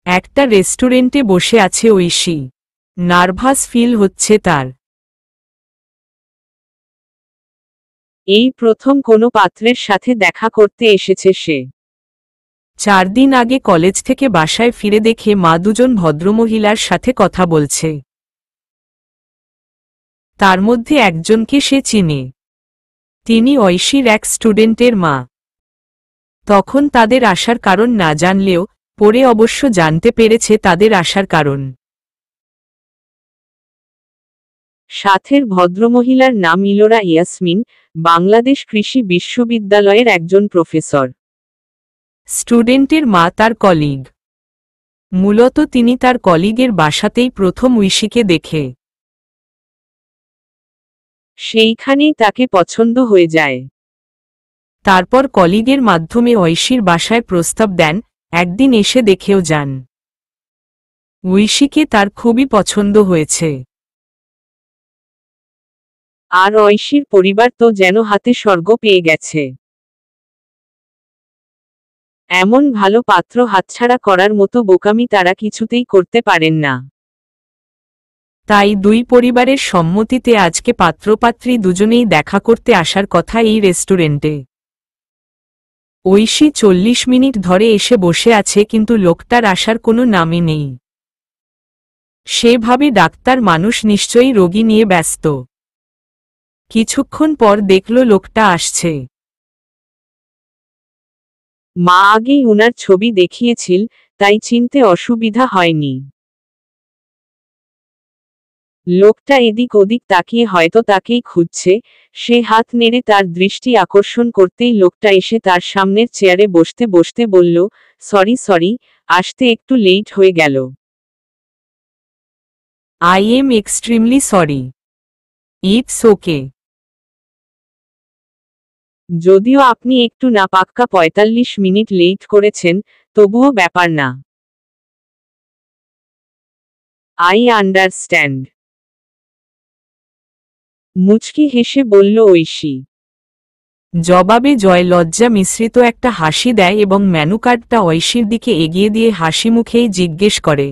একটা রেস্টুরেন্টে বসে আছে ঐশী। নার্ভাস ফিল হচ্ছে তার। এই প্রথম কোনো পাত্রের সাথে দেখা করতে এসেছে সে। 4 দিন আগে কলেজ থেকে বাসায় ফিরে দেখে মা দুজন ভদ্রমহিলার সাথে কথা বলছে। তার মধ্যে একজনকে সে চিনে। তিনি ঐশীর এক স্টুডেন্টের মা। তখন তাদের আসার কারণ না জানলেও পরে অবশ্য জানতে পেরেছে তাদের আসার কারণ। সাথের ভদ্রমহিলার নাম ইলোরা ইয়াসমিন, বাংলাদেশ কৃষি বিশ্ববিদ্যালয়ের একজন প্রফেসর। স্টুডেন্টের মা তার কলিগ। মূলত তিনি তার কলিগের বাসাতেই প্রথম ঐশীকে দেখে। সেইখানেই তাকে পছন্দ হয়ে যায়। তারপর কলিগের মাধ্যমে ঐশীর বাসায় প্রস্তাব দেন, একদিন এসে দেখেও যান। ঐশীকে তার খুবই পছন্দ হয়েছে। আর ঐশীর পরিবার তো যেন হাতে স্বর্গ পেয়ে গেছে। এমন ভালো পাত্র হাতছাড়া করার মতো বোকামি তারা কিছুতেই করতে পারেন না। তাই দুই পরিবারের সম্মতিতে আজকে পাত্রপাত্রী দুজনেই দেখা করতে আসার কথা এই রেস্টুরেন্টে। ঐশী 40 মিনিট ধরে এসে বসে আছে, কিন্তু লোকটার আসার কোনো নামই নেই। সে ভাবে ডাক্তার মানুষ নিশ্চয়ই রোগী নিয়ে ব্যস্ত। কিছুক্ষণ পর দেখল লোকটা আসছে। মা আগেই উনার ছবি দেখিয়েছিল, তাই চিনতে অসুবিধা হয়নি। লোকটা এদিক ওদিক তাকিয়ে হয়তো তাকেই খুঁজছে। সে হাত নেড়ে তার দৃষ্টি আকর্ষণ করতেই লোকটা এসে তার সামনের চেয়ারে বসতে বসতে বলল, সরি, আসতে একটু লেট হয়ে গেল। I am extremely sorry. It's okay. যদিও আপনি একটু না পাক্কা 45 মিনিট লেট করেছেন, তবুও ব্যাপার না। I understand. মুচকি হেসে বলল ঐশী। জবাবে জয় লজ্জা মিশ্রিত একটা হাসি দেয় এবং মেনু কার্ডটা ঐশীর দিকে এগিয়ে দিয়ে হাসি মুখেই জিজ্ঞেস করে,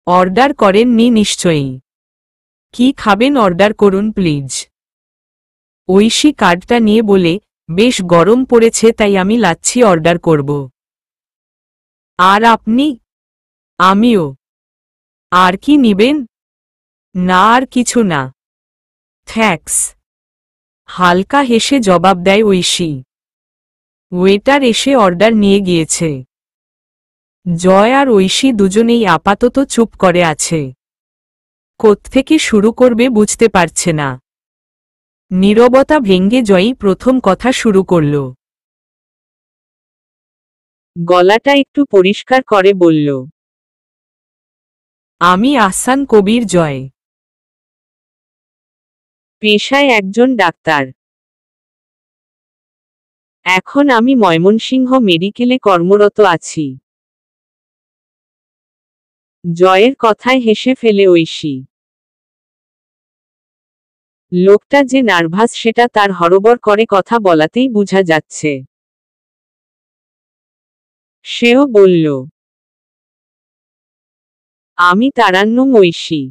অর্ডার করেননি নিশ্চয়ই? কি খাবেন অর্ডার করুন প্লিজ। ঐশী কার্ডটা নিয়ে বলে, বেশ গরম পড়েছে তাই আমি লাচ্ছি অর্ডার করব। আর আপনি? আমিও। আর কি নিবেন? না আর কিছু না, থ্যাঙ্কস। হালকা হেসে জবাব দেয় ঐশী। ওয়েটার এসে অর্ডার নিয়ে গিয়েছে। জয় আর ঐশী দুজনেই আপাতত চুপ করে আছে। কোত্থেকে শুরু করবে বুঝতে পারছে না। নীরবতা ভেঙ্গে জয়ই প্রথম কথা শুরু করল। গলাটা একটু পরিষ্কার করে বলল, আমি আহসান কবির জয়। পেশায় একজন ডাক্তার। এখন আমি ময়মনসিংহ মেডিকেলে কর্মরত আছি। জয়ের কথায় হেসে ফেলে ঐশী। লোকটা যে নার্ভাস সেটা তার হরবর করে কথা বলাতেই বোঝা যাচ্ছে। সেও বলল, আমি তারান্নুম ঐশী।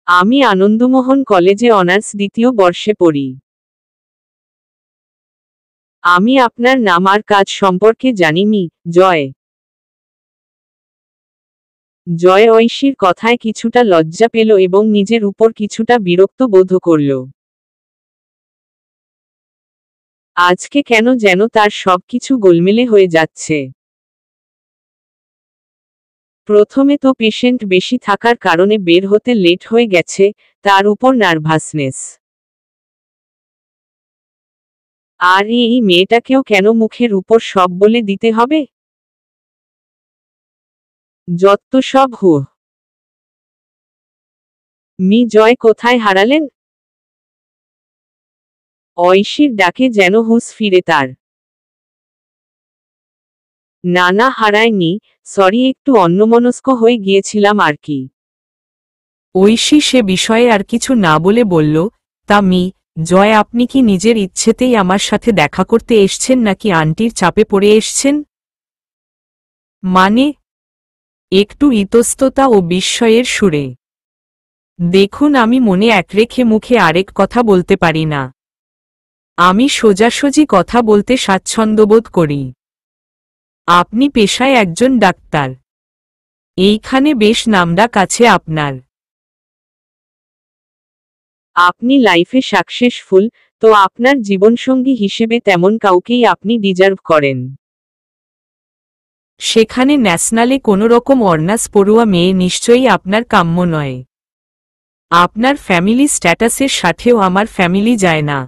আমি আনন্দমোহন কলেজে অনার্স দ্বিতীয় বর্ষে পড়ি। আমি আপনার নাম আর কাজ সম্পর্কে জানিনি, জয়। জয় ঐশীর কথায় কিছুটা লজ্জা পেল এবং নিজের উপর কিছুটা বিরক্ত বোধ করল। আজকে কেন যেন তার সবকিছু গোলমেলে হয়ে যাচ্ছে। প্রথমে তো পেশেন্ট বেশি থাকার কারণে বের হতে লেট হয়ে গেছে, তার উপর নার্ভাসনেস। আর এই মেয়েটাকেও কেন মুখের উপর সব বলে দিতে হবে? যত সব হু। মি জয় কোথায় হারালেন? ঐশীর ডাকে যেন হুঁশ ফিরে তার। না হারায়নি, সরি একটু অন্যমনস্ক হয়ে গিয়েছিলাম আর কি। ঐশী সে বিষয়ে আর কিছু না বলে বলল, তা মি জয় আপনি কি নিজের ইচ্ছেতেই আমার সাথে দেখা করতে এসছেন নাকি আন্টির চাপে পড়ে এসছেন? মানে? একটু ইতস্ততা ও বিস্ময়ের সুরে। দেখুন, আমি মনে এক রেখে মুখে আরেক কথা বলতে পারি না। আমি সোজাসুজি কথা বলতে স্বাচ্ছন্দ্যবোধ করি। আপনি পেশায় একজন ডাক্তার। এইখানে বেশ নামডাক আছে আপনার। আপনি লাইফে সাকসেসফুল, তো আপনার জীবনসঙ্গী হিসেবে তেমন কাউকেই আপনি ডিজার্ভ করেন। সেখানে ন্যাশনালে কোনো রকম অনার্স পড়ুয়া মেয়ে নিশ্চয়ই আপনার কাম্য নয়। আপনার ফ্যামিলি স্ট্যাটাসের সাথেও আমার ফ্যামিলি যায় না।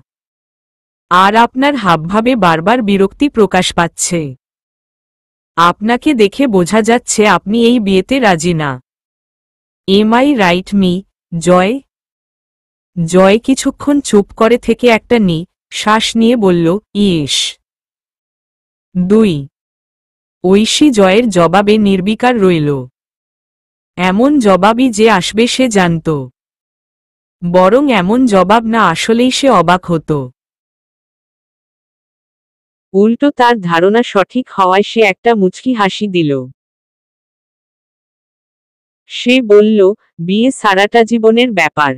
আর আপনার হাবভাবে বারবার বিরক্তি প্রকাশ পাচ্ছে। আপনাকে দেখে বোঝা যাচ্ছে আপনি এই বিয়েতে রাজি না। এম আই রাইট মি, জয়? জয় কিছুক্ষণ চুপ করে থেকে একটা শ্বাস নিয়ে বলল, ইয়েস। 2 ঐশী জয়ের জবাবে নির্বিকার রইল। এমন জবাবই যে আসবে সে জানত। বরং এমন জবাব না আসলেই সে অবাক হতো। উল্টো তার ধারণা সঠিক হওয়ায় সে একটা মুচকি হাসি দিল। সে বলল, বিয়ে সারাটা জীবনের ব্যাপার।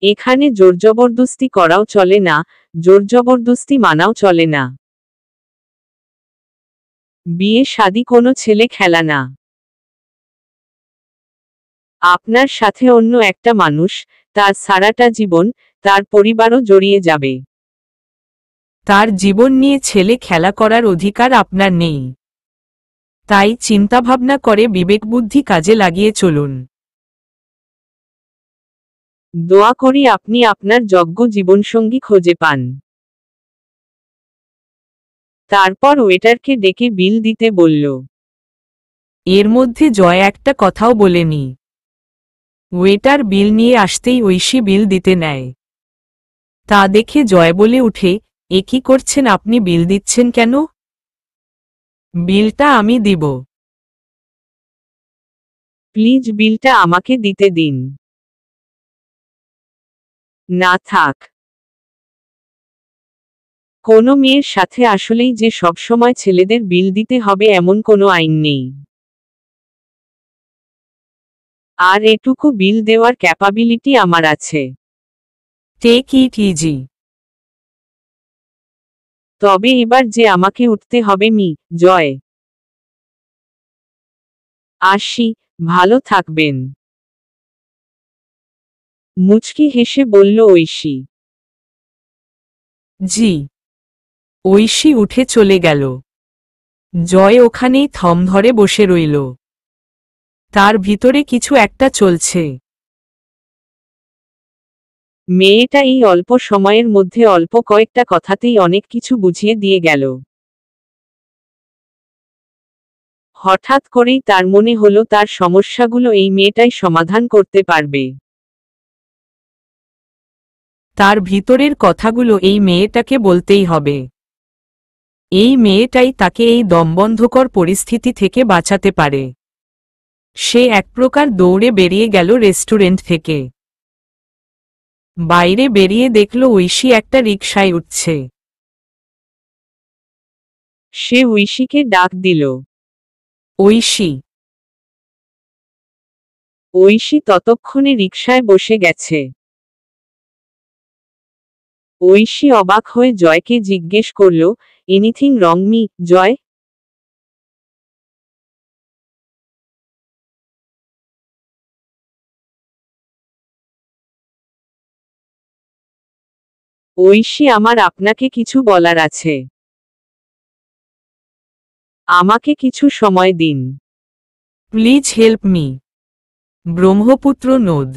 এখানে জোরজবরদস্তি করাও চলে না, জোরজবরদস্তি মানাও চলে না। বিয়ে শাদী কোনো ছেলে খেলা না। আপনার সাথে অন্য একটা মানুষ, তার সারাটা জীবন, তার পরিবারও জড়িয়ে যাবে। তার জীবন নিয়ে ছেলে খেলা করার অধিকার আপনার নেই। তাই চিন্তাভাবনা করে বিবেকবুদ্ধি কাজে লাগিয়ে চলুন। দোয়া করি আপনি আপনার যোগ্য জীবনসঙ্গী খুঁজে পান। তারপর ওয়েটারকে ডেকে বিল দিতে বলল। এর মধ্যে জয় একটা কথাও বলেনি। ওয়েটার বিল নিয়ে আসতেই ঐশী বিল দিতে নেয়। তা দেখে জয় বলে উঠে, এ কি করছেন আপনি? বিল দিচ্ছেন কেন? বিলটা আমি দিব। প্লিজ বিলটা আমাকে দিতে দিন। না থাক। কোনো মেয়ের সাথে আসলেই যে সবসময় ছেলেদের বিল দিতে হবে এমন কোনো আইন নেই। আর এটুকু বিল দেওয়ার ক্যাপাবিলিটি আমার আছে। Take it easy. তবে এবার যে আমাকে উঠতে হবে জয়। আসি, ভালো থাকবেন। মুচকি হেসে বলল ঐশী। জি। ঐশী উঠে চলে গেল। জয় ওখানেই থম ধরে বসে রইল। তার ভিতরে কিছু একটা চলছে। মেয়েটা এই অল্প সময়ের মধ্যে অল্প কয়েকটা কথাতেই অনেক কিছু বুঝিয়ে দিয়ে গেল। হঠাৎ করেই তার মনে হলো তার সমস্যাগুলো এই মেয়েটাই সমাধান করতে পারবে। তার ভিতরের কথাগুলো এই মেয়েটাকে বলতেই হবে। এই মেয়েটাই তাকে এই দমবন্ধকর পরিস্থিতি থেকে বাঁচাতে পারে। সে এক প্রকার দৌড়ে বেরিয়ে গেল রেস্টুরেন্ট থেকে। বাইরে বেরিয়ে দেখল ঐশী একটা রিকশায় উঠছে। সে ঐশীকে ডাক দিল। ঐশী। ঐশী ততক্ষণে রিকশায় বসে গেছে। ঐশী অবাক হয়ে জয়কে জিজ্ঞেস করল, এনিথিং রং জয়? ঐশী, আমার আপনাকে কিছু বলার আছে। আমাকে কিছু সময় দিন। Please help me. ব্রহ্মপুত্র নদ,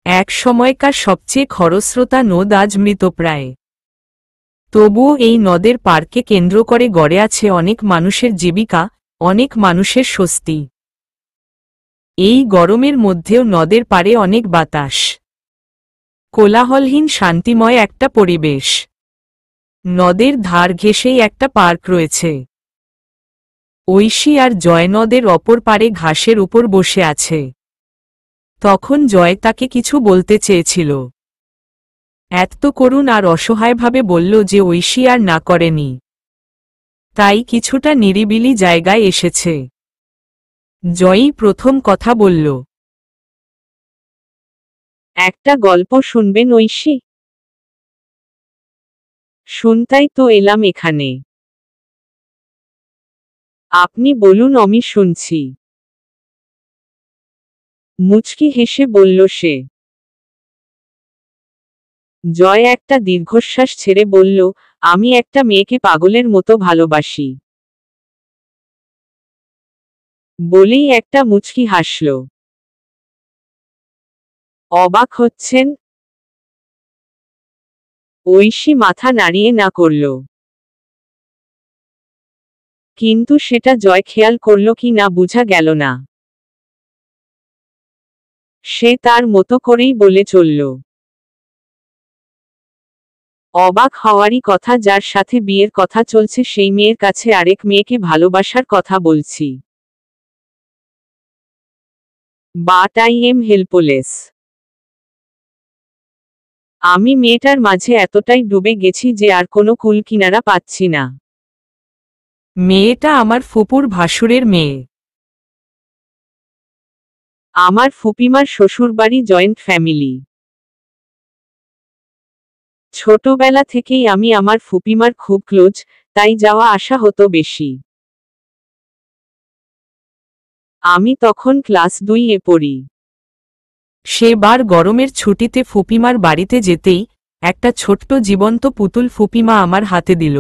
এক সময়কার সবচেয়ে খরস্রোতা নদ, আজ মৃতপ্রায়। তবুও এই নদের পার্কে কেন্দ্র করে গড়ে আছে অনেক মানুষের জীবিকা, অনেক মানুষের স্বস্তি। এই গরমের মধ্যেও নদের পাড়ে অনেক বাতাস। কোলাহলহীন শান্তিময় একটা পরিবেশ। নদের ধার ঘেঁষেই একটা পার্ক রয়েছে। ঐশী আর জয় নদের অপর পারে ঘাসের উপর বসে আছে। তখন জয় তাকে কিছু বলতে চেয়েছিল। এত করুণ আর অসহায়ভাবে বলল যে ঐশী আর না করেনি। তাই কিছুটা নিরিবিলি জায়গায় এসেছে। জয়ী প্রথম কথা বলল। একটা গল্প শুনবেন ঐশী? শুনতাই তো এলাম এখানে। আপনি বলুন, আমি শুনছি। মুচকি হেসে বলল সে। জয় একটা দীর্ঘশ্বাস ছেড়ে বলল, আমি একটা মেয়েকে পাগলের মতো ভালোবাসি। বলেই একটা মুচকি হাসল। অবাক হচ্ছেন? ঐশী মাথা নাড়িয়ে না করল। কিন্তু সেটা জয় খেয়াল করল কি না বোঝা গেল না। সে তার মতো করেই বলে চলল। অবাক হওয়ারই কথা, যার সাথে বিয়ের কথা চলছে সেই মেয়ের কাছে আরেক মেয়েকে ভালোবাসার কথা বলছি। But I am helpless. আমি মেয়েটার মাঝে এতটাই ডুবে গেছি যে আর কোনো কুল কিনারা পাচ্ছি না। মেয়েটা আমার ফুপুর ভাসুরের মেয়ে। আমার ফুপিমার শ্বশুরবাড়ি জয়েন্ট ফ্যামিলি। ছোটবেলা থেকেই আমি আমার ফুপিমার খুব ক্লোজ, তাই যাওয়া আসা হতো বেশি। আমি তখন ক্লাস 2 পড়ি। সেবার গরমের ছুটিতে ফুপিমার বাড়িতে যেতেই একটা ছোট্ট জীবন্ত পুতুল ফুপিমা আমার হাতে দিল।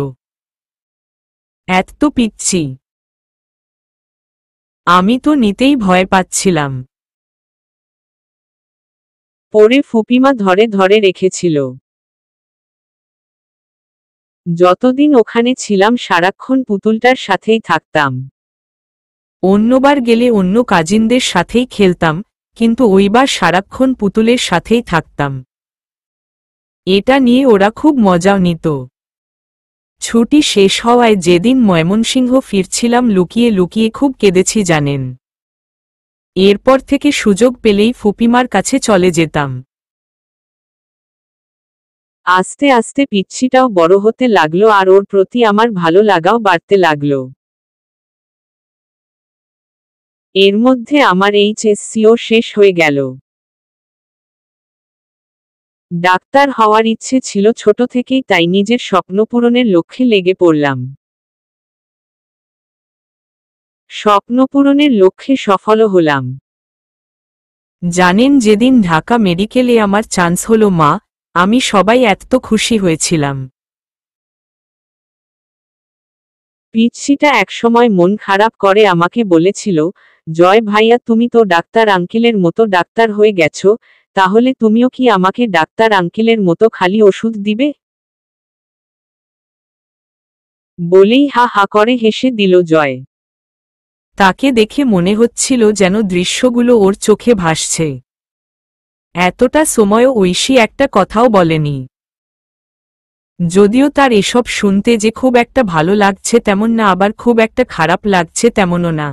এত পিচ্ছি! আমি তো নিতেই ভয় পাচ্ছিলাম। পরে ফুপিমা ধরে ধরে রেখেছিল। যতদিন ওখানে ছিলাম সারাক্ষণ পুতুলটার সাথেই থাকতাম। অন্যবার গেলে অন্য কাজিনদের সাথেই খেলতাম, কিন্তু ওইবার সারাক্ষণ পুতুলের সাথেই থাকতাম। এটা নিয়ে ওরা খুব মজাও নিত। ছুটি শেষ হওয়ায় যেদিন ময়মনসিংহ ফিরছিলাম লুকিয়ে লুকিয়ে খুব কেঁদেছি জানেন। এরপর থেকে সুযোগ পেলেই ফুপিমার কাছে চলে যেতাম। আস্তে আস্তে পিচ্ছিটাও বড় হতে লাগলো আর ওর প্রতি আমার ভালো লাগাও বাড়তে লাগলো। এর মধ্যে আমার এইচএসসিও শেষ হয়ে গেল। ডাক্তার হওয়ার ইচ্ছে ছিল ছোট থেকেই, তাই নিজের স্বপ্ন পূরণের লক্ষ্যে লেগে পড়লাম। স্বপ্ন পূরণের লক্ষ্যে সফলও হলাম। জানেন যেদিন ঢাকা মেডিকেলে আমার চান্স হলো মা, আমি সবাই এত খুশি হয়েছিলাম। পিচ্ছিটা একসময় মন খারাপ করে আমাকে বলেছিল, জয় ভাইয়া তুমি তো ডাক্তার আঙ্কেলের মতো ডাক্তার হয়ে গেছো, তাহলে তুমিও কি আমাকে ডাক্তার আঙ্কেলের মতো খালি ওষুধ দিবে? বলেই হা হা করে হেসে দিল জয়। তাকে দেখে মনে হচ্ছিল যেন দৃশ্যগুলো ওর চোখে ভাসছে। এতটা সময়ও ঐশী একটা কথাও বলেনি। যদিও তার এসব শুনতে যে খুব একটা ভালো লাগছে তেমন না, আবার খুব একটা খারাপ লাগছে তেমনও না।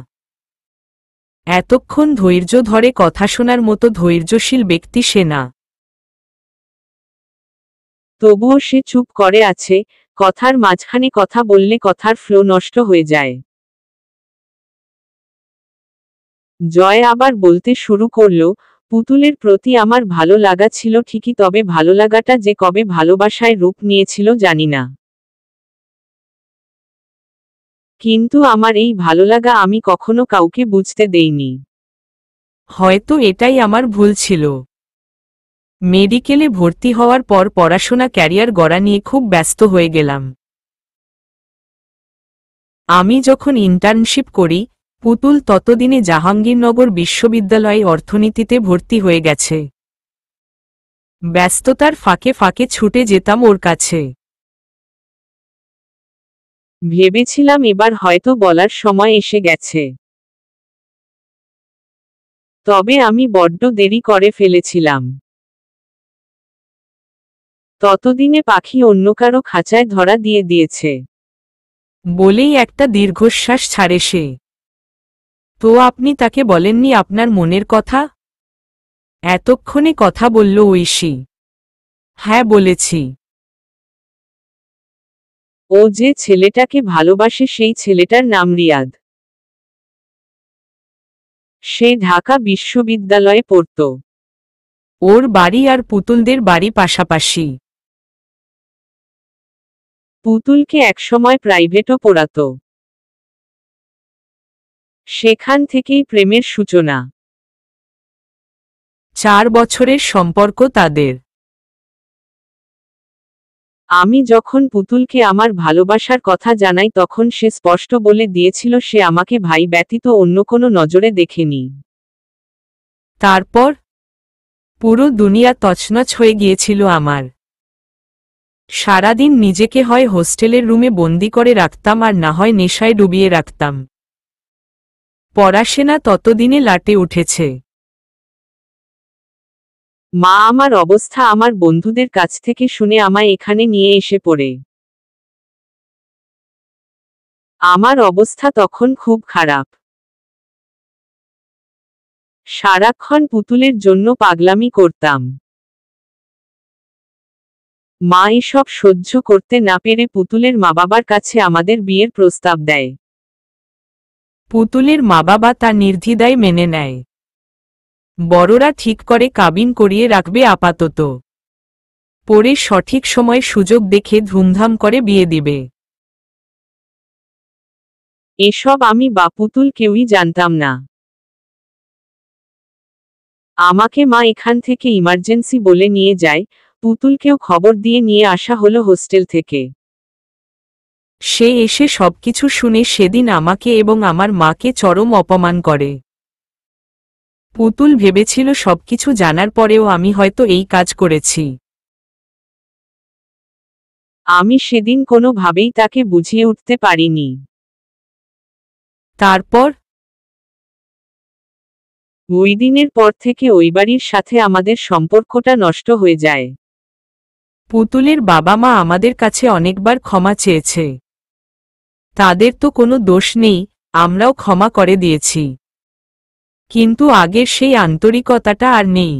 এতক্ষণ ধৈর্য ধরে কথা শোনার মতো ধৈর্যশীল ব্যক্তি সে না। তবুও সে চুপ করে আছে। কথার মাঝখানে কথা বললে কথার ফ্লো নষ্ট হয়ে যায়। জয় আবার বলতে শুরু করলো, পুতুলের প্রতি আমার ভালো লাগা ছিল ঠিকই, তবে ভালো লাগাটা যে কবে ভালোবাসায় রূপ নিয়েছিল জানি না। কিন্তু আমার এই ভালোলাগা আমি কখনো কাউকে বুঝতে দেইনি। হয়তো এটাই আমার ভুল ছিল। মেডিকেলে ভর্তি হওয়ার পর পড়াশোনা ক্যারিয়ার গড়া নিয়ে খুব ব্যস্ত হয়ে গেলাম। আমি যখন ইন্টার্নশিপ করি, পুতুল ততদিনে জাহাঙ্গীরনগর বিশ্ববিদ্যালয়ে অর্থনীতিতে ভর্তি হয়ে গেছে। ব্যস্ততার ফাঁকে ফাঁকে ছুটে যেতাম ওর কাছে। ভেবেছিলাম এবার হয়তো বলার সময় এসে গেছে। তবে আমি বড্ড দেরি করে ফেলেছিলাম। ততদিনে পাখি অন্য কারো খাঁচায় ধরা দিয়ে দিয়েছে। বলেই একটা দীর্ঘশ্বাস ছাড়ে সে। তো আপনি তাকে বলেননি আপনার মনের কথা? এতক্ষণে কথা বলল ঐশী। হ্যাঁ বলেছি। ও যে ছেলেটাকে ভালোবাসে সেই ছেলেটার নাম রিয়াদ। সে ঢাকা বিশ্ববিদ্যালয়ে পড়ত। ওর বাড়ি আর পুতুলদের বাড়ি পাশাপাশি। পুতুলকে একসময় প্রাইভেটও পড়াতো। সেখান থেকেই প্রেমের সূচনা। 4 বছরের সম্পর্ক তাদের। আমি যখন পুতুলকে আমার ভালোবাসার কথা জানাই তখন সে স্পষ্ট বলে দিয়েছিল সে আমাকে ভাই ব্যতীত অন্য কোনো নজরে দেখেনি। তারপর পুরো দুনিয়া তছনছ হয়ে গিয়েছিল আমার। সারাদিন নিজেকে হয় হোস্টেলের রুমে বন্দি করে রাখতাম আর না হয় নেশায় ডুবিয়ে রাখতাম। পড়াশোনা ততদিনে লাটে উঠেছে। মা আমার অবস্থা আমার বন্ধুদের কাছ থেকে শুনে আমায় এখানে নিয়ে এসে পড়ে। আমার অবস্থা তখন খুব খারাপ। সারাক্ষণ পুতুলের জন্য পাগলামি করতাম। মা এসব সহ্য করতে না পেরে পুতুলের মা বাবার কাছে আমাদের বিয়ের প্রস্তাব দেয়। পুতুলের মা বাবা তা নির্দ্বিধায় মেনে নেয়। বড়রা ঠিক করে কাবিন করিয়ে রাখবে আপাতত, পরে সঠিক সময় সুযোগ দেখে ধুমধাম করে বিয়ে দিবে। এসব আমি বা পুতুল কেউই জানতাম না। আমাকে মা এখান থেকে ইমার্জেন্সি বলে নিয়ে যায়। পুতুলকেও খবর দিয়ে নিয়ে আসা হলো হোস্টেল থেকে। সে এসে সবকিছু শুনে সেদিন আমাকে এবং আমার মাকে চরম অপমান করে। পুতুল ভেবেছিল সবকিছু জানার পরেও আমি হয়তো এই কাজ করেছি। আমি সেদিন কোনোভাবেই তাকে বুঝিয়ে উঠতে পারিনি। তারপর ওই দিনের পর থেকে ওই বাড়ির সাথে আমাদের সম্পর্কটা নষ্ট হয়ে যায়। পুতুলের বাবা মা আমাদের কাছে অনেকবার ক্ষমা চেয়েছে। তাদের তো কোনো দোষ নেই, আমরাও ক্ষমা করে দিয়েছি। কিন্তু আগের সেই আন্তরিকতাটা আর নেই।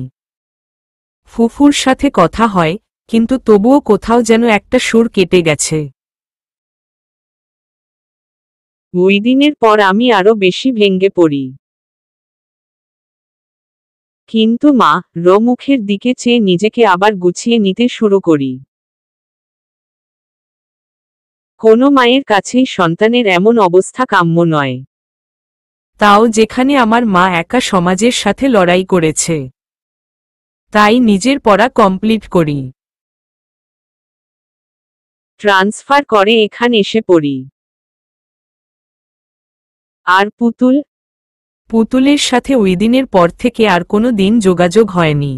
ফুফুর সাথে কথা হয়, কিন্তু তবুও কোথাও যেন একটা সুর কেটে গেছে। ওই দিনের পর আমি আরো বেশি ভেঙে পড়ি। কিন্তু মা মুখের দিকে চেয়ে নিজেকে আবার গুছিয়ে নিতে শুরু করি। কোনো মায়ের কাছেই সন্তানের এমন অবস্থা কাম্য নয়। তাও যেখানে আমার মা একা সমাজের সাথে লড়াই করেছে। তাই নিজের পড়া কমপ্লিট করি। ট্রান্সফার করে এখানে এসে পড়ি। আর পুতুলের সাথে ওই দিনের পর থেকে আর কোনো দিন যোগাযোগ হয়নি।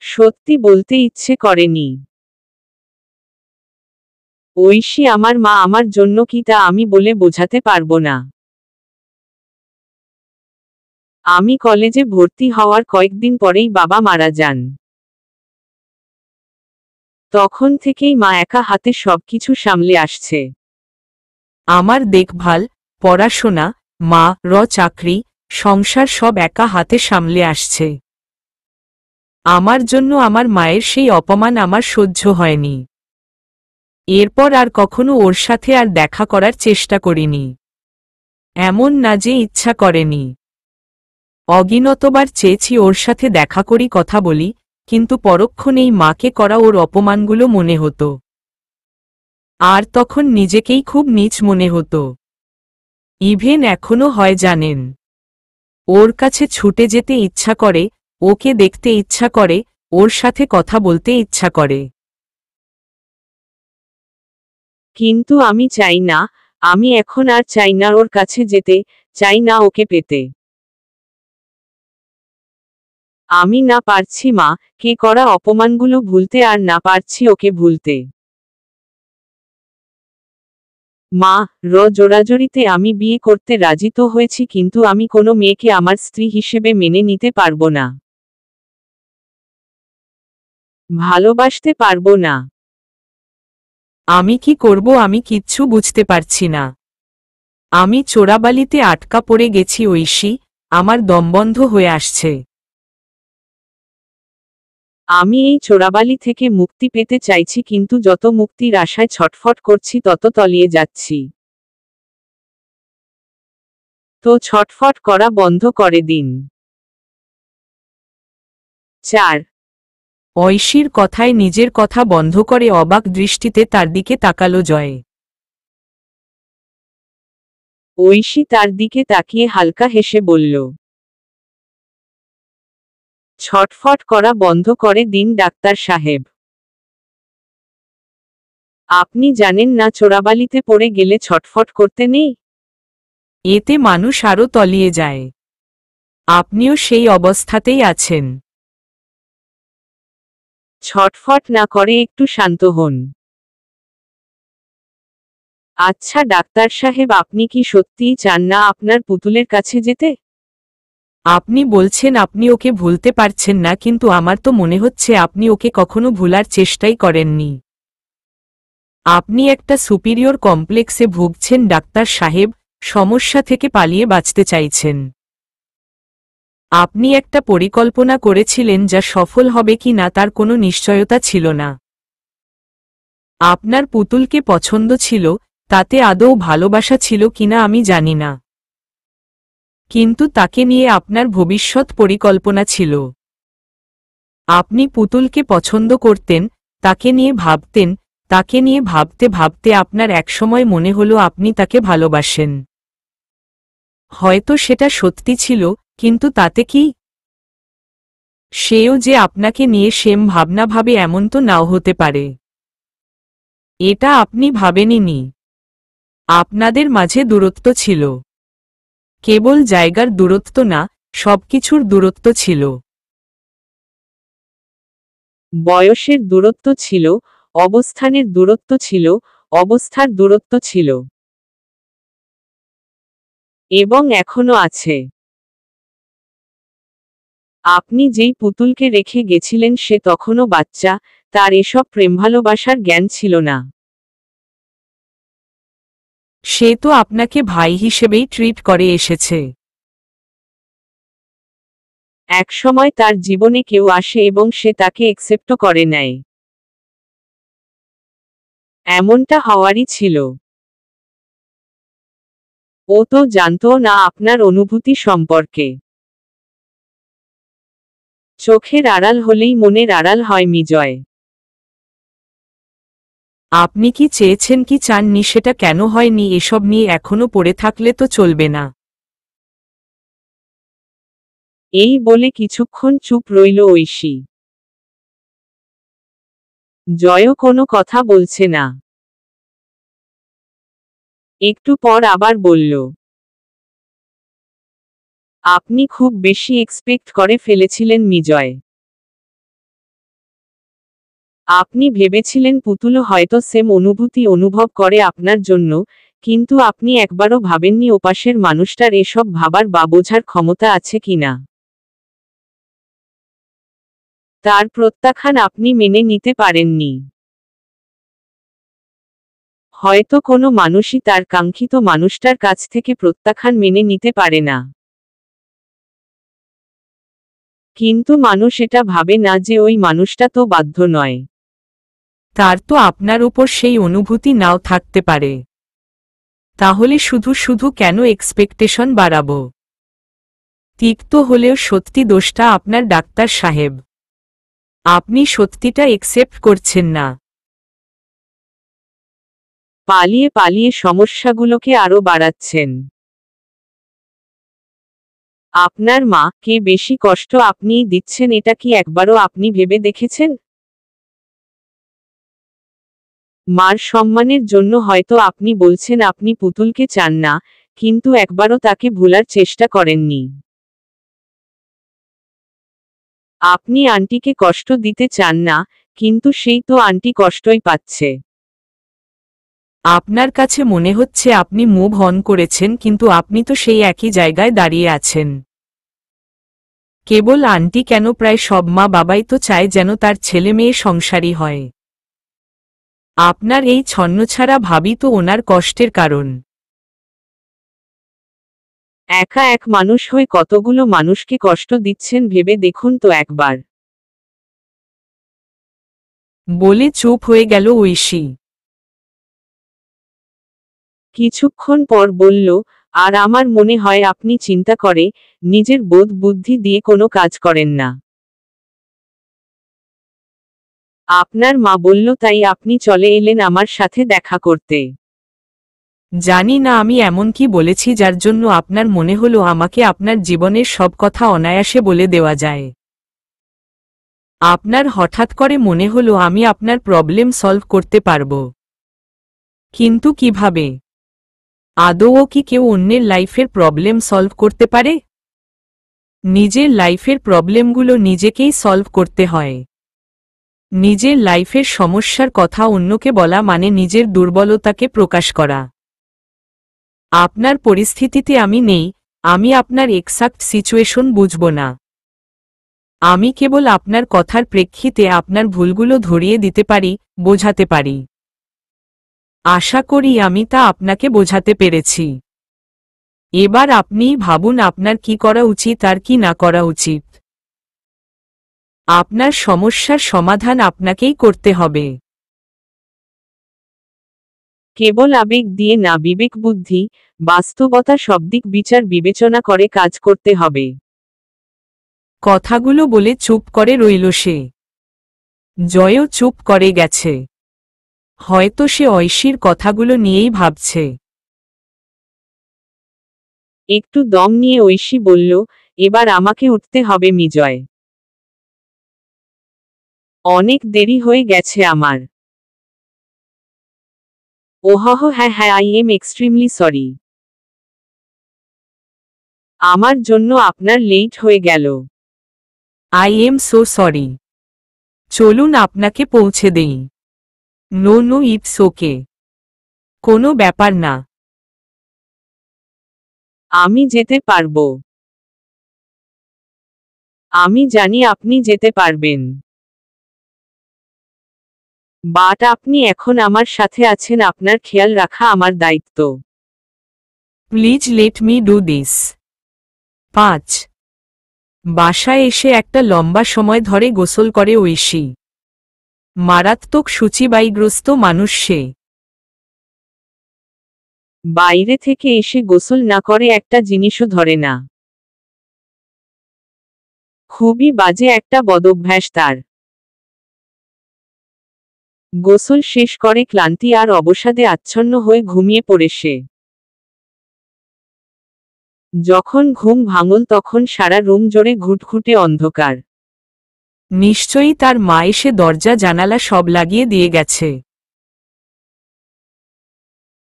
সত্যি বলতে ইচ্ছে করেনি। ঐশী আমার মা আমার জন্য কি তা আমি বলে বোঝাতে পারবো না। আমি কলেজে ভর্তি হওয়ার কয়েকদিন পরেই বাবা মারা যান। তখন থেকেই মা একা হাতে সবকিছু সামলে আসছে। আমার দেখভাল, পড়াশোনা, চাকরি, সংসার সব একা হাতে সামলে আসছে। আমার জন্য আমার মায়ের সেই অপমান আমার সহ্য হয়নি। এরপর আর কখনো ওর সাথে আর দেখা করার চেষ্টা করিনি। এমন না যে ইচ্ছা করেনি। অগিনতবার চেয়েছি ওর সাথে দেখা করি, কথা বলি, কিন্তু পরক্ষণেই মাকে করা ওর অপমানগুলো মনে হতো। আর তখন নিজেকেই খুব নীচ মনে হতো। ইভেন এখনো হয় জানেন। ওর কাছে ছুটে যেতে ইচ্ছা করে, ওকে দেখতে ইচ্ছা করে, ওর সাথে কথা বলতে ইচ্ছা করে। কিন্তু আমি চাই না, আমি এখন আর চাই না ওর কাছে যেতে, চাই না ওকে পেতে। আমি না পারছি মা কে করা অপমানগুলো ভুলতে আর না পারছি ওকে ভুলতে। মা জোরাজোরিতে আমি বিয়ে করতে রাজি তো হয়েছি, কিন্তু আমি কোনো মেয়েকে আমার স্ত্রী হিসেবে মেনে নিতে পারবো না। ভালোবাসতে পারবো না। আমি কি করব আমি কিচ্ছু বুঝতে পারছি না। আমি চোরাবালিতে আটকা পড়ে গেছি ঐশী, আমার দমবন্ধ হয়ে আসছে। আমি এই চোরাবালি থেকে মুক্তি পেতে চাইছি, কিন্তু যত মুক্তির আশায় ছটফট করছি তত তলিয়ে যাচ্ছি। তো ছটফট করা বন্ধ করে দিন। 4. ঐশীর কথায় নিজের কথা বন্ধ করে অবাক দৃষ্টিতে তার দিকে তাকালো জয়। ঐশী তার দিকে তাকিয়ে হালকা হেসে বলল, ছটফট করা বন্ধ করে দিন ডাক্তার সাহেব। আপনি জানেন না চোরাবালিতে পড়ে গেলে ছটফট করতে নেই? এতে মানুষ আরও তলিয়ে যায়। আপনিও সেই অবস্থাতেই আছেন। ছটফট না করে একটু শান্ত হন। আচ্ছা ডাক্তার সাহেব, আপনি কি সত্যিই চান না আপনার পুতুলের কাছে যেতে? আপনি বলছেন আপনি ওকে ভুলতে পারছেন না, কিন্তু আমার তো মনে হচ্ছে আপনি ওকে কখনো ভুলার চেষ্টাই করেননি। আপনি একটা সুপিরিয়র কমপ্লেক্সে ভুগছেন ডাক্তার সাহেব, সমস্যা থেকে পালিয়ে বাঁচতে চাইছেন। আপনি একটা পরিকল্পনা করেছিলেন যা সফল হবে কি না তার কোনো নিশ্চয়তা ছিল না। আপনার পুতুলকে পছন্দ ছিল, তাতে আদৌ ভালোবাসা ছিল কিনা আমি জানি না, কিন্তু তাকে নিয়ে আপনার ভবিষ্যৎ পরিকল্পনা ছিল। আপনি পুতুলকে পছন্দ করতেন, তাকে নিয়ে ভাবতেন, তাকে নিয়ে ভাবতে ভাবতে আপনার একসময় মনে হলো আপনি তাকে ভালোবাসেন। হয়তো সেটা সত্যি ছিল, কিন্তু তাতে কি? সেও যে আপনাকে নিয়ে সেম ভাবনা ভাবে এমন তো নাও হতে পারে। এটা আপনি ভাবেননি। আপনাদের মাঝে দূরত্ব ছিল। কেবল জায়গার দূরত্ব না, সবকিছুর দূরত্ব ছিল। বয়সের দূরত্ব ছিল, অবস্থানের দূরত্ব ছিল, অবস্থার দূরত্ব ছিল। এবং এখনো আছে। আপনি যেই পুতুলকে রেখে গেছিলেন সে তখনও বাচ্চা, তার এসব প্রেম ভালোবাসার জ্ঞান ছিল না। সে তো আপনাকে ভাই হিসেবেই ট্রিট করে এসেছে। একসময় তার জীবনে কেউ আসে এবং সে তাকে একসেপ্টও করে নেয়। এমনটা হওয়ারই ছিল। ও তো জানতো না আপনার অনুভূতি সম্পর্কে। চোখের আড়াল হলেই মনের আড়াল হয় মিজয়। আপনি কি চেয়েছেন কি চাননি সেটা কেন হয়নি এসব নিয়ে এখনো পড়ে থাকলে তো চলবে না। এই বলে কিছুক্ষণ চুপ রইল ঐশী। জয়ও কোনো কথা বলছে না। একটু পর আবার বলল, আপনি খুব বেশি এক্সপেক্ট করে ফেলেছিলেন মিজয়। আপনি ভেবেছিলেন পুতুলও হয়তো সেম অনুভূতি অনুভব করে আপনার জন্য, কিন্তু আপনি একবারও ভাবেননি ওপাশের মানুষটার এসব ভাবার বা বোঝার ক্ষমতা আছে কিনা। তার প্রত্যাখ্যান আপনি মেনে নিতে পারেননি। হয়তো কোনো মানুষই তার কাঙ্ক্ষিত মানুষটার কাছ থেকে প্রত্যাখ্যান মেনে নিতে পারে না। কিন্তু মানুষ এটা ভাবে না যে ওই মানুষটা তো বাধ্য নয়। তার তো আপনার উপর সেই অনুভূতি নাও থাকতে পারে। তাহলে শুধু শুধু কেন এক্সপেকটেশন বাড়াবো? তিক্ত হলেও সত্যি দোষটা আপনার ডাক্তার সাহেব। আপনি সত্যিটা একসেপ্ট করছেন না। পালিয়ে পালিয়ে সমস্যাগুলোকে আরো বাড়াচ্ছেন। আপনার মা কে বেশি কষ্ট আপনিই দিচ্ছেন, এটা কি একবারও আপনি ভেবে দেখেছেন? মার সম্মানের জন্য হয়তো আপনি বলছেন আপনি পুতুলকে চান না, কিন্তু একবারও তাকে ভুলার চেষ্টা করেননি। আপনি আন্টিকে কষ্ট দিতে চান না, কিন্তু সেই তো আন্টি কষ্টই পাচ্ছে। আপনার কাছে মনে হচ্ছে আপনি মুভ অন করেছেন, কিন্তু আপনি তো সেই একই জায়গায় দাঁড়িয়ে আছেন। কেবল আন্টি কেন, প্রায় সব মা বাবাই তো চায় যেন তার ছেলে মেয়ে সংসারী হয়। আপনার এই ছন্নছাড়া ভাবই তো ওনার কষ্টের কারণ। একা এক মানুষ হয়ে কতগুলো মানুষকে কষ্ট দিচ্ছেন ভেবে দেখুন তো একবার। বলে চুপ হয়ে গেল ঐশী। কিছুক্ষণ পর বলল, আর আমার মনে হয় আপনি চিন্তা করে নিজের বোধ বুদ্ধি দিয়ে কোনো কাজ করেন না। আপনার মা বলল তাই আপনি চলে এলেন আমার সাথে দেখা করতে। জানি না আমি এমন কি বলেছি যার জন্য আপনার মনে হলো আমাকে আপনার জীবনের সব কথা অনায়াসে বলে দেওয়া যায়। আপনার হঠাৎ করে মনে হলো আমি আপনার প্রবলেম সলভ করতে পারব। কিন্তু কিভাবে? আদৌ কি কেউ অন্যের লাইফের প্রবলেম সলভ করতে পারে? নিজের লাইফের প্রবলেমগুলো নিজেকেই সলভ করতে হয়। নিজের লাইফের সমস্যার কথা অন্যকে বলা মানে নিজের দুর্বলতাকে প্রকাশ করা। আপনার পরিস্থিতিতে আমি নেই, আমি আপনার এক্সাক্ট সিচুয়েশন বুঝব না। আমি কেবল আপনার কথার প্রেক্ষিতে আপনার ভুলগুলো ধরিয়ে দিতে পারি, বোঝাতে পারি। আশা করি আমি তা আপনাকে বোঝাতে পেরেছি। এবার আপনিই ভাবুন আপনার কি করা উচিত আর কি না করা উচিত। আপনার সমস্যার সমাধান আপনাকেই করতে হবে। কেবল আবেগ দিয়ে না, বিবেক বুদ্ধি, বাস্তবতা সব দিক বিচার বিবেচনা করে কাজ করতে হবে। কথাগুলো বলে চুপ করে রইল সে। জয়ও চুপ করে গেছে। হয়তো সে ঐশীর কথাগুলো নিয়েই ভাবছে। একটু দম নিয়ে ঐশী বলল, এবার আমাকে উঠতে হবে মিজয়। অনেক দেরি হয়ে গেছে আমার। ওহহ, হ্যাঁ হ্যাঁ, আই এম এক্সট্রিমলি সরি। আমার জন্য আপনার লেট হয়ে গেল। I am so sorry. চলুন আপনাকে পৌঁছে দেই। No no, it's okay. কোনো ব্যাপার না। আমি যেতে পারবো। আমি জানি আপনি যেতে পারবেন। বাট আপনি এখন আমার সাথে আছেন, আপনার খেয়াল রাখা আমার দায়িত্ব। Please let me do this. 5 বাসায় এসে একটা লম্বা সময় ধরে গোসল করে ঐশী। মারাত্মক সূচিবায়ুগ্রস্ত মানুষ সে। বাইরে থেকে এসে গোসল না করে একটা জিনিসও ধরে না। খুবই বাজে একটা বদঅভ্যাস তার। গোসল শেষ করে ক্লান্তি আর অবসাদে আচ্ছন্ন হয়ে ঘুমিয়ে পড়ে সে। যখন ঘুম ভাঙল তখন সারা রুম জুড়ে ঘুটঘুটে অন্ধকার। নিশ্চয়ই তার মা এসে দরজা জানালা সব লাগিয়ে দিয়ে গেছে।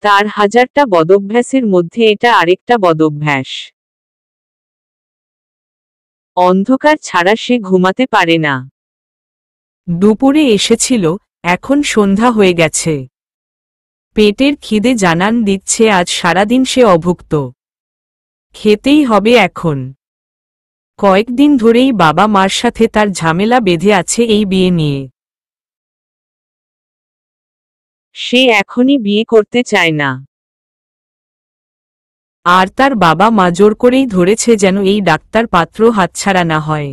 তার হাজারটা বদঅভ্যাসের মধ্যে এটা আরেকটা বদঅভ্যাস। অন্ধকার ছাড়া সে ঘুমাতে পারে না। দুপুরে এসেছিল, এখন সন্ধ্যা হয়ে গেছে। পেটের খিদে জানান দিচ্ছে আজ সারাদিন সে অভুক্ত। খেতেই হবে এখন। কয়েকদিন ধরেই বাবা মার সাথে তার ঝামেলা বেঁধে আছে এই বিয়ে নিয়ে। সে এখনই বিয়ে করতে চায় না। আর তার বাবা মা জোর করেই ধরেছে যেন এই ডাক্তার পাত্র হাতছাড়া না হয়।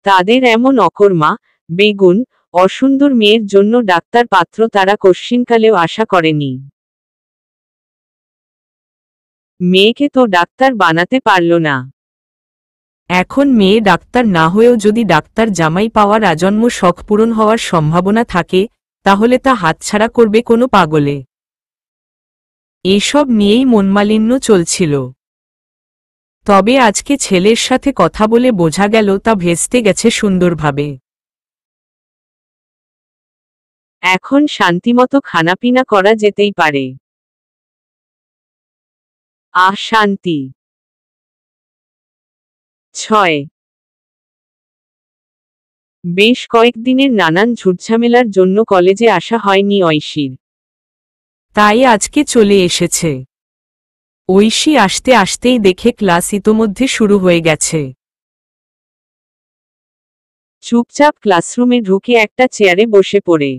তাদের এমন অকর্মা, বেগুন, অসুন্দর মেয়ের জন্য ডাক্তার পাত্র তারা কশ্চিনকালেও আশা করেনি। মেয়েকে তো ডাক্তার বানাতে পারল না। এখন মেয়ে ডাক্তার না হয়েও যদি ডাক্তার জামাই পাওয়ার আজন্ম শখ পূরণ হওয়ার সম্ভাবনা থাকে, তাহলে তা হাতছাড়া করবে কোনো পাগলে। এসব নিয়েই মনমালিন্য চলছিল। তবে আজকে ছেলের সাথে কথা বলে বোঝা গেল তা ভেস্তে গেছে সুন্দরভাবে। এখন শান্তিমতো খানাপিনা করা যেতেই পারে। আহ, শান্তি। 6 বেশ কয়েকদিনের নানান ঝুটঝামেলার জন্য কলেজে আসা হয়নি ঐশীর। তাই আজকে চলে এসেছে। ঐশী আসতে আসতেই দেখে ক্লাস ইতোমধ্যে শুরু হয়ে গেছে। চুপচাপ ক্লাসরুমে ঢুকে একটা চেয়ারে বসে পড়ে।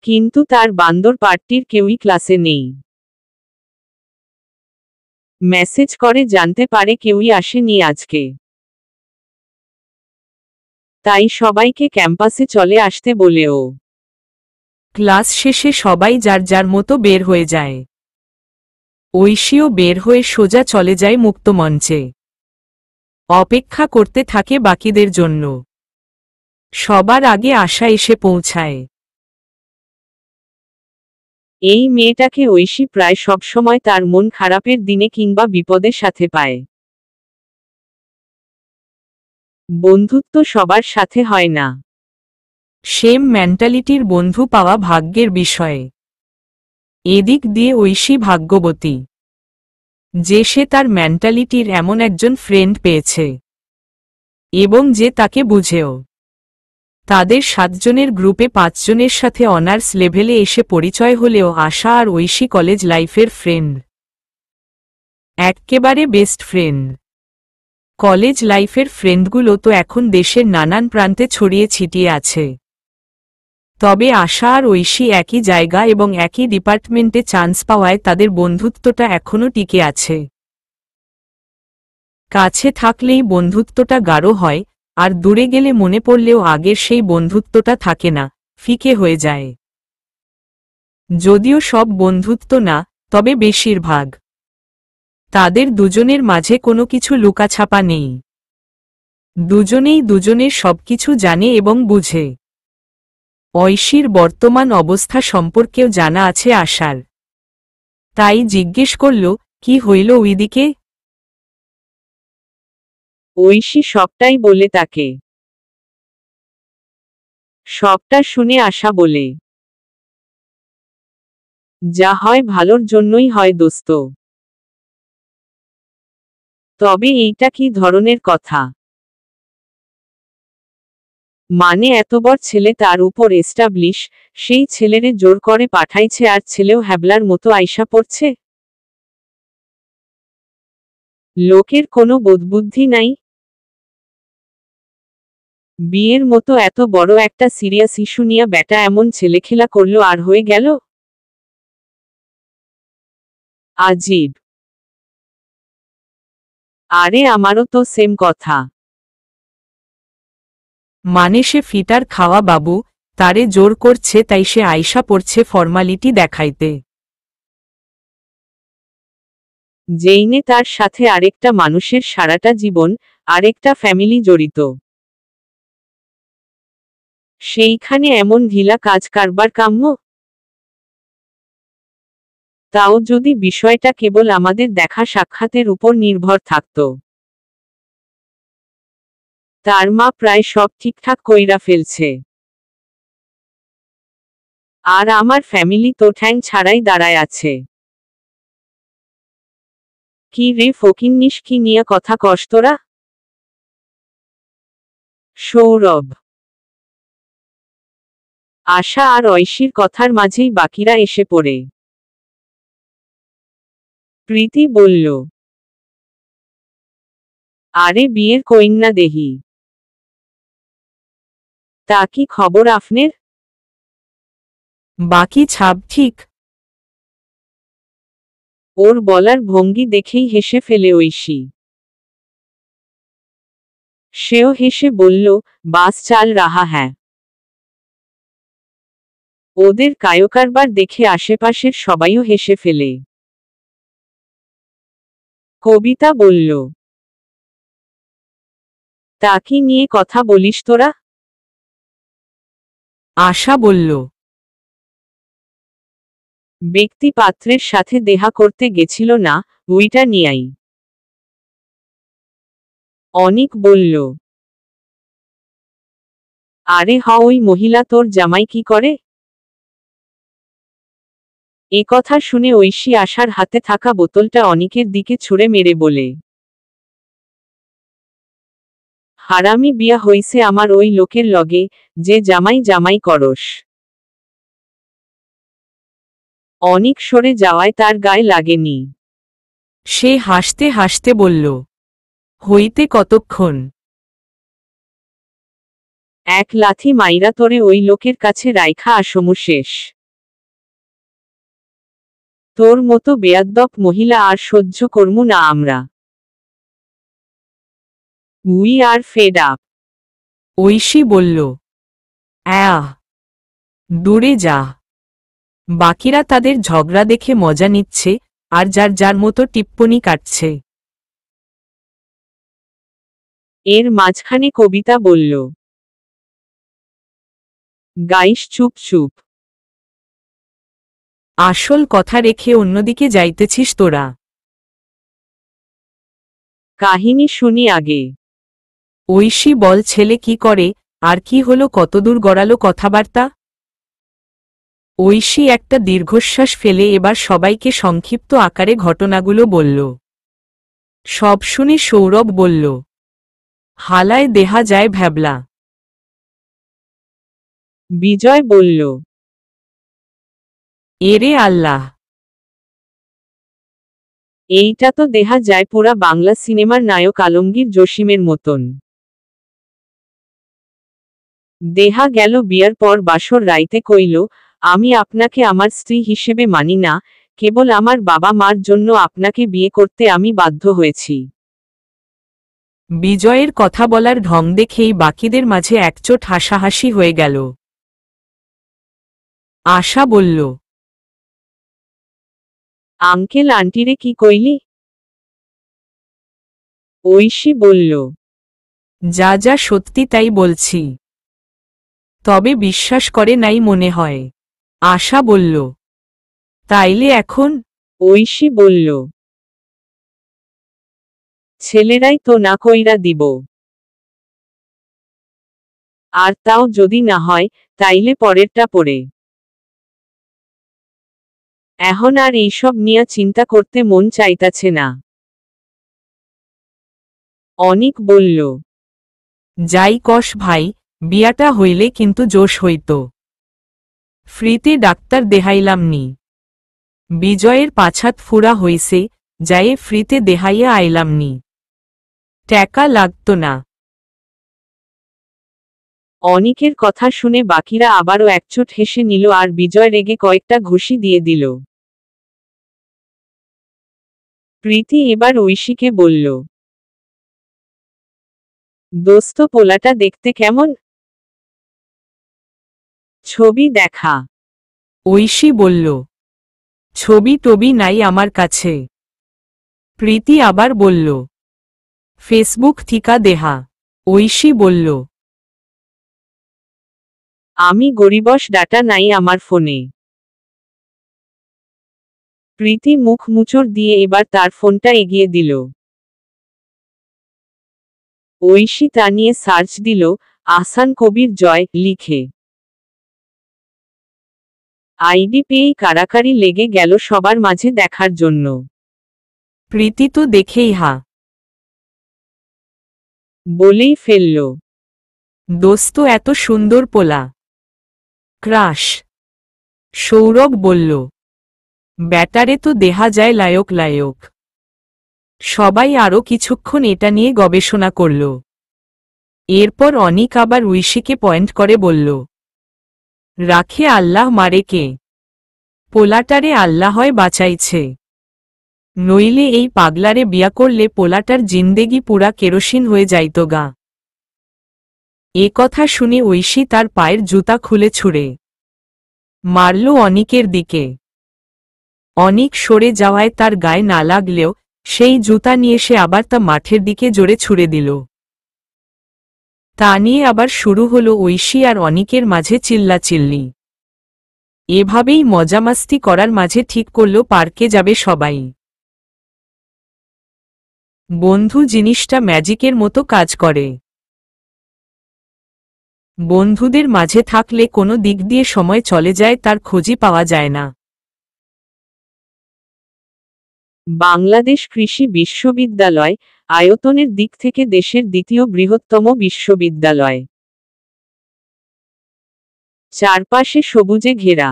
কিন্তু তার বান্দর পার্টির কেউই ক্লাসে নেই। মেসেজ করে জানতে পারে কেউই আসেনি আজকে। তাই সবাইকে ক্যাম্পাসে চলে আসতে বলেও। ক্লাস শেষে সবাই যার যার মতো বের হয়ে যায়। ঐশীও বের হয়ে সোজা চলে যায় মুক্তমঞ্চে। অপেক্ষা করতে থাকে বাকিদের জন্য। সবার আগে আশা এসে পৌঁছায়। এই মেয়েটাকে ঐশী প্রায় সবসময় তার মন খারাপের দিনে কিংবা বিপদের সাথে পায়। বন্ধুত্ব সবার সাথে হয় না। সেম মেন্টালিটির বন্ধু পাওয়া ভাগ্যের বিষয়। এদিক দিয়ে ঐশী ভাগ্যবতী যে সে তার মেন্টালিটির এমন একজন ফ্রেন্ড পেয়েছে, এবং যে তাকে বুঝেও। তাদের 7 জনের গ্রুপে 5 জনের সাথে অনার্স লেভেলে এসে পরিচয় হলেও আশা আর ঐশী কলেজ লাইফের ফ্রেন্ড, এক্কেবারে বেস্ট ফ্রেন্ড। কলেজ লাইফের ফ্রেন্ডগুলো তো এখন দেশের নানান প্রান্তে ছড়িয়ে ছিটিয়ে আছে। তবে আশা আর ঐশী একই জায়গা এবং একই ডিপার্টমেন্টে চান্স পাওয়ায় তাদের বন্ধুত্বটা এখনও টিকে আছে। কাছে থাকলেই বন্ধুত্বটা গাঢ় হয়, আর দূরে গেলে মনে পড়লেও আগের সেই বন্ধুত্বটা থাকে না, ফিকে হয়ে যায়। যদিও সব বন্ধুত্ব না, তবে বেশিরভাগ। তাদের দুজনের মাঝে কোনো কিছু লুকাছাপা নেই। দুজনেই দুজনের সবকিছু জানে এবং বুঝে। ঐশীর বর্তমান অবস্থা সম্পর্কেও জানা আছে আশার। তাই জিজ্ঞেস করল, কি হইল ওইদিকে? ঐশী সবটাই বলে তাকে। সবটা শুনে আশা বলে, যা হয় ভালোর জন্যই হয় দোস্ত। তবে এইটা কি ধরনের কথা? মানে এত বড় ছেলে তার উপর এস্টাবলিশ, সেই ছেলেরে জোর করে পাঠাইছে আর ছেলেও হ্যাবলার মতো আইসা পড়ছে? লোকের কোনো বোধবুদ্ধি নাই? বিয়ের মতো এত বড় একটা সিরিয়াস ইস্যু নিয়ে ব্যাটা এমন ছেলেখেলা করলো আর হয়ে গেল? আজীব। আরে আমারও তো সেম কথা। মানে সে ফিটার খাওয়া বাবু, তারে জোর করছে তাই সে আইসা পড়ছে ফর্মালিটি দেখাইতে। যেইনে তার সাথে আরেকটা মানুষের সারাটা জীবন, আরেকটা ফ্যামিলি জড়িত। সেইখানে এমন ঢিলা কাজ কারবার কাম্য? তাও যদি বিষয়টা কেবল আমাদের দেখা সাক্ষাতের উপর নির্ভর থাকত। তার মা প্রায় সব ঠিকঠাক কইরা ফেলছে। আর আমার ফ্যামিলি তো ঠ্যাং ছাড়াই দাঁড়ায় আছে। কি রে ফকিন্নিস, কি নিয়া কথা কস তোরা? সৌরভ। আশা আর ঐশীর কথার মাঝেই বাকিরা এসে পড়ে। প্রীতি বলল, আরে বিয়ের কইন্না দেহি। তা কি খবর আফনের? বাকি ছাব ঠিক। ওর বলার ভঙ্গি দেখেই হেসে ফেলে ঐশী। সেও হেসে বলল, বাস চাল রাহা হ্যাঁ। ওদের কায়কারবার দেখে আশেপাশের সবাইও হেসে ফেলে। কবিতা বলল, তা কি নিয়ে কথা বলিস তোরা? আশা বলল, ব্যক্তি পাত্রের সাথে দেখা করতে গেছিল না, উইটা নিয়াই। অনিক বলল, আরে হ, ওই মহিলা তোর জামাই কি করে? এ কথা শুনে ঐশী আশার হাতে থাকা বোতলটা অনিকের দিকে ছুঁড়ে মেরে বলে, হারামি বিয়া হইছে আমার ওই লোকের লগে, যে জামাই জামাই করস। অনিক সরে যাওয়ায় তার গায়ে লাগেনি। সে হাসতে হাসতে বলল, হইতে কতক্ষণ? এক লাথি মাইরা তোরে ওই লোকের কাছে রাইখা আসমু শেষ। তোর মতো বেয়াদ্দপ মহিলা আর সহ্য করমু না আমরা। We are fed up. Oishi বলল, অ্যাঁ, দূরে যা। বাকিরা তাদের ঝগড়া দেখে মজা নিচ্ছে, আর যার যার মতো টিপ্পনি কাটছে। এর মাঝখানে কবিতা বলল, গাইস চুপ চুপ। আসল কথা রেখে অন্যদিকে যাইতেছিস তোরা। কাহিনী শুনি আগে। ঐশী বল, ছেলে কি করে, আর কি হলো, কতদূর গড়ালো কথাবার্তা? ঐশী একটা দীর্ঘশ্বাস ফেলে এবার সবাইকে সংক্ষিপ্ত আকারে ঘটনাগুলো বলল। সব শুনে সৌরভ বলল, হালায় দেহা যায় ভ্যাবলা। বিজয় বলল, এরে আল্লাহ, এইটা তো দেহা যায় পুরা বাংলা সিনেমার নায়ক আলমগীর জসিমের মতন। দেহা গেল বিয়ার পর বাসর রাইতে কইল, আমি আপনাকে আমার স্ত্রী হিসেবে মানি না, কেবল আমার বাবা মার জন্য আপনাকে বিয়ে করতে আমি বাধ্য হয়েছি। বিজয়ের কথা বলার ঢং দেখেই বাকিদের মাঝে একচোট হাসাহাসি হয়ে গেল। আশা বলল, আঙ্কেল আন্টিরে কি কইলি? ঐশী বলল, যা যা সত্যি তাই বলছি। তবে বিশ্বাস করে নাই মনে হয়। আশা বলল, তাইলে এখন? ঐশী বলল, ছেলেরাই তো না কইরা দিব। আর তাও যদি না হয়, তাইলে পরেরটা পরে। এখন আর এইসব নিয়া চিন্তা করতে মন চাইতাছে না। অনিক বলল, যাই কস ভাই, বিয়াটা হইলে কিন্তু জোশ হইত। ফ্রিতে ডাক্তার দেহাইলাম নি। বিজয়ের পাছাত ফুরা হইছে, যায়ে ফ্রিতে দেহাইয়া আইলাম নি। টাকা লাগতো না। অনিকের কথা শুনে বাকিরা আবারও একচোট হেসে নিল আর বিজয় রেগে কয়েকটা ঘুষি দিয়ে দিল। প্রীতি এবার ঐশীকে বলল, দোস্ত পোলাটা দেখতে কেমন? ছবি দেখা। ঐশী বলল, ছবি টবি নাই আমার কাছে। প্রীতি আবার বলল, ফেসবুক থিকা দেহা। ঐশী বলল, আমি গরিবস ডাটা নাই আমার ফোনে। প্রীতি মুখ মুচড় দিয়ে এবার তার ফোনটা এগিয়ে দিল। ঐশী তা নিয়ে সার্চ দিল, আহসান কবির জয় লিখে। আইডি পেয়েই কারাকারি লেগে গেল সবার মাঝে দেখার জন্য। প্রীতি তো দেখেই হা বলেই ফেলল, দোস্ত এত সুন্দর পোলা। ক্রাশ। সৌরভ বলল, ব্যাটারে তো দেহা যায় লায়ক লায়ক। সবাই আরও কিছুক্ষণ এটা নিয়ে গবেষণা করল। এরপর অনিক আবার ঐশীকে পয়েন্ট করে বলল, রাখে আল্লাহ মারে কে। পোলাটারে আল্লাহই বাঁচাইছে। নইলে এই পাগলারে বিয়া করলে পোলাটার জিন্দেগি পুরা কেরোসিন হয়ে যাইত গা। এ কথা শুনে ঐশী তার পায়ের জুতা খুলে ছুঁড়ে মারল অনিকের দিকে। অনিক সরে যাওয়ায় তার গায়ে না লাগলেও সেই জুতা নিয়ে সে আবার তা মাঠের দিকে জোরে ছুঁড়ে দিল। তা নিয়ে আবার শুরু হলো ঐশী আর অনিকের মাঝে চিল্লাচিল্লি। এভাবেই মজামাস্তি করার মাঝে ঠিক করল পার্কে যাবে সবাই। বন্ধু জিনিসটা ম্যাজিকের মতো কাজ করে। বন্ধুদের মাঝে থাকলে কোনো দিক দিয়ে সময় চলে যায় তার খোঁজই পাওয়া যায় না। বাংলাদেশ কৃষি বিশ্ববিদ্যালয়, আয়তনের দিক থেকে দেশের দ্বিতীয় বৃহত্তম বিশ্ববিদ্যালয়। চারপাশে সবুজে ঘেরা।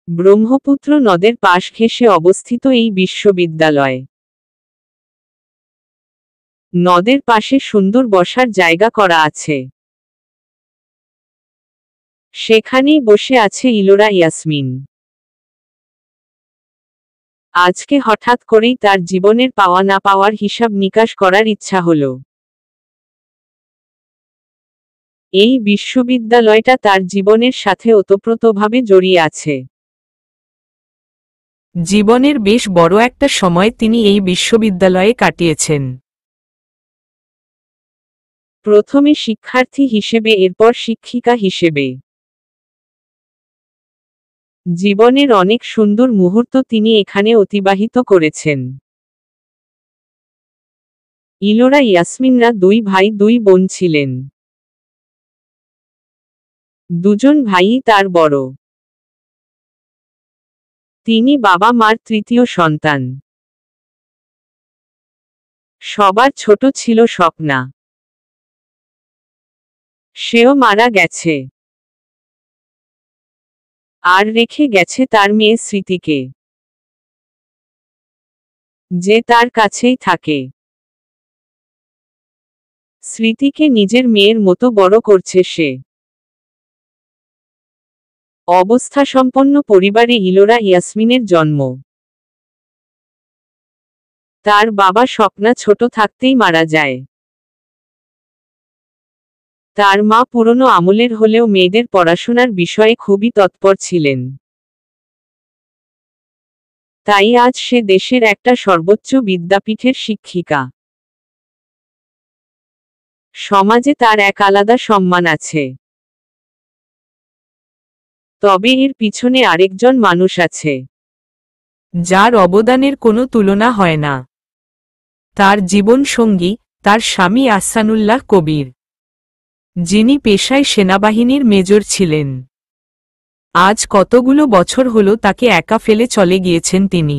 ব্রহ্মপুত্র নদের পাশ ঘেঁষে অবস্থিত এই বিশ্ববিদ্যালয়। নদের পাশে সুন্দর বসার জায়গা করা আছে। সেখানেই বসে আছে ইলোরা ইয়াসমিন। আজকে হঠাৎ করেই তার জীবনের পাওয়া না পাওয়ার হিসাব নিকাশ করার ইচ্ছা হলো। এই বিশ্ববিদ্যালয়টা তার জীবনের সাথে ওতপ্রোতভাবে জড়িয়ে আছে। জীবনের বেশ বড় একটা সময় তিনি এই বিশ্ববিদ্যালয়ে কাটিয়েছেন। প্রথমে শিক্ষার্থী হিসেবে, এরপর শিক্ষিকা হিসেবে। জীবনের অনেক সুন্দর মুহূর্ত তিনি এখানে অতিবাহিত করেছেন। ইলোরা ইয়াসমিনরা 2 ভাই 2 বোন ছিলেন। দুজন ভাইই তার বড়। তিনি বাবা মার তৃতীয় সন্তান। সবার ছোট ছিল স্বপ্না। সেও মারা গেছে। আর রেখে গেছে তার মেয়ে স্মৃতিকে, যে তার কাছেই থাকে। স্মৃতিকে নিজের মেয়ের মতো বড় করছে সে। অবস্থাসম্পন্ন পরিবারে ইলোরা ইয়াসমিনের জন্ম। তার বাবা স্বপ্না ছোট থাকতেই মারা যায়। তার মা পুরনো আমলের হলেও মেয়েদের পড়াশোনার বিষয়ে খুবই তৎপর ছিলেন। তাই আজ সে দেশের একটা সর্বোচ্চ বিদ্যাপীঠের শিক্ষিকা। সমাজে তার এক আলাদা সম্মান আছে। তবে এর পিছনে আরেকজন মানুষ আছে, যার অবদানের কোনো তুলনা হয় না। তার জীবনসঙ্গী, তার স্বামী আহসানুল্লাহ কবির, যিনি পেশায় সেনাবাহিনীর মেজর ছিলেন। আজ কতগুলো বছর হলো তাকে একা ফেলে চলে গিয়েছেন তিনি।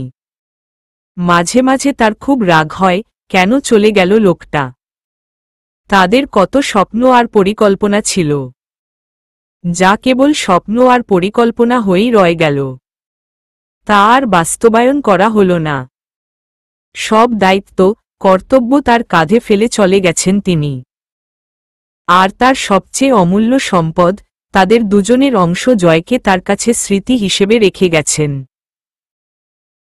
মাঝে মাঝে তার খুব রাগ হয়, কেন চলে গেল লোকটা। তাদের কত স্বপ্ন আর পরিকল্পনা ছিল, যা কেবল স্বপ্ন আর পরিকল্পনা হয়েই রয়ে গেল। তা আর বাস্তবায়ন করা হলো না। সব দায়িত্ব, কর্তব্য তার কাঁধে ফেলে চলে গেছেন তিনি। আর তার সবচেয়ে অমূল্য সম্পদ, তাদের দুজনের অংশ জয়কে তার কাছে স্মৃতি হিসেবে রেখে গেছেন।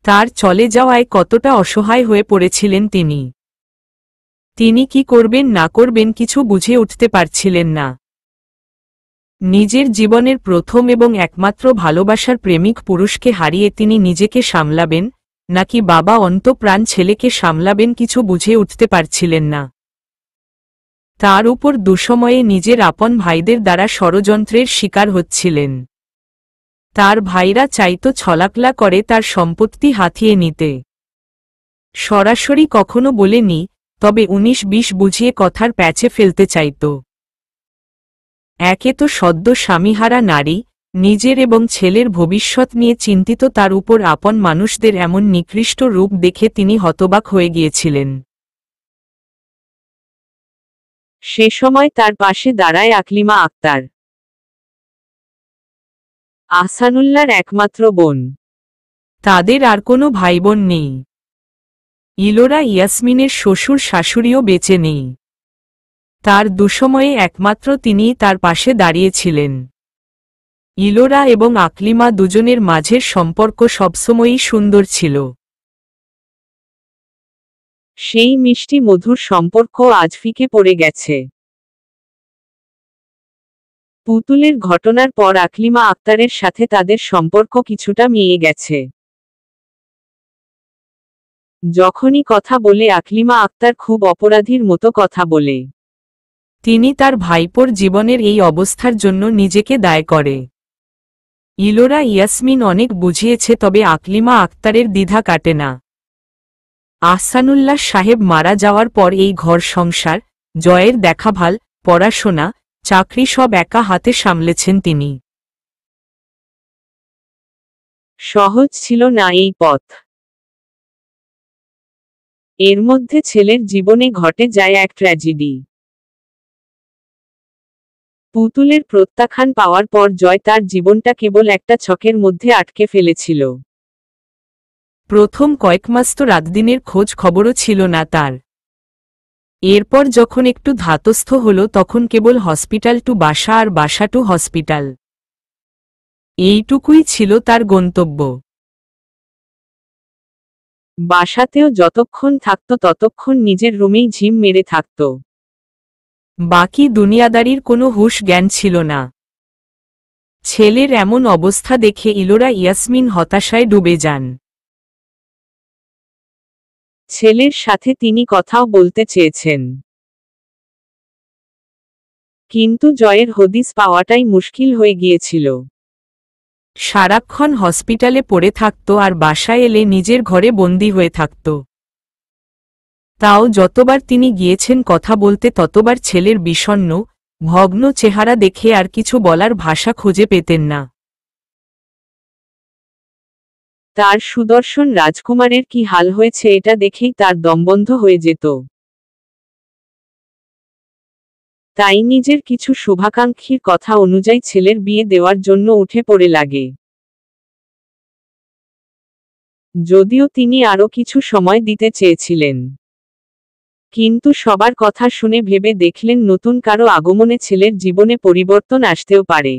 তার চলে যাওয়ায় কতটা অসহায় হয়ে পড়েছিলেন তিনি। তিনি কি করবেন না করবেন কিছু বুঝে উঠতে পারছিলেন না। নিজের জীবনের প্রথম এবং একমাত্র ভালোবাসার প্রেমিক পুরুষকে হারিয়ে তিনি নিজেকে সামলাবেন, নাকি বাবা অন্তঃপ্রাণ ছেলেকে সামলাবেন কিছু বুঝে উঠতে পারছিলেন না। তার উপর দুসময়ে নিজের আপন ভাইদের দ্বারা ষড়যন্ত্রের শিকার হচ্ছিলেন। তার ভাইরা চাইত ছলাকলা করে তার সম্পত্তি হাতিয়ে নিতে। সরাসরি কখনো বলেনি, তবে 19-20 বুঝিয়ে কথার প্যাচে ফেলতে চাইত। একে তো সদ্য স্বামীহারা নারী, নিজের এবং ছেলের ভবিষ্যৎ নিয়ে চিন্তিত, তার উপর আপন মানুষদের এমন নিকৃষ্ট রূপ দেখে তিনি হতবাক হয়ে গিয়েছিলেন। সে সময় তার পাশে দাঁড়ায় আকলিমা আক্তার, আহসানুল্লাহর একমাত্র বোন। তাদের আর কোনো ভাইবোন নেই। ইলোরা ইয়াসমিনের শ্বশুর শাশুড়িও বেঁচে নেই। তার দুসময়ে একমাত্র তিনিই তার পাশে দাঁড়িয়েছিলেন। ইলোরা এবং আকলিমা দুজনের মাঝের সম্পর্ক সবসময়ই সুন্দর ছিল। সেই মিষ্টি মধুর সম্পর্ক আজ ফিকে পড়ে গেছে। পুতুলের ঘটনার পর আকলিমা আক্তারের সাথে তাদের সম্পর্ক কিছুটা মিয়ে গেছে। যখনই কথা বলে আকলিমা আক্তার খুব অপরাধীর মতো কথা বলে। তিনি তার ভাইপোর জীবনের এই অবস্থার জন্য নিজেকে দায় করে। ইলোরা ইয়াসমিন অনেক বুঝিয়েছে, তবে আকলিমা আক্তারের দ্বিধা কাটে না। আহসানুল্লাহ সাহেব মারা যাওয়ার পর এই ঘর সংসার, জয়ের দেখাভাল, পড়াশোনা, চাকরি সব একা হাতে সামলেছেন তিনি। সহজ ছিল না এই পথ। এর মধ্যে ছেলের জীবনে ঘটে যায় এক ট্র্যাজেডি। পুতুলের প্রত্যাখ্যান পাওয়ার পর জয় তার জীবনটা কেবল একটা ছকের মধ্যে আটকে ফেলেছিল। প্রথম কয়েক মাস তো রাতদিনের খোঁজ খবরও ছিল না তার। এরপর যখন একটু ধাতস্থ হল তখন কেবল হসপিটাল টু বাসা আর বাসা টু হসপিটাল, এইটুকুই ছিল তার গন্তব্য। বাসাতেও যতক্ষণ থাকত ততক্ষণ নিজের রুমেই ঝিম মেরে থাকত। বাকি দুনিয়াদারির কোনো হুঁশ জ্ঞান ছিল না। ছেলের এমন অবস্থা দেখে ইলোরা ইয়াসমিন হতাশায় ডুবে যান। ছেলের সাথে তিনি কথাও বলতে চেয়েছেন, কিন্তু জয়ের হদিস পাওয়াটাই মুশকিল হয়ে গিয়েছিল। সারাক্ষণ হসপিটালে পড়ে থাকত আর বাসায় এলে নিজের ঘরে বন্দী হয়ে থাকত। তাও যতবার তিনি গিয়েছেন কথা বলতে ততবার ছেলের বিষণ্ণ ভগ্ন চেহারা দেখে আর কিছু বলার ভাষা খুঁজে পেতেন না। তার সুদর্শন রাজকুমারের কি হাল হয়েছে এটা দেখেই তার দম বন্ধ হয়ে যেত। তাই নিজের কিছু শুভাকাঙ্ক্ষীর কথা অনুযায়ী ছেলের বিয়ে দেওয়ার জন্য উঠে পড়ে লাগে। যদিও তিনি আরও কিছু সময় দিতে চেয়েছিলেন, কিন্তু সবার কথা শুনে ভেবে দেখলেন নতুন কারো আগমনে ছেলের জীবনে পরিবর্তন আসতেও পারে।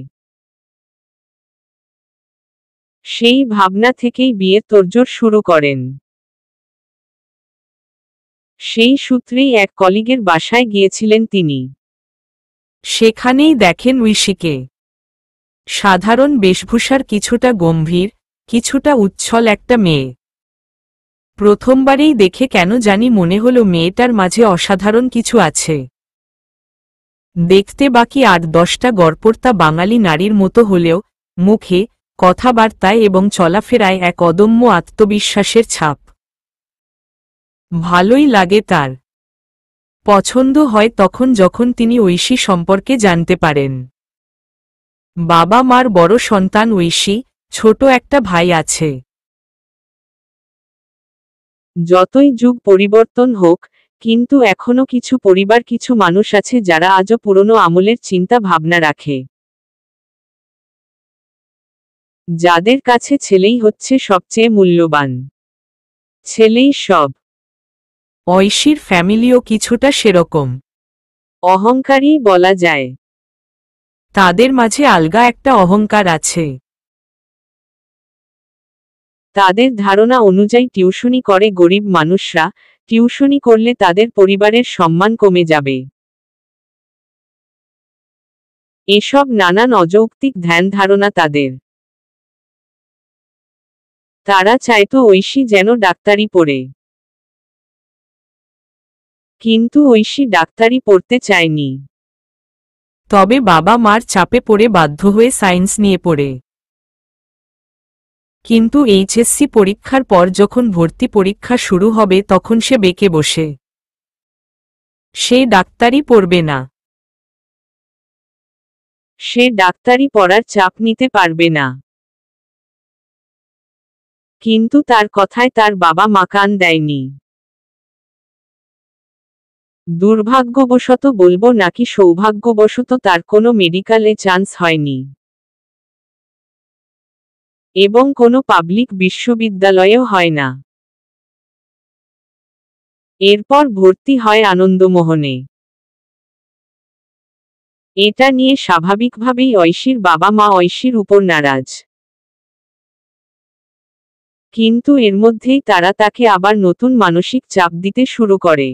সেই ভাবনা থেকেই বিয়ের তোড়জোড় শুরু করেন। সেই সূত্রেই এক কলিগের বাসায় গিয়েছিলেন তিনি। সেখানেই দেখেন ঐশীকে। সাধারণ বেশভূষার কিছুটা গম্ভীর, কিছুটা উচ্ছল একটা মেয়ে। প্রথমবারেই দেখে কেন জানি মনে হলো মেয়েটার মাঝে অসাধারণ কিছু আছে। দেখতে বাকি ৮-১০টা গড়পড়তা বাঙালি নারীর মতো হলেও মুখে, কথাবার্তায় এবং চলাফেরায় এক অদম্য আত্মবিশ্বাসের ছাপ। ভালোই লাগে তার। পছন্দ হয় তখন যখন তিনি ঐশী সম্পর্কে জানতে পারেন। বাবা মার বড় সন্তান ঐশী, ছোট একটা ভাই আছে। যতই যুগ পরিবর্তন হোক, কিন্তু এখনো কিছু পরিবার কিছু মানুষ আছে যারা আজও পুরনো আমলের চিন্তা ভাবনা রাখে, যাদের কাছে ছেলেই হচ্ছে সবচেয়ে মূল্যবান, ছেলেই সব। ঐশীর ফ্যামিলিও কিছুটা সেরকম। অহংকারী বলা যায়। তাদের মাঝে আলগা একটা অহংকার আছে। তাদের ধারণা অনুযায়ী টিউশনি করে গরিব মানুষরা, টিউশনি করলে তাদের পরিবারের সম্মান কমে যাবে। এসব নানান অযৌক্তিক ধ্যান ধারণা তাদের। তারা চাইতো ঐশী যেন ডাক্তারি পড়ে, কিন্তু ঐশী ডাক্তারি পড়তে চায়নি। তবে বাবা মার চাপে পড়ে বাধ্য হয়ে সায়েন্স নিয়ে পড়ে। কিন্তু এইচএসসি পরীক্ষার পর যখন ভর্তি পরীক্ষা শুরু হবে তখন সে বেঁকে বসে। সে ডাক্তারি পড়বে না। সে ডাক্তারি পড়ার চাপ নিতে পারবে না। কিন্তু তার কথায় তার বাবা মা কান দেয়নি। দুর্ভাগ্যবশত বলবো নাকি সৌভাগ্যবশত তার কোনো মেডিকেলে চান্স হয়নি, এবং কোনো পাবলিক বিশ্ববিদ্যালয়েও হয় না। এরপর ভর্তি হয় আনন্দমোহনে। এটা নিয়ে স্বাভাবিকভাবেই ঐশীর বাবা মা ঐশীর উপর নারাজ। কিন্তু এর মধ্যেই তারা তাকে আবার নতুন মানসিক চাপ দিতে শুরু করে।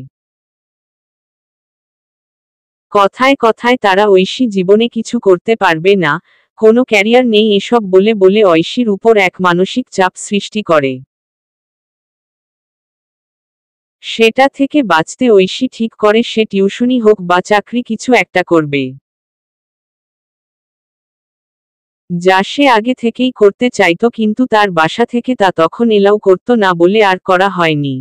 কথায় কথায় তারা ঐশী জীবনে কিছু করতে পারবে না, কোনো ক্যারিয়ার নেই এসব বলে বলে ঐশীর উপর এক মানসিক চাপ সৃষ্টি করে। সেটা থেকে বাঁচতে ঐশী ঠিক করে সে টিউশনি হোক বা চাকরি কিছু একটা করবে, যা সে আগে থেকেই করতে চাইতো, কিন্তু তার বাসা থেকে তা তখন এলাও করত না বলে আর করা হয়নি।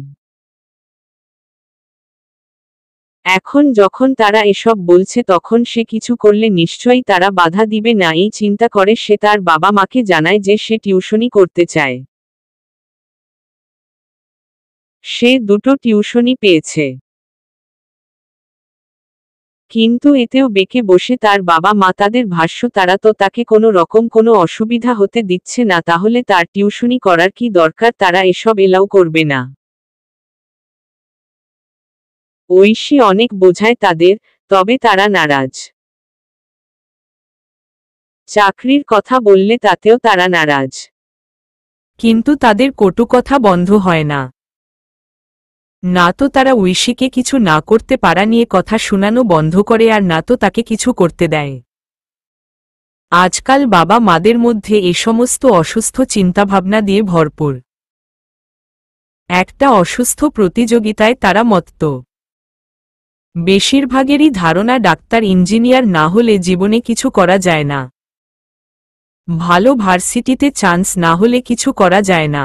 এখন যখন তারা এসব বলছে তখন সে কিছু করলে নিশ্চয়ই তারা বাধা দিবে না, এই চিন্তা করে সে তার বাবা মাকে জানায় যে সে টিউশনি করতে চায়। সে দুটো টিউশনি পেয়েছে, কিন্তু এতেও বেঁকে বসে তার বাবা মা। তাদের ভাষ্য তারা তো তাকে কোনো রকম কোনো অসুবিধা হতে দিচ্ছে না, তাহলে তার টিউশনি করার কি দরকার, তারা এসব এলাও করবে না। ঐশী অনেক বোঝায় তাদের, তবে তারা নারাজ। চাকরির কথা বললে তাতেও তারা নারাজ। কিন্তু তাদের কটু কথা বন্ধ হয় না। না তো তারা ঐশীকে কিছু না করতে পারা নিয়ে কথা শোনানো বন্ধ করে আর না তো তাকে কিছু করতে দেয়। আজকাল বাবা মাদের মধ্যে এ সমস্ত অসুস্থ চিন্তাভাবনা দিয়ে ভরপুর। একটা অসুস্থ প্রতিযোগিতায় তারা মত্ত। বেশিরভাগেরই ধারণা ডাক্তার ইঞ্জিনিয়ার না হলে জীবনে কিছু করা যায় না, ভালো ভার্সিটিতে চান্স না হলে কিছু করা যায় না,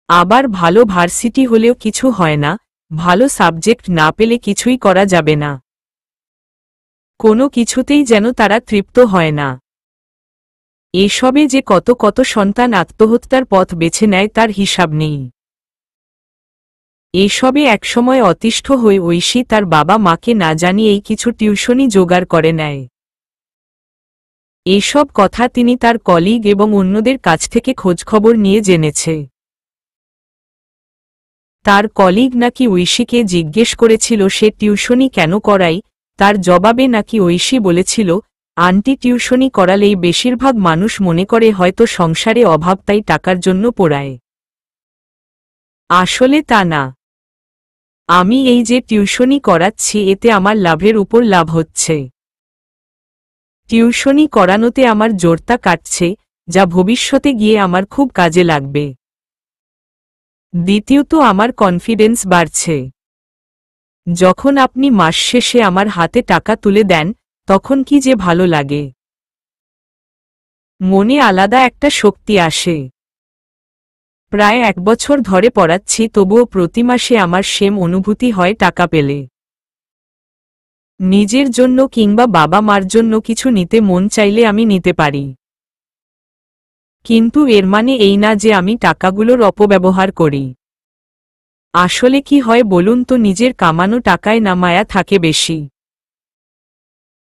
আবার ভালো ভার্সিটি হলেও কিছু হয় না, ভালো সাবজেক্ট না পেলে কিছুই করা যাবে না। কোনো কিছুতেই যেন তারা তৃপ্ত হয় না। এসবে যে কত কত সন্তান আত্মহত্যার পথ বেছে নেয় তার হিসাব নেই। এসবে একসময় অতিষ্ঠ হয়ে ঐশী তার বাবা মাকে না জানিয়েই কিছু টিউশনি জোগাড় করে নেয়। এসব কথা তিনি তার কলিগ এবং অন্যদের কাছ থেকে খোঁজখবর নিয়ে জেনেছে। তার কলিগ নাকি ঐশীকে জিজ্ঞেস করেছিল সে টিউশনি কেন করায়, তার জবাবে নাকি ঐশী বলেছিল, আন্টি টিউশনি করালেই বেশিরভাগ মানুষ মনে করে হয়তো সংসারে অভাব তাই টাকার জন্য পড়ায়। আসলে তা না। আমি এই যে টিউশনি করাচ্ছি এতে আমার লাভের উপর লাভ হচ্ছে। টিউশনি করানোতে আমার জোরটা কাটছে, যা ভবিষ্যতে গিয়ে আমার খুব কাজে লাগবে। দ্বিতীয়ত আমার কনফিডেন্স বাড়ছে। যখন আপনি মাস শেষে আমার হাতে টাকা তুলে দেন তখন কি যে ভালো লাগে। মনে আলাদা একটা শক্তি আসে। প্রায় 1 বছর ধরে পড়াচ্ছি তবুও প্রতি মাসে আমার সেম অনুভূতি হয় টাকা পেলে। নিজের জন্য কিংবা বাবা মার জন্য কিছু নিতে মন চাইলে আমি নিতে পারি। কিন্তু এর মানে এই না যে আমি টাকাগুলোর অপব্যবহার করি। আসলে কি হয় বলুন তো, নিজের কামানো টাকায় না মায়া থাকে বেশি।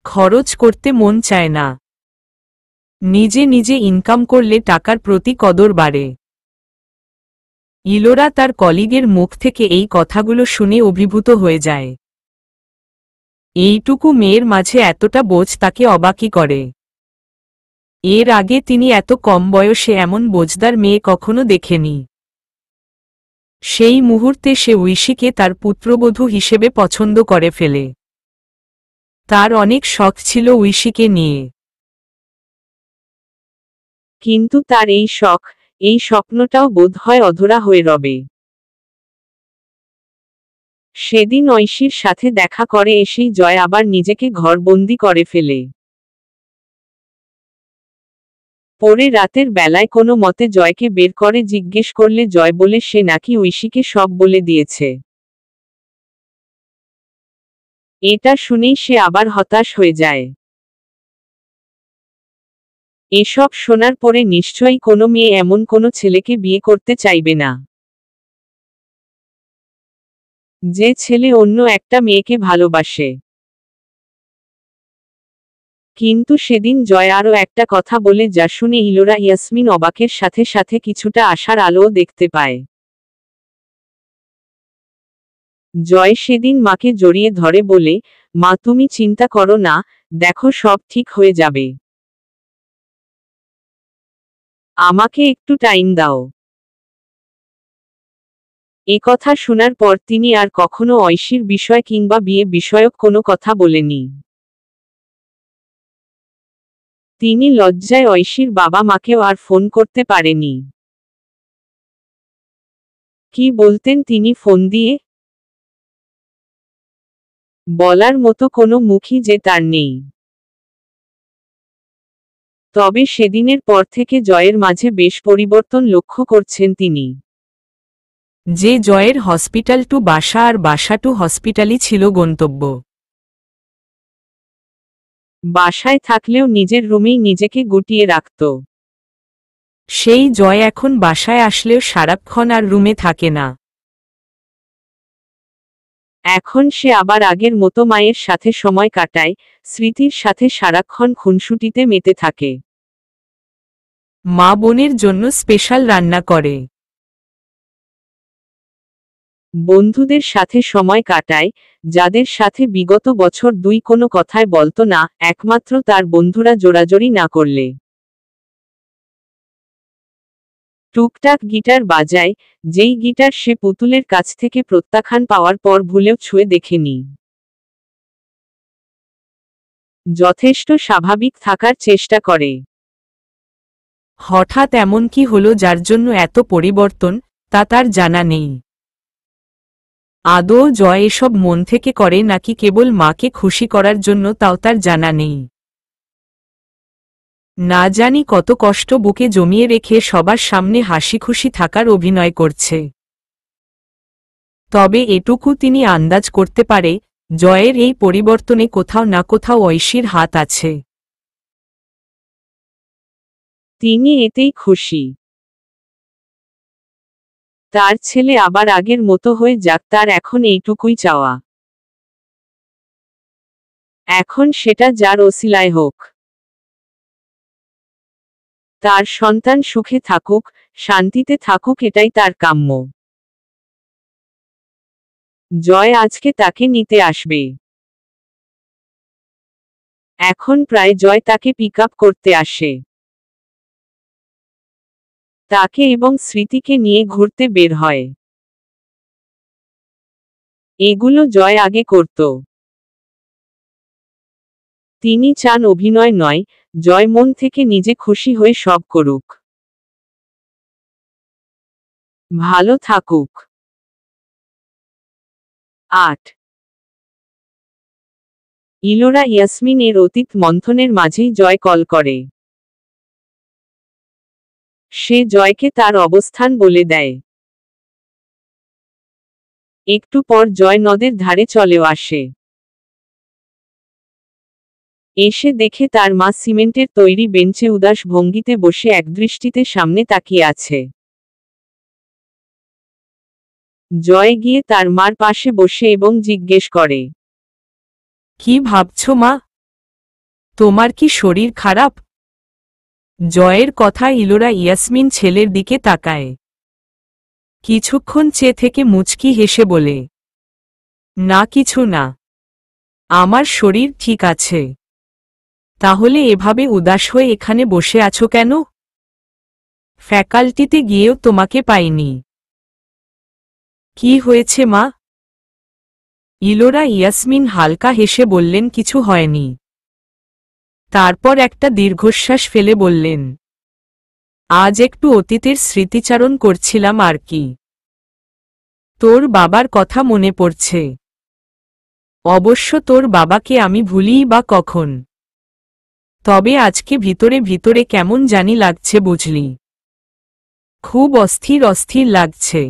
খরচ করতে মন চায় না। নিজে নিজে ইনকাম করলে টাকার প্রতি কদর বাড়ে। ইলোরা তার কলিগের মুখ থেকে এই কথাগুলো শুনে অভিভূত হয়ে যায়। এইটুকু মেয়ের মাঝে এতটা বোঝ তাকে অবাকই করে। এর আগে তিনি এত কম বয়সে এমন বোঝদার মেয়ে কখনো দেখেনি। সেই মুহূর্তে সে ঐশীকে তার পুত্রবধূ হিসেবে পছন্দ করে ফেলে। তার অনেক শখ ছিল ঐশীকে নিয়ে। কিন্তু তার এই শখ, এই স্বপ্নটাও বোধহয় অধরা হয়ে রবে। সেদিন ঐশীর সাথে দেখা করে এসেই জয় আবার নিজেকে ঘরবন্দি করে ফেলে। পরে রাতের বেলায় কোনো মতে জয়কে বের করে জিজ্ঞেস করলে জয় বলে সে নাকি ঐশীকে সব বলে দিয়েছে। এটা শুনেই সে আবার হতাশ হয়ে যায়। এসব শোনার পরে নিশ্চয়ই কোনো মেয়ে এমন কোনো ছেলেকে বিয়ে করতে চাইবে না, যে ছেলে অন্য একটা মেয়েকে ভালোবাসে। কিন্তু সেদিন জয় আরও একটা কথা বলে যা শুনে ইলোরা ইয়াসমিন অবাকের সাথে সাথে কিছুটা আশার আলোও দেখতে পায়। জয় সেদিন মাকে জড়িয়ে ধরে বলে, মা তুমি চিন্তা করো না, দেখো সব ঠিক হয়ে যাবে। আমাকে একটু টাইম দাও। কথা শোনার পর তিনি আর কখনো ঐশীর বিষয় কিংবা বিয়ে বিষয়ক কোনো কথা বলেনি। তিনি লজ্জায় ঐশীর বাবা মাকেও আর ফোন করতে পারেনি। কি বলতেন তিনি ফোন দিয়ে? বলার মতো কোনো মুখই যে তার নেই। তবে সেদিনের পর থেকে জয়ের মাঝে বেশ পরিবর্তন লক্ষ্য করছেন তিনি। যে জয়ের হসপিটাল টু বাসা আর বাসা টু হসপিটালই ছিল গন্তব্য। বাসায় থাকলেও নিজের রুমেই নিজেকে গুটিয়ে রাখত। সেই জয় এখন বাসায় আসলেও সারাক্ষণ আর রুমে থাকে না। এখন সে আবার আগের মতো মায়ের সাথে সময় কাটায়, স্মৃতির সাথে সারাক্ষণ খুনসুটিতে মেতে থাকে। মা বোনের জন্য স্পেশাল রান্না করে। বন্ধুদের সাথে সময় কাটায়, যাদের সাথে বিগত বছর দুই কোনো কথায় বলতো না, একমাত্র তার বন্ধুরা জোরাজোরি না করলে। টুকটাক গিটার বাজায়, যেই গিটার সে পুতুলের কাছ থেকে প্রত্যাখ্যান পাওয়ার পর ভুলেও ছুঁয়ে দেখেনি। যথেষ্ট স্বাভাবিক থাকার চেষ্টা করে। হঠাৎ এমন কি হলো যার জন্য এত পরিবর্তন, তা তার জানা নেই। আদৌ জয় এসব মন থেকে করে নাকি কেবল মাকে খুশি করার জন্য, তাও তার জানা নেই। না জানি কত কষ্ট বুকে জমিয়ে রেখে সবার সামনে হাসি খুশি থাকার অভিনয় করছে। তবে এটুকু তিনি আন্দাজ করতে পারে, জয়ের এই পরিবর্তনে কোথাও না কোথাও ঐশীর হাত আছে। তিনি এতেই খুশি। তার ছেলে আবার আগের মতো হয়ে যাক, তার এখন এইটুকুই চাওয়া। এখন সেটা যার ওসিলায় হোক। তার সন্তান সুখে থাকুক, শান্তিতে থাকুক, এটাই তার কাম্য। জয় আজকে তাকে নিতে আসবে। এখন প্রায় জয় তাকে পিক আপ করতে আসে। তাকে এবং স্মৃতিকে নিয়ে ঘুরতে বের হয়। এগুলো জয় আগে করত। তিনি চান অভিনয় নয়, জয় মন থেকে নিজে খুশি হয়ে সব করুক। ভালো থাকুক। 8 ইলোরা ইয়াসমিন এর অতীত মন্থনের মাঝেই জয় কল করে। সে জয়কে তার অবস্থান বলে দেয়। একটু পর জয় নদের ধারে চলেও আসে। এসে দেখে তার মা সিমেন্টের তৈরি বেঞ্চে উদাস ভঙ্গিতে বসে একদৃষ্টিতে সামনে তাকিয়ে আছে। জয় গিয়ে তার মার পাশে বসে এবং জিজ্ঞেস করে, কি ভাবছ মা? তোমার কি শরীর খারাপ? জয়ের কথা ইলোরা ইয়াসমিন ছেলের দিকে তাকায়। কিছুক্ষণ চেয়ে থেকে মুচকি হেসে বলে, না কিছু না, আমার শরীর ঠিক আছে। তাহলে এভাবে উদাস হয়ে এখানে বসে আছো কেন? ফ্যাকাল্টিতে গিয়েও তোমাকে পাইনি। কি হয়েছে মা? ইলোরা ইয়াসমিন হালকা হেসে বললেন, কিছু হয়নি। তারপর একটা দীর্ঘশ্বাস ফেলে বললেন, আজ একটু অতীতের স্মৃতিচারণ করছিলাম আর কি। তোর বাবার কথা মনে পড়ছে। অবশ্য তোর বাবাকে আমি ভুলিই বা কখন। তবে আজকে ভিতরে ভিতরে কেমন জানি লাগছে বুঝলি। খুব অস্থির অস্থির লাগছে।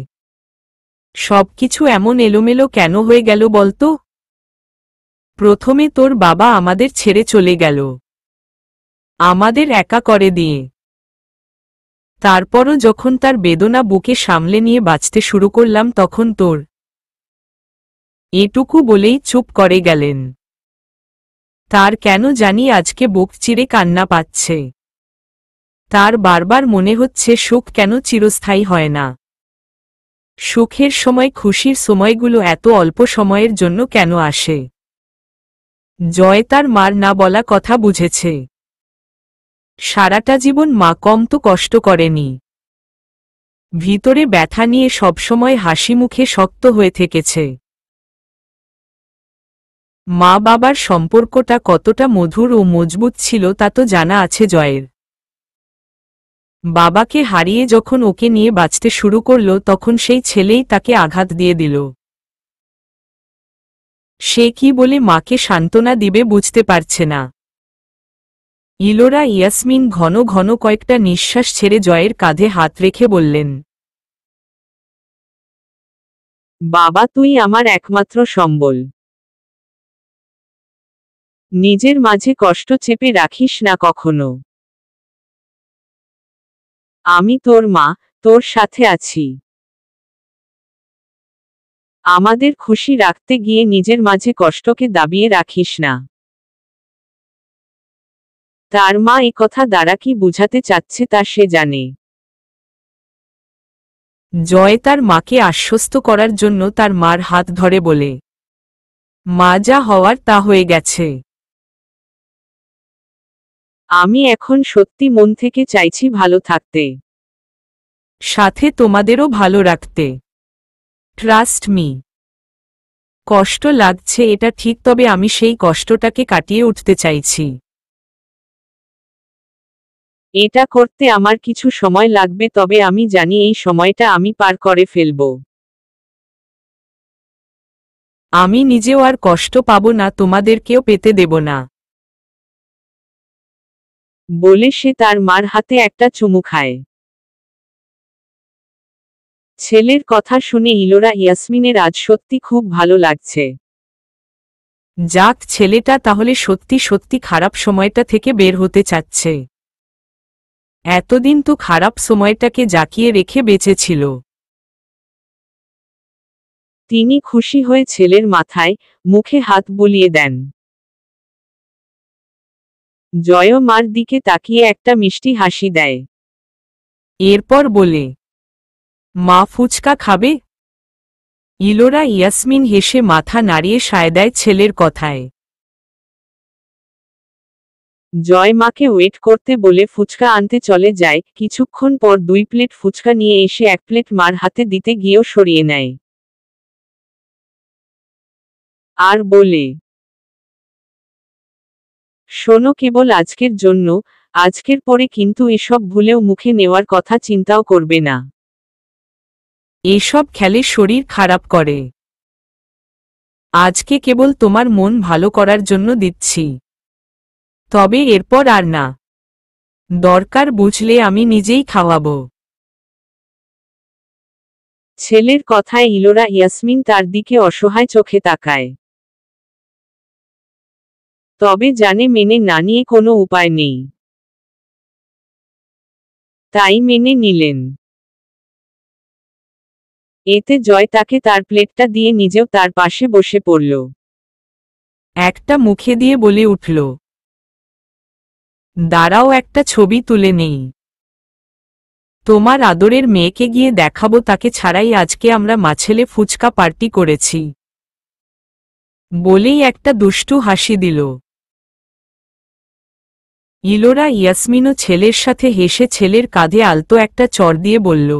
সবকিছু এমন এলোমেলো কেন হয়ে গেল বলতো? প্রথমে তোর বাবা আমাদের ছেড়ে চলে গেল, আমাদের একা করে দিয়ে। তারপরও যখন তার বেদনা বুকে সামলে নিয়ে বাঁচতে শুরু করলাম তখন তোর। এটুকু বলেই চুপ করে গেলেন। তার কেন জানি আজকে বুক চিরে কান্না পাচ্ছে। তার বারবার মনে হচ্ছে সুখ কেন চিরস্থায়ী হয় না। সুখের সময়, খুশির সময়গুলো এত অল্প সময়ের জন্য কেন আসে? জয় তার মার না বলা কথা বুঝেছে। সারাটা জীবন মা কম তো কষ্ট করেনি। ভিতরে ব্যথা নিয়ে সবসময় হাসি মুখে শক্ত হয়ে থেকেছে। মা বাবার সম্পর্কটা কতটা মধুর ও মজবুত ছিল তা তো জানা আছে জয়ের। বাবাকে হারিয়ে যখন ওকে নিয়ে বাঁচতে শুরু করল তখন সেই ছেলেই তাকে আঘাত দিয়ে দিল। সে কি বলে মাকে সান্ত্বনা দিবে বুঝতে পারছে না। ইলোরা ইয়াসমিন ঘন ঘন কয়েকটা নিঃশ্বাস ছেড়ে জয়ের কাঁধে হাত রেখে বললেন, বাবা তুই আমার একমাত্র সম্বল। নিজের মাঝে কষ্ট চেপে রাখিস না কখনো। আমি তোর মা, তোর সাথে আছি। আমাদের খুশি রাখতে গিয়ে নিজের মাঝে কষ্টকে দাবিয়ে রাখিস না। তার মা একথা দ্বারা কি বুঝাতে চাচ্ছে তা সে জানে। জয় তার মাকে আশ্বস্ত করার জন্য তার মার হাত ধরে বলে, মা যা হওয়ার তা হয়ে গেছে। আমি এখন সত্যি মন থেকে চাইছি ভালো থাকতে। সাথে তোমাদেরও ভালো রাখতে। Trust me. কষ্ট লাগছে এটা ঠিক, তবে আমি সেই কষ্টটাকে কাটিয়ে উঠতে চাইছি। এটা করতে আমার কিছু সময় লাগবে, তবে আমি জানি এই সময়টা আমি পার করে ফেলব। আমি নিজেও আর কষ্ট পাব না, তোমাদেরকেও পেতে দেব না। বলে সে তার মার হাতে একটা চুমু খায়। ছেলের কথা শুনে ইলোরা ইয়াসমিনের আজ সত্যি খুব ভালো লাগছে। যাক, ছেলেটা তাহলে সত্যি সত্যি খারাপ সময়টা থেকে বের হতে চাচ্ছে। এতদিন তো খারাপ সময়টাকে জাকিয়ে রেখে বেঁচেছিল। তিনি খুশি হয়ে ছেলের মাথায়, মুখে হাত বুলিয়ে দেন। জয় মার দিকে তাকিয়ে একটা মিষ্টি হাসি দেয়। এরপর বলে, মা ফুচকা খাবে? ইলোরা ইয়াসমিন হেসে মাথা নাড়িয়ে সায় দেয় ছেলের কথায়। জয় মাকে ওয়েট করতে বলে ফুচকা আনতে চলে যায়। কিছুক্ষণ পর 2 প্লেট ফুচকা নিয়ে এসে 1 প্লেট মার হাতে দিতে গিয়েও সরিয়ে নেয়। আর বলে, শোনো, কেবল আজকের জন্য, আজকের পরে কিন্তু এসব ভুলেও মুখে নেওয়ার কথা চিন্তাও করবে না। এসব খেলে শরীর খারাপ করে। আজকে কেবল তোমার মন ভালো করার জন্য দিচ্ছি, তবে এরপর আর না। দরকার বুঝলে আমি নিজেই খাওয়াবো। ছেলের কথায় ইলোরা ইয়াসমিন তার দিকে অসহায় চোখে তাকায়। তবে জানে মেনে না নিয়ে কোনো উপায় নেই। তাই মেনে নিলেন। এতে জয় তাকে তার প্লেটটা দিয়ে নিজেও তার পাশে বসে পড়ল। একটা মুখে দিয়ে বলে উঠল, দাঁড়াও একটা ছবি তুলে নেই। তোমার আদরের মেয়েকে গিয়ে দেখাবো তাকে ছাড়াই আজকে আমরা মাছেলে ফুচকা পার্টি করেছি। বলেই একটা দুষ্টু হাসি দিল। ইলোরা ইয়াসমিনও ছেলের সাথে হেসে ছেলের কাঁধে আলতো একটা চড় দিয়ে বলল,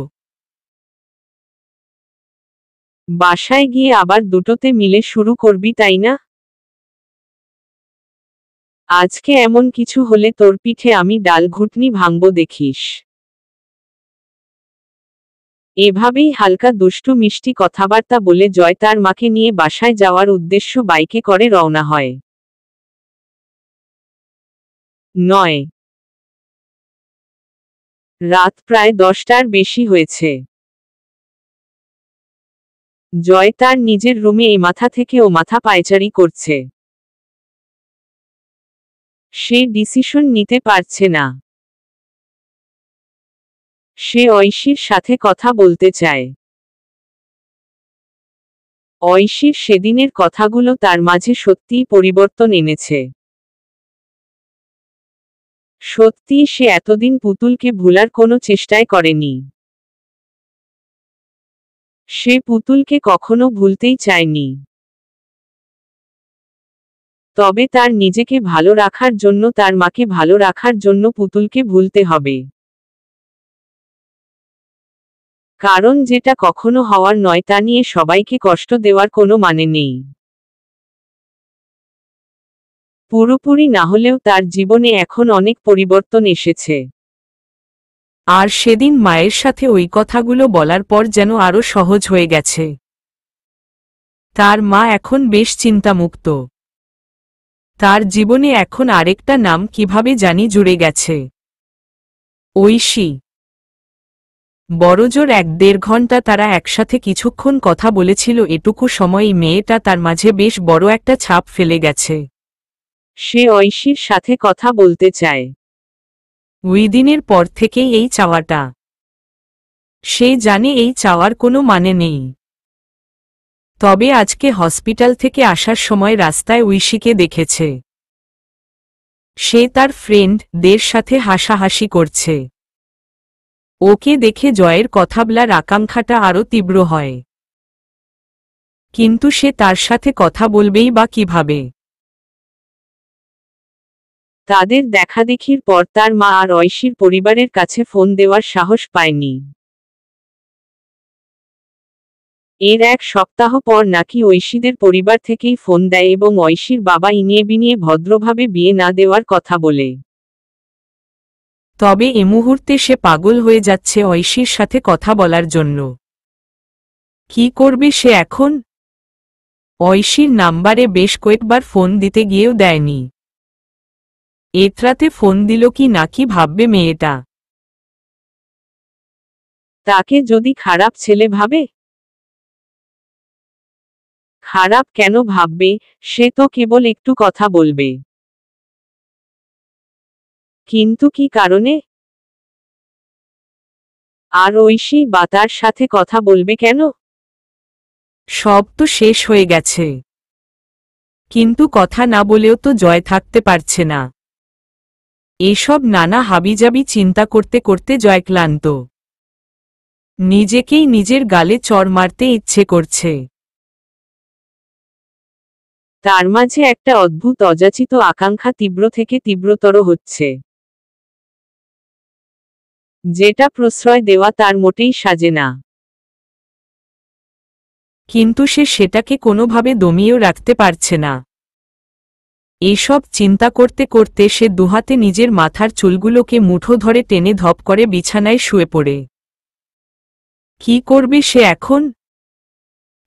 বাসায় গিয়ে আবার দুটোতে মিলে শুরু করবি, তাই না? আজকে এমন কিছু হলে তোর পিঠে আমি ডাল ঘুটনি ভাঙব দেখিস। এভাবেই হালকা দুষ্টু মিষ্টি কথাবার্তা বলে জয় তার মাকে নিয়ে বাসায় যাওয়ার উদ্দেশ্য বাইকে করে রওনা হয়। 9 রাত প্রায় 10টার বেশি হয়েছে। জয় তার নিজের রুমে এ মাথা থেকে ও মাথা পায়চারি করছে। সে ডিসিশন নিতে পারছে না। সে ঐশীর সাথে কথা বলতে চায়। ঐশীর সেদিনের কথাগুলো তার মাঝে সত্যিই পরিবর্তন এনেছে। সত্যিই সে এতদিন পুতুলকে ভুলার কোনো চেষ্টাই করেনি। সে পুতুলকে কখনো ভুলতেই চায়নি। তবে তার নিজেকে ভালো রাখার জন্য, তার মাকে ভালো রাখার জন্য পুতুলকে ভুলতে হবে। কারণ যেটা কখনো হওয়ার নয় তা নিয়ে সবাইকে কষ্ট দেওয়ার কোনো মানে নেই। পুরোপুরি না হলেও তার জীবনে এখন অনেক পরিবর্তন এসেছে। আর সেদিন মায়ের সাথে ওই কথাগুলো বলার পর যেন আরো সহজ হয়ে গেছে। তার মা এখন বেশ চিন্তামুক্ত। তার জীবনে এখন আরেকটা নাম কিভাবে জানি জুড়ে গেছে, ঐশী। বড়জোর 1-1.5 ঘন্টা তারা একসাথে কিছুক্ষণ কথা বলেছিল। এটুকু সময়ই মেয়েটা তার মাঝে বেশ বড় একটা ছাপ ফেলে গেছে। সে ঐশীর সাথে কথা বলতে চায়। ওই দিনের পর থেকেই এই চাওয়াটা। সে জানে এই চাওয়ার কোনো মানে নেই। তবে আজকে হসপিটাল থেকে আসার সময় রাস্তায় ঐশীকে দেখেছে। সে তার ফ্রেন্ডদের সাথে হাসাহাসি করছে। ওকে দেখে জয়ের কথা বলার আকাঙ্ক্ষাটা আরও তীব্র হয়। কিন্তু সে তার সাথে কথা বলবেই বা কিভাবে? তাদের দেখাদেখির পর তার মা আর ঐশীর পরিবারের কাছে ফোন দেওয়ার সাহস পায়নি। এর 1 সপ্তাহ পর নাকি ঐশীদের পরিবার থেকেই ফোন দেয় এবং ঐশীর বাবা ইনিয়ে বিনিয়ে ভদ্রভাবে বিয়ে না দেওয়ার কথা বলে। তবে এ মুহূর্তে সে পাগল হয়ে যাচ্ছে ঐশীর সাথে কথা বলার জন্য। কি করবে সে এখন? ঐশীর নাম্বারে বেশ কয়েকবার ফোন দিতে গিয়েও দেয়নি। এতরাতে ফোন দিল কি নাকি ভাববে মেয়েটা? তাকে যদি খারাপ ছেলে ভাবে? খারাপ কেন ভাববে, সে তো কেবল একটু কথা বলবে। কিন্তু কি কারণে? আর ঐশী বা তার সাথে কথা বলবে কেন? সব তো শেষ হয়ে গেছে। কিন্তু কথা না বলেও তো জয় থাকতে পারছে না। এসব নানা হাবিজাবি চিন্তা করতে করতে জয় ক্লান্ত। নিজেকেই নিজের গালে চড় মারতে ইচ্ছে করছে। তার মাঝে একটা অদ্ভুত অযাচিত আকাঙ্ক্ষা তীব্র থেকে তীব্রতর হচ্ছে, যেটা প্রশ্রয় দেওয়া তার মোটেই সাজে না। কিন্তু সে সেটাকে কোনোভাবে দমিয়েও রাখতে পারছে না। এসব চিন্তা করতে করতে সে দুহাতে নিজের মাথার চুলগুলোকে মুঠো ধরে টেনে ধপ করে বিছানায় শুয়ে পড়ে। কি করবে সে এখন?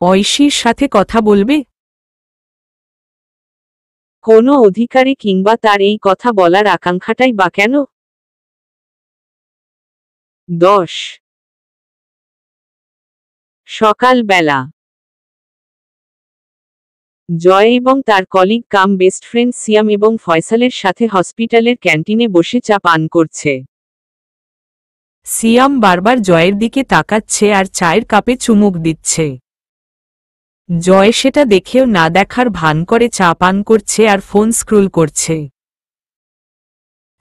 ঐশীর সাথে কথা বলবে? কোনো অধিকারী কিংবা তার এই কথা বলার আকাঙ্ক্ষাটাই বা কেন? 10 সকালবেলা জয় এবং তার কলিগ কাম বেস্ট ফ্রেন্ড সিয়াম এবং ফয়সালের সাথে হসপিটালের ক্যান্টিনে বসে চা পান করছে। সিয়াম বারবার জয়ের দিকে তাকাচ্ছে আর চায়ের কাপে চুমুক দিচ্ছে। জয় সেটা দেখেও না দেখার ভান করে চা পান করছে আর ফোন স্ক্রোল করছে।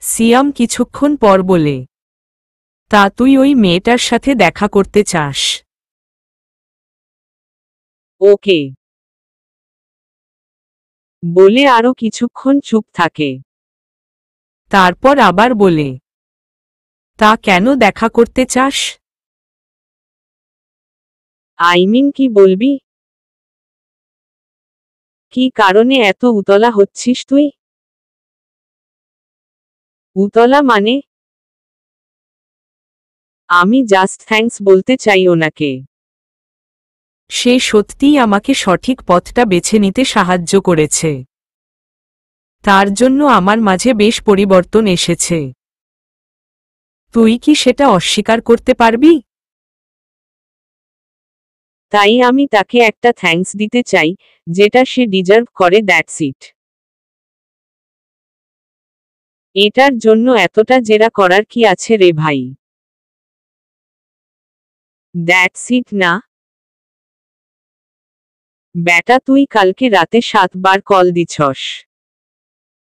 সিয়াম কিছুক্ষণ পর বলে, তা তুই ওই মেয়েটার সাথে দেখা করতে চাস? ওকে বলে আরো কিছুক্ষণ চুপ থাকে। তারপর আবার বলে, তা কেন দেখা করতে চাস? আইমিন কি বলবি? কি কারণে এত উতলা হচ্ছিস তুই? উতলা মানে? আমি জাস্ট থ্যাঙ্কস বলতে চাই ওনাকে। সে সত্যিই আমাকে সঠিক পথটা বেছে নিতে সাহায্য করেছে। তার জন্য আমার মাঝে বেশ পরিবর্তন এসেছে। তুই কি সেটা অস্বীকার করতে পারবি? তাই আমি তাকে একটা থ্যাঙ্কস দিতে চাই, যেটা সে ডিজার্ভ করে, দ্যাটস ইট। এটার জন্য এতটা জেরা করার কি আছে রে ভাই? দ্যাটস ইট না? ব্যাটা তুই কালকে রাতে 7 বার কল দিছস।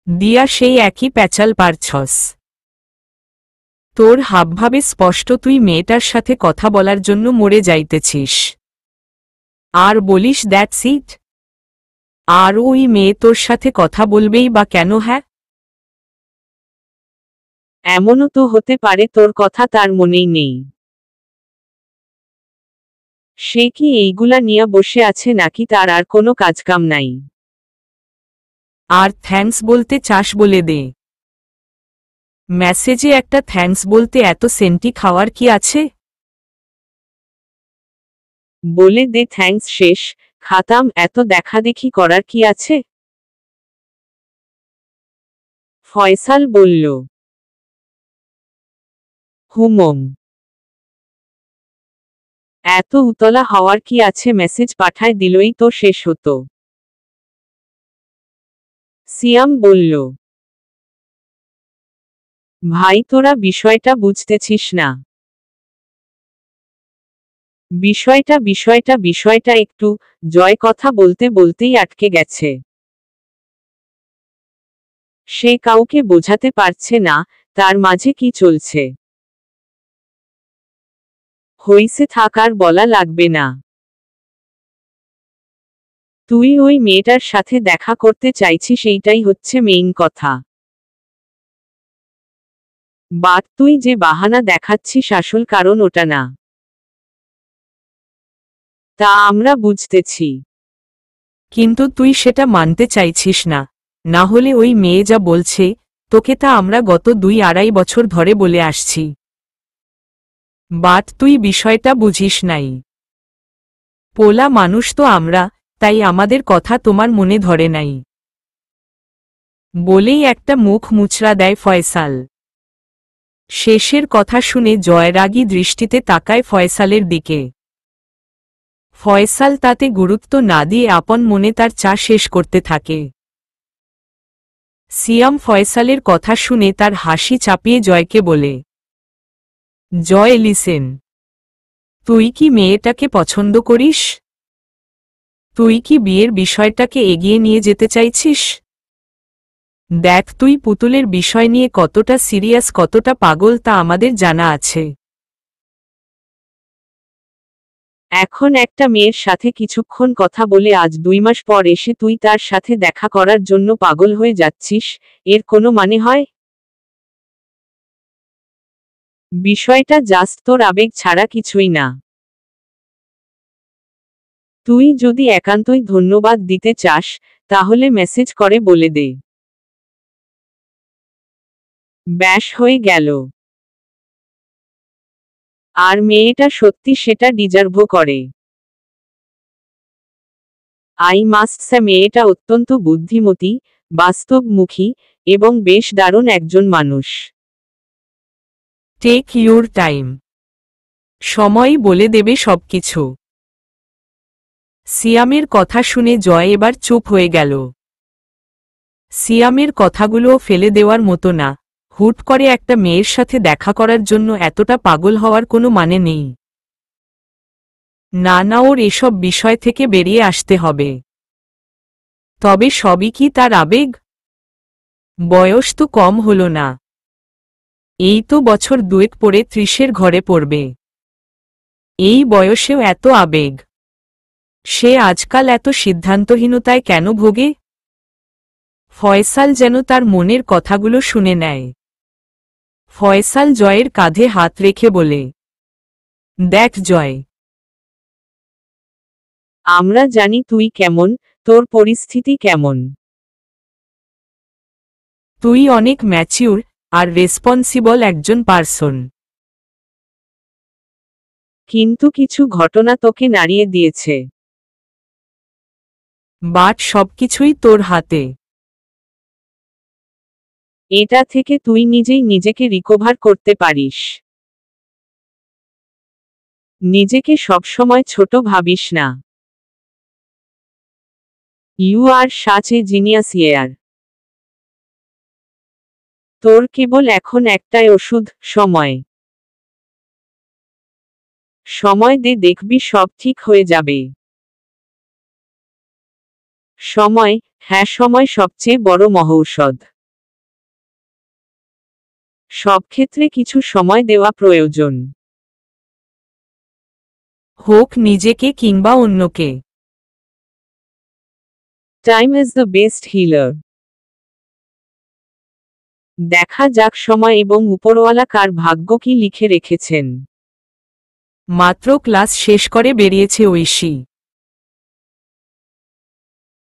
দিয়া সেই একই প্যাচাল পারছস। তোর হাবভাবে স্পষ্ট তুই মেয়েটার সাথে কথা বলার জন্য মরে যাইতেছিস। আর বলিস দ্যাটস ইট? আর ওই মেয়ে তোর সাথে কথা বলবেই বা কেন? হ্যাঁ, এমনও তো হতে পারে তোর কথা তার মনেই নেই। সে কি এইগুলা নিয়ে বসে আছে নাকি তার আর কোনো কাজকাম নাই? আর থ্যাঙ্কস বলতে চাস বলে দে। মেসেজে একটা থ্যাঙ্কস বলতে এত সেন্টি খাওয়ার কি আছে? বলে দে থ্যাঙ্কস, শেষ খাতাম। এত দেখাদেখি করার কি আছে? ফয়সাল বলল। হুমম এত উতলা হওয়ার কি আছে, মেসেজ পাঠায় দিলই তো শেষ হতো। সিয়াম বলল। ভাই তোরা বিষয়টা বুঝতেছিস না। বিষয়টা একটু। জয় কথা বলতে বলতেই আটকে গেছে। সে কাউকে বোঝাতে পারছে না তার মাঝে কি চলছে। হইছে, থাক, আর বলা লাগবে না। তুই ওই মেয়েটার সাথে দেখা করতে চাইছিস, এইটাই হচ্ছে মেইন কথা। বাট তুই যে বাহানা দেখাচ্ছিস আসল কারণ ওটা না। তা আমরা বুঝতেছি। কিন্তু তুই সেটা মানতে চাইছিস না, না হলে ওই মেয়ে যা বলছে তোকে তা আমরা গত 2-2.5 বছর ধরে বলে আসছি। বাট তুই বিষয়টা বুঝিস নাই। পোলা মানুষ তো আমরা, তাই আমাদের কথা তোমার মনে ধরে নাই। বলেই একটা মুখ মুচড়া দেয় ফয়সাল। শেষের কথা শুনে জয় রাগী দৃষ্টিতে তাকায় ফয়সালের দিকে। ফয়সাল তাতে গুরুত্ব না দিয়ে আপন মনে তার চা শেষ করতে থাকে। সিয়াম ফয়সালের কথা শুনে তার হাসি চাপিয়ে জয়কে বলে, জয় লিসেন, তুই কি মেয়েটাকে পছন্দ করিস? তুই কি বিয়ের বিষয়টাকে এগিয়ে নিয়ে যেতে চাইছিস? দেখ তুই পুতুলের বিষয় নিয়ে কতটা সিরিয়াস, কতটা পাগল তা আমাদের জানা আছে। এখন একটা মেয়ের সাথে কিছুক্ষণ কথা বলে আজ 2 মাস পর এসে তুই তার সাথে দেখা করার জন্য পাগল হয়ে যাচ্ছিস, এর কোনো মানে হয়? বিষয়টা জাস্ট তোর আবেগ ছাড়া কিছুই না। তুই যদি একান্তই ধন্যবাদ দিতে চাস, তাহলে মেসেজ করে বলে দে। ব্যাস হয়ে গেল। আর মেয়েটা সত্যি সেটা ডিজার্ভও করে। আই মাস্ট সে মেয়েটা অত্যন্ত বুদ্ধিমতী, বাস্তবমুখী, এবং বেশ দারুণ একজন মানুষ। টেক ইউর টাইম, সময়ই বলে দেবে সবকিছু। সিয়ামের কথা শুনে জয় এবার চুপ হয়ে গেল। সিয়ামের কথাগুলোও ফেলে দেওয়ার মতো না, হুট করে একটা মেয়ের সাথে দেখা করার জন্য এতটা পাগল হওয়ার কোনো মানে নেই। না না, ওর এসব বিষয় থেকে বেরিয়ে আসতে হবে। তবে সবই কি তার আবেগ? বয়স তো কম হলো না, এই তো বছর 2 পরে 30-এর ঘরে পড়বে। এই বয়সেও এত আবেগ, সে আজকাল এত সিদ্ধান্তহীনতায় কেন ভোগে? ফয়সাল যেন তার মনের কথাগুলো শুনে নেয়। ফয়সাল জয়ের কাঁধে হাত রেখে বলে, দেখ জয়, আমরা জানি তুই কেমন, তোর পরিস্থিতি কেমন। তুই অনেক ম্যাচিউর আর রেসপন্সিবল একজন পারসন। কিন্তু কিছু ঘটনা তোকে নাড়িয়ে দিয়েছে। বাট সবকিছুই তোর হাতে। এটা থেকে তুই নিজেই নিজেকে রিকভার করতে পারিস। নিজেকে সবসময় ছোট ভাবিস না। You are such a genius ইয়ার। তোর কেবল এখন একটাই ওষুধ, সময়। সময় দে, দেখবি সব ঠিক হয়ে যাবে। সময়, হ্যাঁ সময় সবচেয়ে বড় মহৌষধ। সব ক্ষেত্রে কিছু সময় দেওয়া প্রয়োজন। হোক নিজেকে কিংবা অন্যকে। Time is the best healer. দেখা যাক সময় এবং উপরওয়ালা কার ভাগ্য কি লিখে রেখেছেন। মাত্র ক্লাস শেষ করে বেরিয়েছে ঐশী।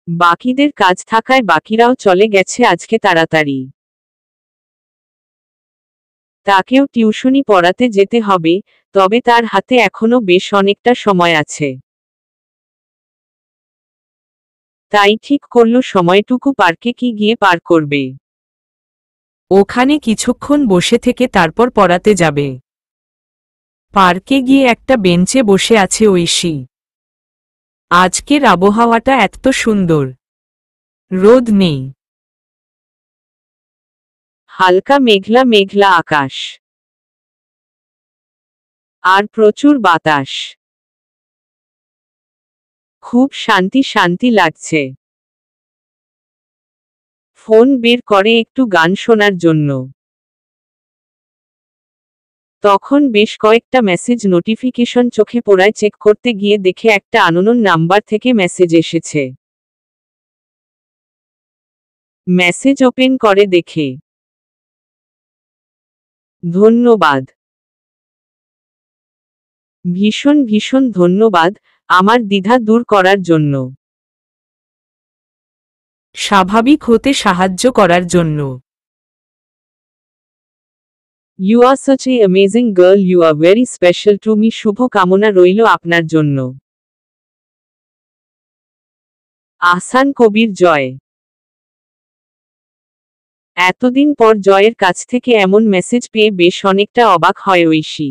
বাকিদের কাজ থাকায় বাকিরাও চলে গেছে আজকে তাড়াতাড়ি। তাকেও টিউশনি পড়াতে যেতে হবে, তবে তার হাতে এখনো বেশ অনেকটা সময় আছে। তাই ঠিক করল সময়টুকু পার্কে কি গিয়ে পার করবে। ওখানে কিছুক্ষণ বসে থেকে তারপর পড়াতে যাবে। পার্কে গিয়ে একটা বেঞ্চে বসে আছে ঐশী। আজকের আবহাওয়াটা এত সুন্দর, রোদ নেই, হালকা মেঘলা মেঘলা আকাশ, আর প্রচুর বাতাস। খুব শান্তি শান্তি লাগছে। ফোন বের করে একটু গান শোনার জন্য। তখন বেশ কয়েকটা মেসেজ নোটিফিকেশন চোখে পড়ায়, চেক করতে গিয়ে দেখে একটা আননোন নাম্বার থেকে মেসেজ এসেছে। মেসেজ ওপেন করে দেখে, ধন্যবাদ, ভীষণ ভীষণ ধন্যবাদ, আমার দ্বিধা দূর করার জন্য। স্বাভাবিক হতে সাহায্য করার জন্য। You are such a amazing girl, you are very special to me. শুভ কামনা রইল আপনার জন্য। আহসান কবির জয়। এতদিন পর জয়ের কাছ থেকে এমন মেসেজ পেয়ে বেশ অনেকটা অবাক হয় ঐশী।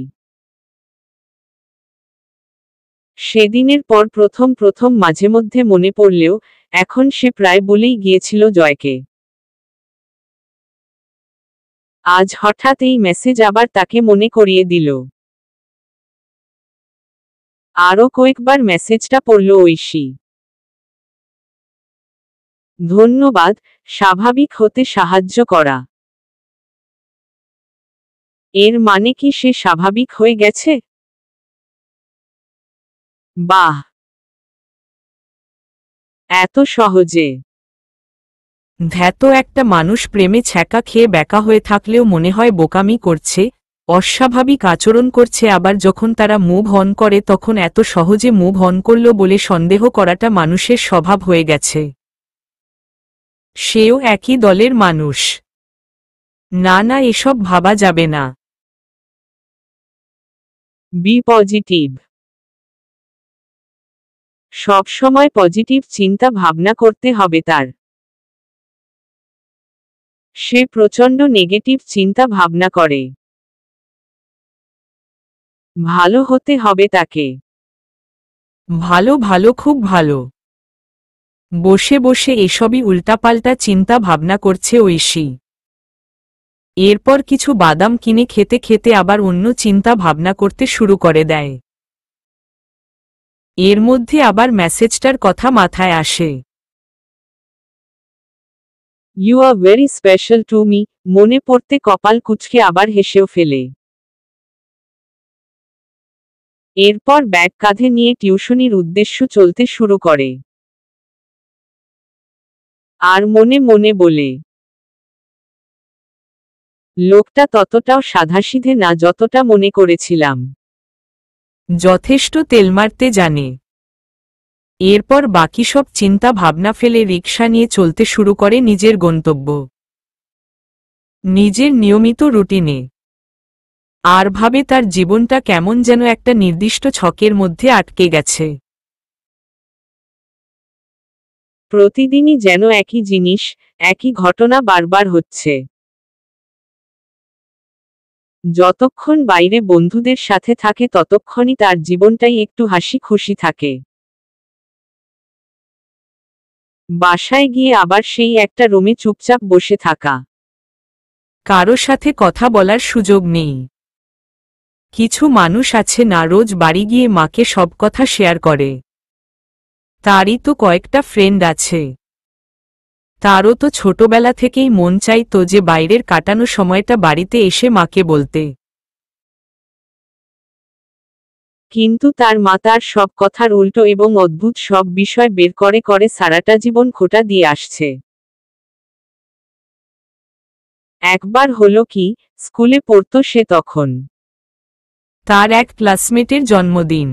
সেদিনের পর প্রথম প্রথম মাঝে মধ্যে মনে পড়লেও এখন সে প্রায় বলেই গিয়েছিল জয়কে। আজ হঠাৎ এই মেসেজ আবার তাকে মনে করিয়ে দিল। আরও কয়েকবার মেসেজটা পড়ল ঐশী। ধন্যবাদ, স্বাভাবিক হতে সাহায্য করা। এর মানে কি সে স্বাভাবিক হয়ে গেছে? বাহ, এত সহজে! ধ্যাত একটা মানুষ প্রেমে ছ্যাঁকা খেয়ে ব্যাকা হয়ে থাকলেও মনে হয় বোকামি করছে, অস্বাভাবিক আচরণ করছে, আবার যখন তারা মুভ অন করে তখন এত সহজে মুভ অন করল বলে সন্দেহ করাটা মানুষের স্বভাব হয়ে গেছে। সেও একই দলের মানুষ। না না, এসব ভাবা যাবে না। Be positive. সব সময় পজিটিভ চিন্তা ভাবনা করতে হবে তার। সে প্রচণ্ড নেগেটিভ চিন্তা ভাবনা করে। ভালো হতে হবে তাকে। ভালো ভালো, খুব ভালো। বসে বসে এসবই উল্টাপাল্টা চিন্তা ভাবনা করছে ঐশী। এরপর কিছু বাদাম কিনে খেতে খেতে আবার অন্য চিন্তা ভাবনা করতে শুরু করে দেয়। এর মধ্যে আবার মেসেজটার কথা মাথায় আসে। You are very special to me, মনে পড়তে কপাল কুঁচকে আবার হেসেও ফেলে। এরপর ব্যাগ কাঁধে নিয়ে টিউশনির উদ্দেশ্য চলতে শুরু করে। আর মনে মনে বলে, লোকটা ততটাও সাধাসিধে না যতটা মনে করেছিলাম। যথেষ্ট তেল মারতে জানে। এরপর বাকি সব চিন্তা ভাবনা ফেলে রিকশা নিয়ে চলতে শুরু করে নিজের গন্তব্য, নিজের নিয়মিত রুটিনে। আর ভাবে তার জীবনটা কেমন যেন একটা নির্দিষ্ট ছকের মধ্যে আটকে গেছে। প্রতিদিনই যেন একই জিনিস, একই ঘটনা বারবার হচ্ছে। যতক্ষণ বাইরে বন্ধুদের সাথে থাকে ততক্ষণই তার জীবনটাই একটু হাসি খুশি থাকে। বাসায় গিয়ে আবার সেই একটা রুমে চুপচাপ বসে থাকা। কারো সাথে কথা বলার সুযোগ নেই। কিছু মানুষ আছে না, রোজ বাড়ি গিয়ে মাকে সব কথা শেয়ার করে। তারই তো কয়েকটা ফ্রেন্ড আছে। তারও তো ছোটবেলা থেকেই মন চাইতো যে বাইরের কাটানো সময়টা বাড়িতে এসে মাকে বলতে। কিন্তু তার মা তার সব কথার উল্টো এবং অদ্ভুত সব বিষয় বের করে করে সারাটা জীবন খোঁটা দিয়ে আসছে। একবার হলো কি, স্কুলে পড়তো সে তখন। তার এক ক্লাসমেটের জন্মদিন।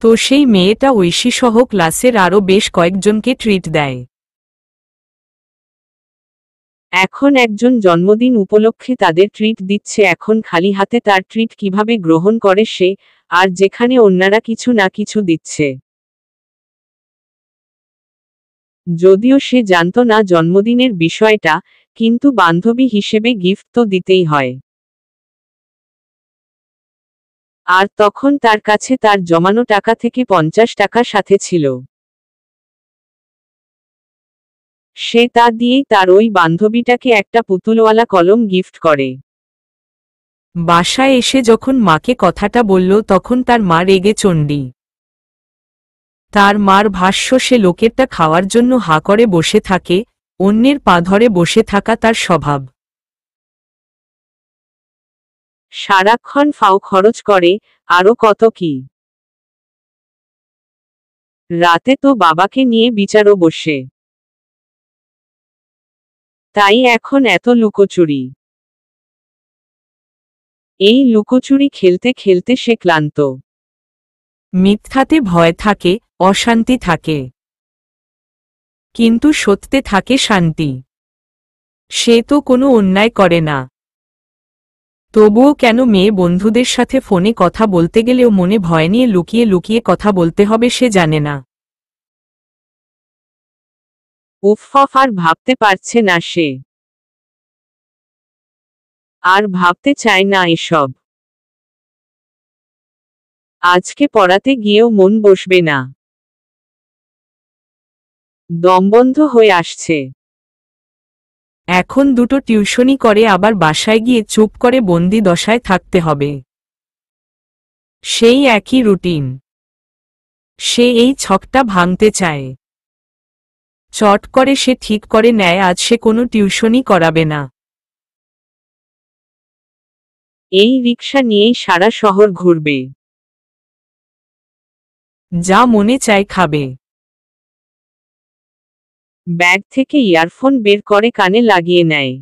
তো সেই মেয়েটা ঐশী সহ ক্লাসের আরও বেশ কয়েকজনকে ট্রিট দেয়। এখন একজন জন্মদিন উপলক্ষে তাদের ট্রিট দিচ্ছে, এখন খালি হাতে তার ট্রিট কিভাবে গ্রহণ করে সে, আর যেখানে অন্যরা কিছু না কিছু দিচ্ছে। যদিও সে জানতো না জন্মদিনের বিষয়টা, কিন্তু বান্ধবী হিসেবে গিফট তো দিতেই হয়। আর তখন তার কাছে তার জমানো টাকা থেকে 50 টাকা সাথে ছিল। সে তা দিয়েই তার ওই বান্ধবীটাকে একটা পুতুলওয়ালা কলম গিফট করে। বাসায় এসে যখন মাকে কথাটা বলল তখন তার মা রেগে চণ্ডী। তার মার ভাষ্য, সে লোকেরটা খাওয়ার জন্য হাঁ করে বসে থাকে, অন্যের পা ধরে বসে থাকা তার স্বভাব। সারাক্ষণ ফাও খরচ করে, আরো কত কি। রাতে তো বাবাকে নিয়ে বিচারও বসে। তাই এখন এত লুকোচুরি। এই লুকোচুরি খেলতে খেলতে সে ক্লান্ত। মিথ্যাতে ভয় থাকে, অশান্তি থাকে, কিন্তু সত্যে থাকে শান্তি। সে তো কোনো অন্যায় করে না, তবুও কেন মেয়ে বন্ধুদের সাথে ফোনে কথা বলতে গেলেও মনে ভয় নিয়ে লুকিয়ে লুকিয়ে কথা বলতে হবে সে জানে না। উফ, আর ভাবতে পারছে না সে, আর ভাবতে চায় না এসব। আজকে পড়াতে গিয়েও মন বসবে না, দমবন্ধ হয়ে আসছে। এখন দুটো টিউশনি করে আবার বাসায় গিয়ে চুপ করে বন্দি দশায় থাকতে হবে। সেই একই রুটিন। সে এই ছকটা ভাঙতে চায়। চট করে সে ঠিক করে নেয় আজ সে কোনো টিউশনি করাবে না। এই রিকশা নিয়েই সারা শহর ঘুরবে, যা মনে চায় খাবে। ব্যাগ থেকে ইয়ারফোন বের করে কানে লাগিয়ে নেয়।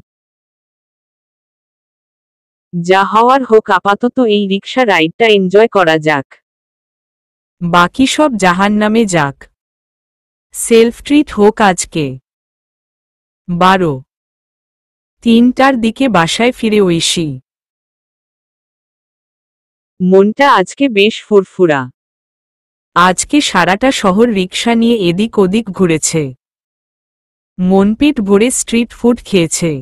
যা হওয়ার হোক, আপাতত এই রিকশা রাইডটা এনজয় করা যাক, বাকি সব জাহান্নামে যাক। সেলফ ট্রিট হোক আজকে। 12:03টার দিকে বাসায় ফিরে ঐশী। মনটা আজকে বেশ ফুরফুরা। আজকে সারাটা শহর রিকশা নিয়ে এদিক ওদিক ঘুরেছে, মনপিট ভরে স্ট্রিট ফুড খেয়েছে।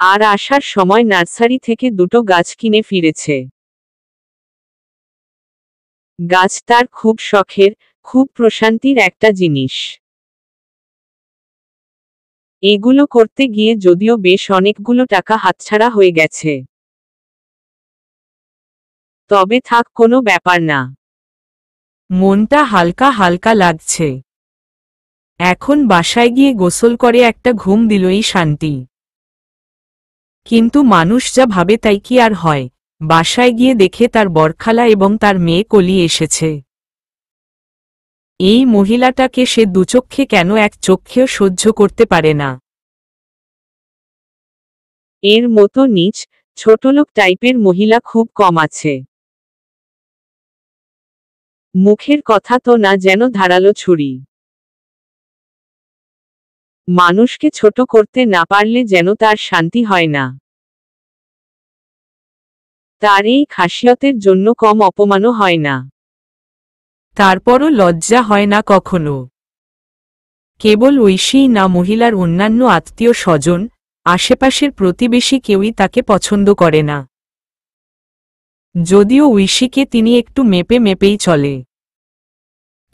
আর আসার সময় নার্সারি থেকে দুটো গাছ কিনে ফিরেছে। গাছ তার খুব শখের, খুব প্রশান্তির একটা জিনিস। এগুলো করতে গিয়ে যদিও বেশ অনেকগুলো টাকা হাতছাড়া হয়ে গেছে, তবে থাক, কোনো ব্যাপার না। মনটা হালকা হালকা লাগছে। এখন বাসায় গিয়ে গোসল করে একটা ঘুম দিলই শান্তি। কিন্তু মানুষ যা ভাবে তাই কি আর হয়। বাসায় গিয়ে দেখে তার বরখালা এবং তার মেয়ে কলি এসেছে। এই মহিলাটাকে সে দুচক্ষে কেন এক চক্ষেও সহ্য করতে পারে না। এর মতো নীচ, ছোটলোক টাইপের মহিলা খুব কম আছে। মুখের কথা তো না যেন ধারালো ছুরি। মানুষকে ছোট করতে না পারলে যেন তার শান্তি হয় না। তার এই খাসিয়তের জন্য কম অপমানও হয় না। তারপরও লজ্জা হয় না কখনো। কেবল ঐশীই না, মহিলার অন্যান্য আত্মীয় স্বজন, আশেপাশের প্রতিবেশী কেউই তাকে পছন্দ করে না। যদিও ঐশীকে তিনি একটু মেপে মেপেই চলে।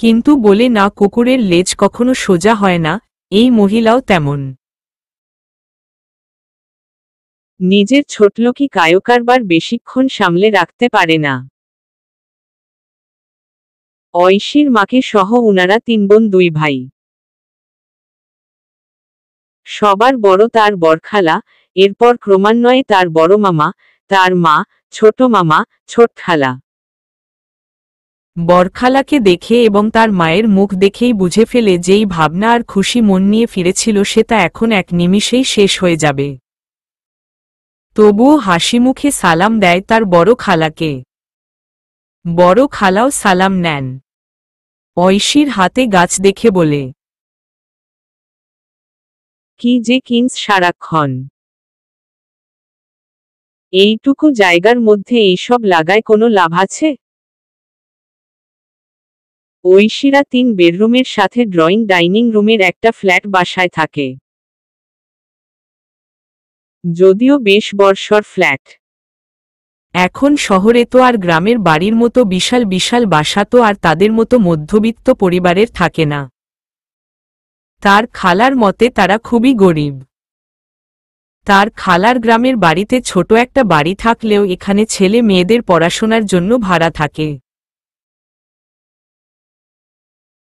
কিন্তু বলে না, কুকুরের লেজ কখনো সোজা হয় না, এই মহিলাও তেমন। নিজের ছোটলোকি কায়কারবার বেশিক্ষণ সামলে রাখতে পারে না। ঐশীর মাকে সহ উনারা 3 বোন 2 ভাই। সবার বড় তার বরখালা, এরপর ক্রমান্বয়ে তার বড় মামা, তার মা, ছোট মামা, ছোট খালা। বরখালাকে দেখে এবং তার মায়ের মুখ দেখেই বুঝে ফেলে যেই ভাবনা আর খুশি মন নিয়ে ফিরেছিল সে তা এখন এক নিমিষেই শেষ হয়ে যাবে। তবুও হাসিমুখে সালাম দেয় তার বড় খালাকে। বড় খালাও সালাম নেন। ঐশীর হাতে গাছ দেখে বলে, কি যে কিন্স সারাক্ষণ। এইটুকু জায়গার মধ্যে এইসব লাগায় কোনো লাভ আছে? ঐশীরা 3 বেডরুমের সাথে ড্রয়িং ডাইনিং রুমের একটা ফ্ল্যাট বাসায় থাকে। যদিও বেশ বড়সড় ফ্ল্যাট। এখন শহরে তো আর গ্রামের বাড়ির মতো বিশাল বিশাল বাসা তো আর তাদের মতো মধ্যবিত্ত পরিবারের থাকে না। তার খালার মতে তারা খুবই গরিব। তার খালার গ্রামের বাড়িতে ছোট একটা বাড়ি থাকলেও এখানে ছেলে মেয়েদের পড়াশোনার জন্য ভাড়া থাকে।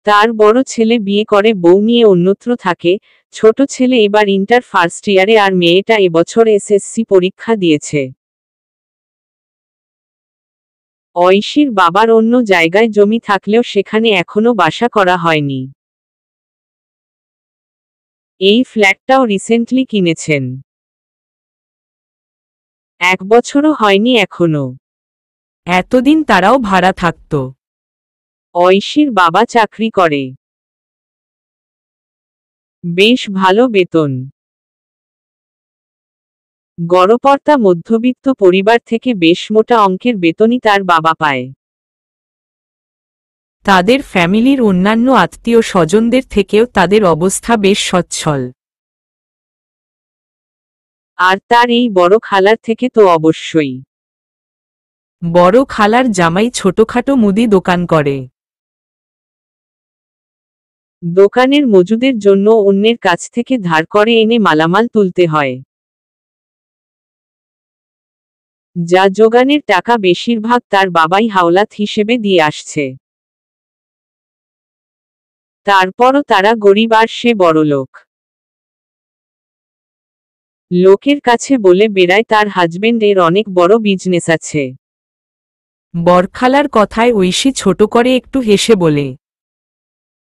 তার বড় ছেলে বিয়ে করে বউ নিয়ে অন্যত্র থাকে, ছোট ছেলে এবার ইন্টার ফার্স্ট ইয়ারে আর মেয়েটা এবছর এসএসসি পরীক্ষা দিয়েছে। ঐশীর বাবার অন্য জায়গায় জমি থাকলেও সেখানে এখনো বাসা করা হয়নি। এই ফ্ল্যাটটাও রিসেন্টলি কিনেছেন। 1 বছরও হয়নি এখনো। এতদিন তারাও ভাড়া থাকত। ঐশীর বাবা চাকরি করে, বেশ ভালো বেতন। গড়পড়তা মধ্যবিত্ত পরিবার থেকে বেশ মোটা অঙ্কের বেতনই তার বাবা পায়। তাদের ফ্যামিলির অন্যান্য আত্মীয় স্বজনদের থেকেও তাদের অবস্থা বেশ সচ্ছল। আর তার এই বড় খালার থেকে তো অবশ্যই। বড় খালার জামাই ছোটখাটো মুদি দোকান করে। দোকানের মজুদের জন্য অন্যের কাছ থেকে ধার করে এনে মালামাল তুলতে হয়, যা জোগানের টাকা বেশিরভাগ তার বাবাই হাওলাত হিসেবে দিয়ে আসছে। তারপরও তারা গরিব আর সে বড়লোক। লোকের কাছে বলে বেড়ায় তার হাজবেন্ডের অনেক বড় বিজনেস আছে। বরখালার কথায় ঐশী ছোট করে একটু হেসে বলে,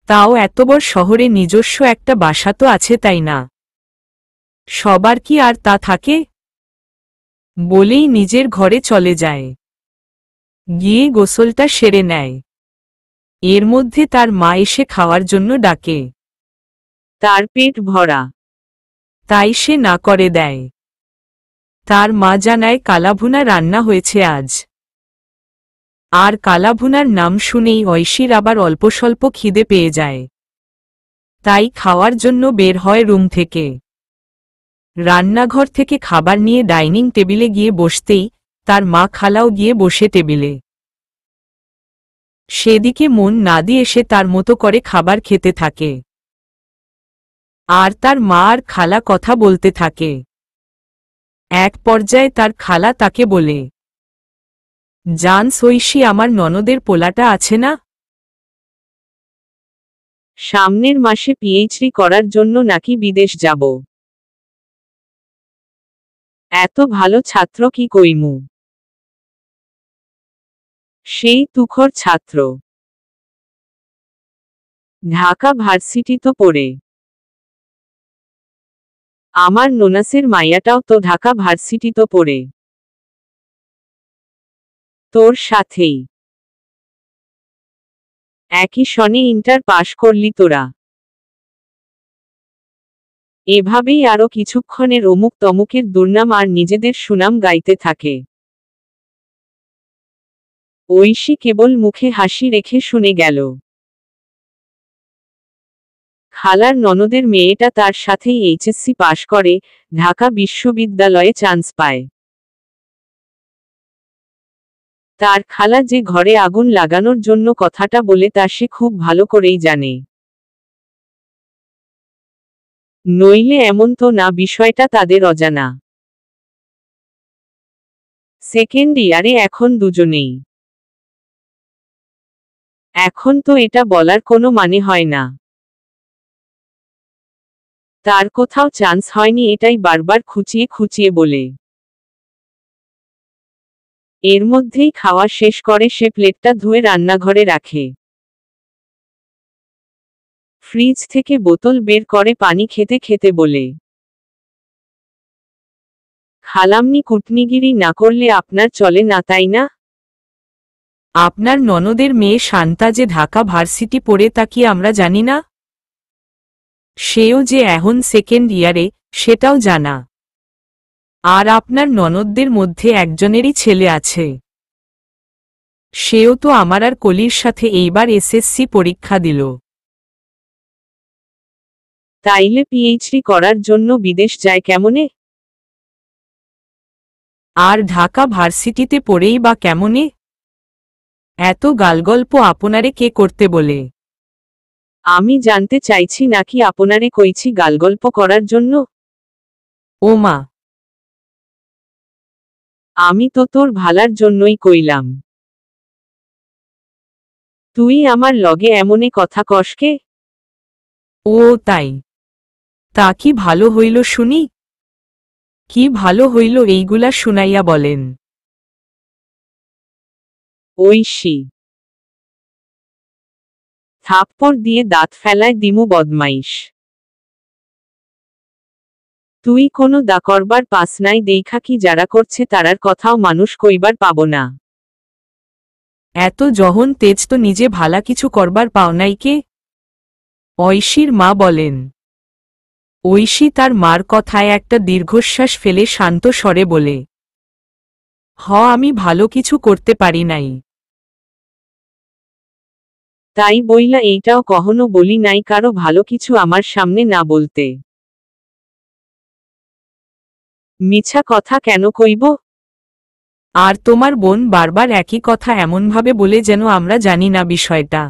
তাও এত বড় শহরে নিজস্ব একটা বাসা তো আছে, তাই না? সবার কি আর তা থাকে? বলেই নিজের ঘরে চলে যায়। গিয়ে গোসলটা সেরে নেয়। এর মধ্যে তার মা এসে খাওয়ার জন্য ডাকে। তার পেট ভরা, তাই সে না করে দেয়। তার মা জানায় কালাভুনা রান্না হয়েছে আজ। আর কালাভুনার নাম শুনেই ঐশীর আবার অল্পস্বল্প খিদে পেয়ে যায়। তাই খাওয়ার জন্য বের হয় রুম থেকে। রান্নাঘর থেকে খাবার নিয়ে ডাইনিং টেবিলে গিয়ে বসতেই তার মা খালাও গিয়ে বসে টেবিলে। সেদিকে মন না দিয়ে সে তার মতো করে খাবার খেতে থাকে। আর তার মা আর খালা কথা বলতে থাকে। এক পর্যায়ে তার খালা তাকে বলে, জানস ঐশী, আমার ননদের পোলাটা আছে না? সামনের মাসে পিএইচডি করার জন্য নাকি বিদেশ যাব। এত ভালো ছাত্র কি কইমু। সেই তুখর ছাত্র, ঢাকা ভার্সিটি তো পড়ে। আমার নোনাসের মাইয়াটাও তো ঢাকা ভার্সিটি তো পড়ে। তোর সাথেই একই সনে ইন্টার পাশ করলি তোরা। এভাবেই আরো কিছুক্ষণের অমুক তমুকের দুর্নাম আর নিজেদের সুনাম গাইতে থাকে। ঐশী কেবল মুখে হাসি রেখে শুনে গেল। খালার ননদের মেয়েটা তার সাথেই এইচএসসি পাশ করে, ঢাকা বিশ্ববিদ্যালয়ে চান্স পায়। তার খালা যে ঘরে আগুন লাগানোর জন্য কথাটা বলে তা সে খুব ভালো করেই জানে। নইলে এমন তো না বিষয়টা তাদের অজানা। সেকেন্ড ইয়ারে এখন দুজনেই। এখন তো এটা বলার কোনো মানে হয় না। তার কোথাও চান্স হয়নি এটাই বারবার খুঁচিয়ে খুঁচিয়ে বলে। এর মধ্যেই খাওয়া শেষ করে সে প্লেটটা ধুয়ে রান্নাঘরে রাখে। ফ্রিজ থেকে বোতল বের করে পানি খেতে খেতে বলে, খালাম্নি কুটনিগিরি না করলে আপনার চলে না, তাই না? আপনার ননদের মেয়ে শান্তা যে ঢাকা ভার্সিটি পড়ে তা কি আমরা জানি না? সেও যে এখন সেকেন্ড ইয়ারে, সেটাও জানা। আর আপনার ননদদের মধ্যে একজনেরই ছেলে আছে। সেও তো আমার আর কলির সাথে এইবার এসএসসি পরীক্ষা দিল। তাইলে পিএইচডি করার জন্য বিদেশ যায় কেমনে? আর ঢাকা ভার্সিটিতে পড়েই বা কেমনে? এত গালগল্প আপনারে কে করতে বলে? আমি জানতে চাইছি নাকি আপনারে কইছি গালগল্প করার জন্য? ও মা, আমি তো তোর ভালার জন্যই কইলাম। তুই আমার লগে এমনে কথা কসকে? ও তাই? তা কি ভালো হইল শুনি? কি ভালো হইল এইগুলা শুনাইয়া বলেন। ঐশী থাপ্পড় দিয়ে দাঁত ফেলায় দিমু বদমাইশ। তুই কোনো দা করবার পাস নাই দেইখা কি যারা করছে তারার কথাও মানুষ কইবার পাবো না। এত যখন তেজ তো নিজে ভালা কিছু করবার পাও নাই কে? ঐশীর মা বলেন। ঐশী তার মার কথায় একটা দীর্ঘশ্বাস ফেলে শান্ত স্বরে বলে, আমি ভালো কিছু করতে পারি নাই। তাই বইলা এইটাও কখনো বলি নাই কারো ভালো কিছু আমার সামনে না বলতে। মিছা কথা কেন কইব? আর তোমার বোন বারবার একই কথা এমনভাবে বলে যেন আমরা জানি না বিষয়টা।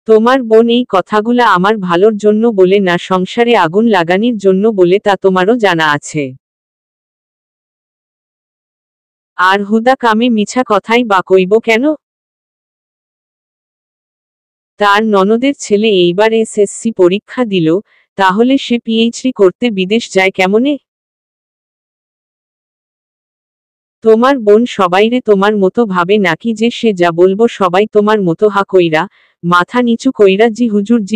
তোমার বোন এই কথাগুলা আমার ভালোর জন্য বলে না, সংসারে আগুন লাগানির জন্য বলে, তা তোমারও জানা আছে। আর হুদা কামে মিছা কথাই বা কইব কেন? তার ননদের ছেলে এইবার এসএসসি পরীক্ষা দিল, তাহলে সে পিএইচডি করতে বিদেশ যায় কেমনে? তোমার বোন সবাইরে তোমার মতো ভাবে নাকি যে সে যা বলবো সবাই তোমার মতো হা কইরা, মাথা নিচু কইরা জি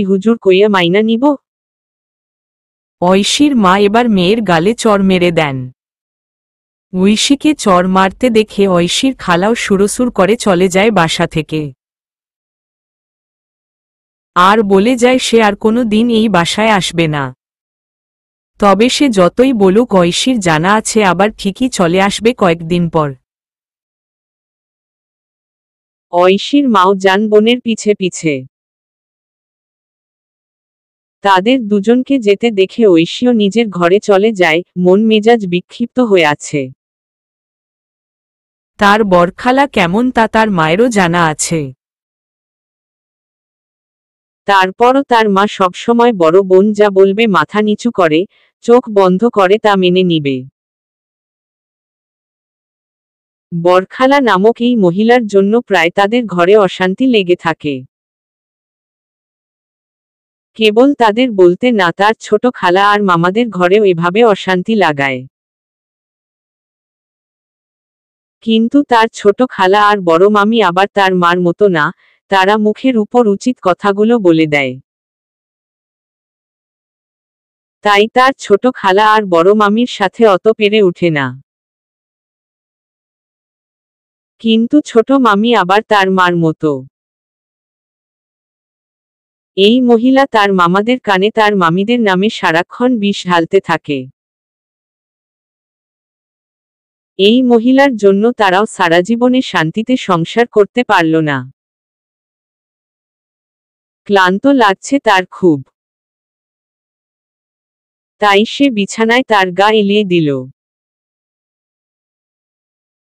হুজুর কইয়া মাইনা নিব? ঐশীর মা এবার মেয়ের গালে চড় মেরে দেন। ঐশীকে চড় মারতে দেখে ঐশীর খালাও সুরসুর করে চলে যায় বাসা থেকে। আর বলে যায় সে আর কোনো দিন এই বাসায় আসবে না। তবে সে যতই বলুক ঐশীর জানা আছে আবার ঠিকই চলে আসবে কয়েকদিন পর। ঐশীর মাও যান বোনের পিছে পিছে। তাদের দুজনকে যেতে দেখে ঐশীও নিজের ঘরে চলে যায়, মন মেজাজ বিক্ষিপ্ত হয়ে আছে। তার বরখালা কেমন তা তার মায়েরও জানা আছে। তারপরও তার মা সবসময় বড় বোন যা বলবে মাথা নিচু করে, চোখ বন্ধ করে তা মেনে নিবে। বরখালা নামক এই মহিলার জন্য প্রায় তাদের ঘরে অশান্তি লেগে থাকে। কেবল তাদের বলতে না, তার ছোট খালা আর মামাদের ঘরেও এভাবে অশান্তি লাগায়। কিন্তু তার ছোট খালা আর বড় মামি আবার তার মার মতো না, তারা মুখের উপর উচিত কথাগুলো বলে দেয়। তাই তার ছোট খালা আর বড় মামির সাথে অত পেরে ওঠে না। কিন্তু ছোট মামি আবার তার মার মতো। এই মহিলা তার মামাদের কানে তার মামিদের নামে সারাক্ষণ বিষ ঢালতে থাকে। এই মহিলার জন্য তারাও সারা জীবনে শান্তিতে সংসার করতে পারল না। ক্লান্ত লাগছে তার খুব। তাই সে বিছানায় তার গা এলিয়ে দিল।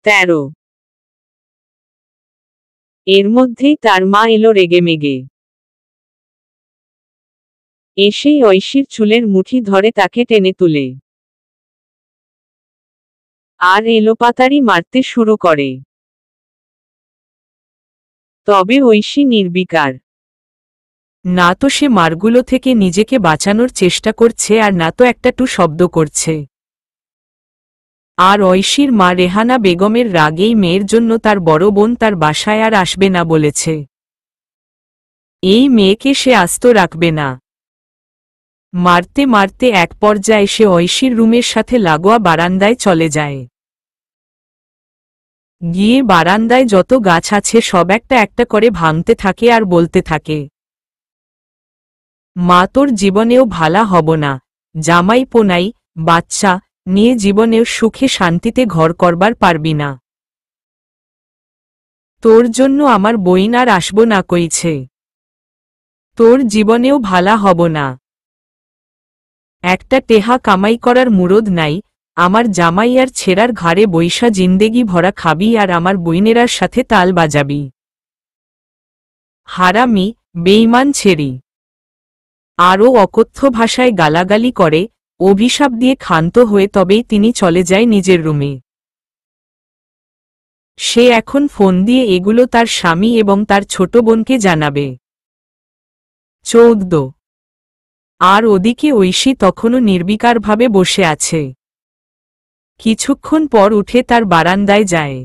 13 এর মধ্যেই তার মা এলো রেগেমেগে। এসেই ঐশীর চুলের মুঠি ধরে তাকে টেনে তুলে আর এলোপাতাড়ি মারতে শুরু করে। তবে ঐশী নির্বিকার। না তো সে মারগুলো থেকে নিজেকে বাঁচানোর চেষ্টা করছে আর না তো একটা টু শব্দ করছে। আর ঐশীর মা রেহানা বেগমের রাগেই মেয়ের জন্য তার বড় বোন তার বাসায় আর আসবে না বলেছে। এই মেয়েকে সে আস্ত রাখবে না। মারতে মারতে এক পর্যায়ে সে ঐশীর রুমের সাথে লাগোয়া বারান্দায় চলে যায়। গিয়ে বারান্দায় যত গাছ আছে সব একটা একটা করে ভাঙতে থাকে আর বলতে থাকে, মা তোর জীবনেও ভালা হব না, জামাই পোনাই বাচ্চা নিয়ে জীবনেও সুখে শান্তিতে ঘর করবার পারবি না। তোর জন্য আমার বইন আর আসব না কইছে। তোর জীবনেও ভালা হব না। একটা টেহা কামাই করার মুরদ নাই, আমার জামাই আর ছেঁড়ার ঘাড়ে বৈশা জিন্দেগি ভরা খাবি আর আমার বইনেরার সাথে তাল বাজাবি। হারামি, বেঈমান ছেড়ি। আরও অকথ্য ভাষায় গালাগালি করে, অভিশাপ দিয়ে ক্ষান্ত হয়ে তবেই তিনি চলে যায় নিজের রুমে। সে এখন ফোন দিয়ে এগুলো তার স্বামী এবং তার ছোট বোনকে জানাবে। 14 আর ওদিকে ঐশী তখনও নির্বিকারভাবে বসে আছে। কিছুক্ষণ পর উঠে তার বারান্দায় যায়।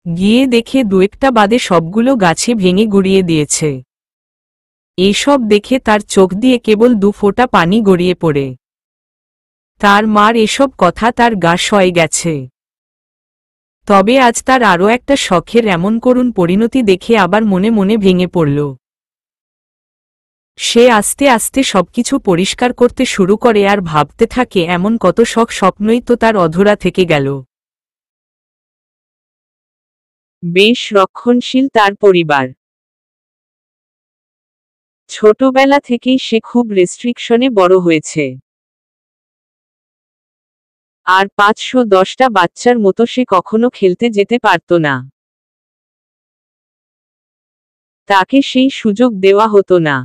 গিয়ে দেখে দুয়েকটা বাদে সবগুলো গাছে ভেঙে গুড়িয়ে দিয়েছে। এসব দেখে তার চোখ দিয়ে কেবল 2 ফোঁটা পানি গড়িয়ে পড়ে। তার মার এসব কথা তার গা সয়ে গেছে। তবে আজ তার আরও একটা শখের এমন করুণ পরিণতি দেখে আবার মনে মনে ভেঙে পড়ল। সে আস্তে আস্তে সবকিছু পরিষ্কার করতে শুরু করে আর ভাবতে থাকে এমন কত শখ স্বপ্নই তো তার অধরা থেকে গেল। বেশ রক্ষণশীল তার পরিবার। ছোটবেলা থেকেই সে খুব রেস্ট্রিকশনে বড় হয়েছে। আর ৫১০টা বাচ্চার মতো সে কখনো খেলতে যেতে পারত না। তাকে সেই সুযোগ দেওয়া হতো না।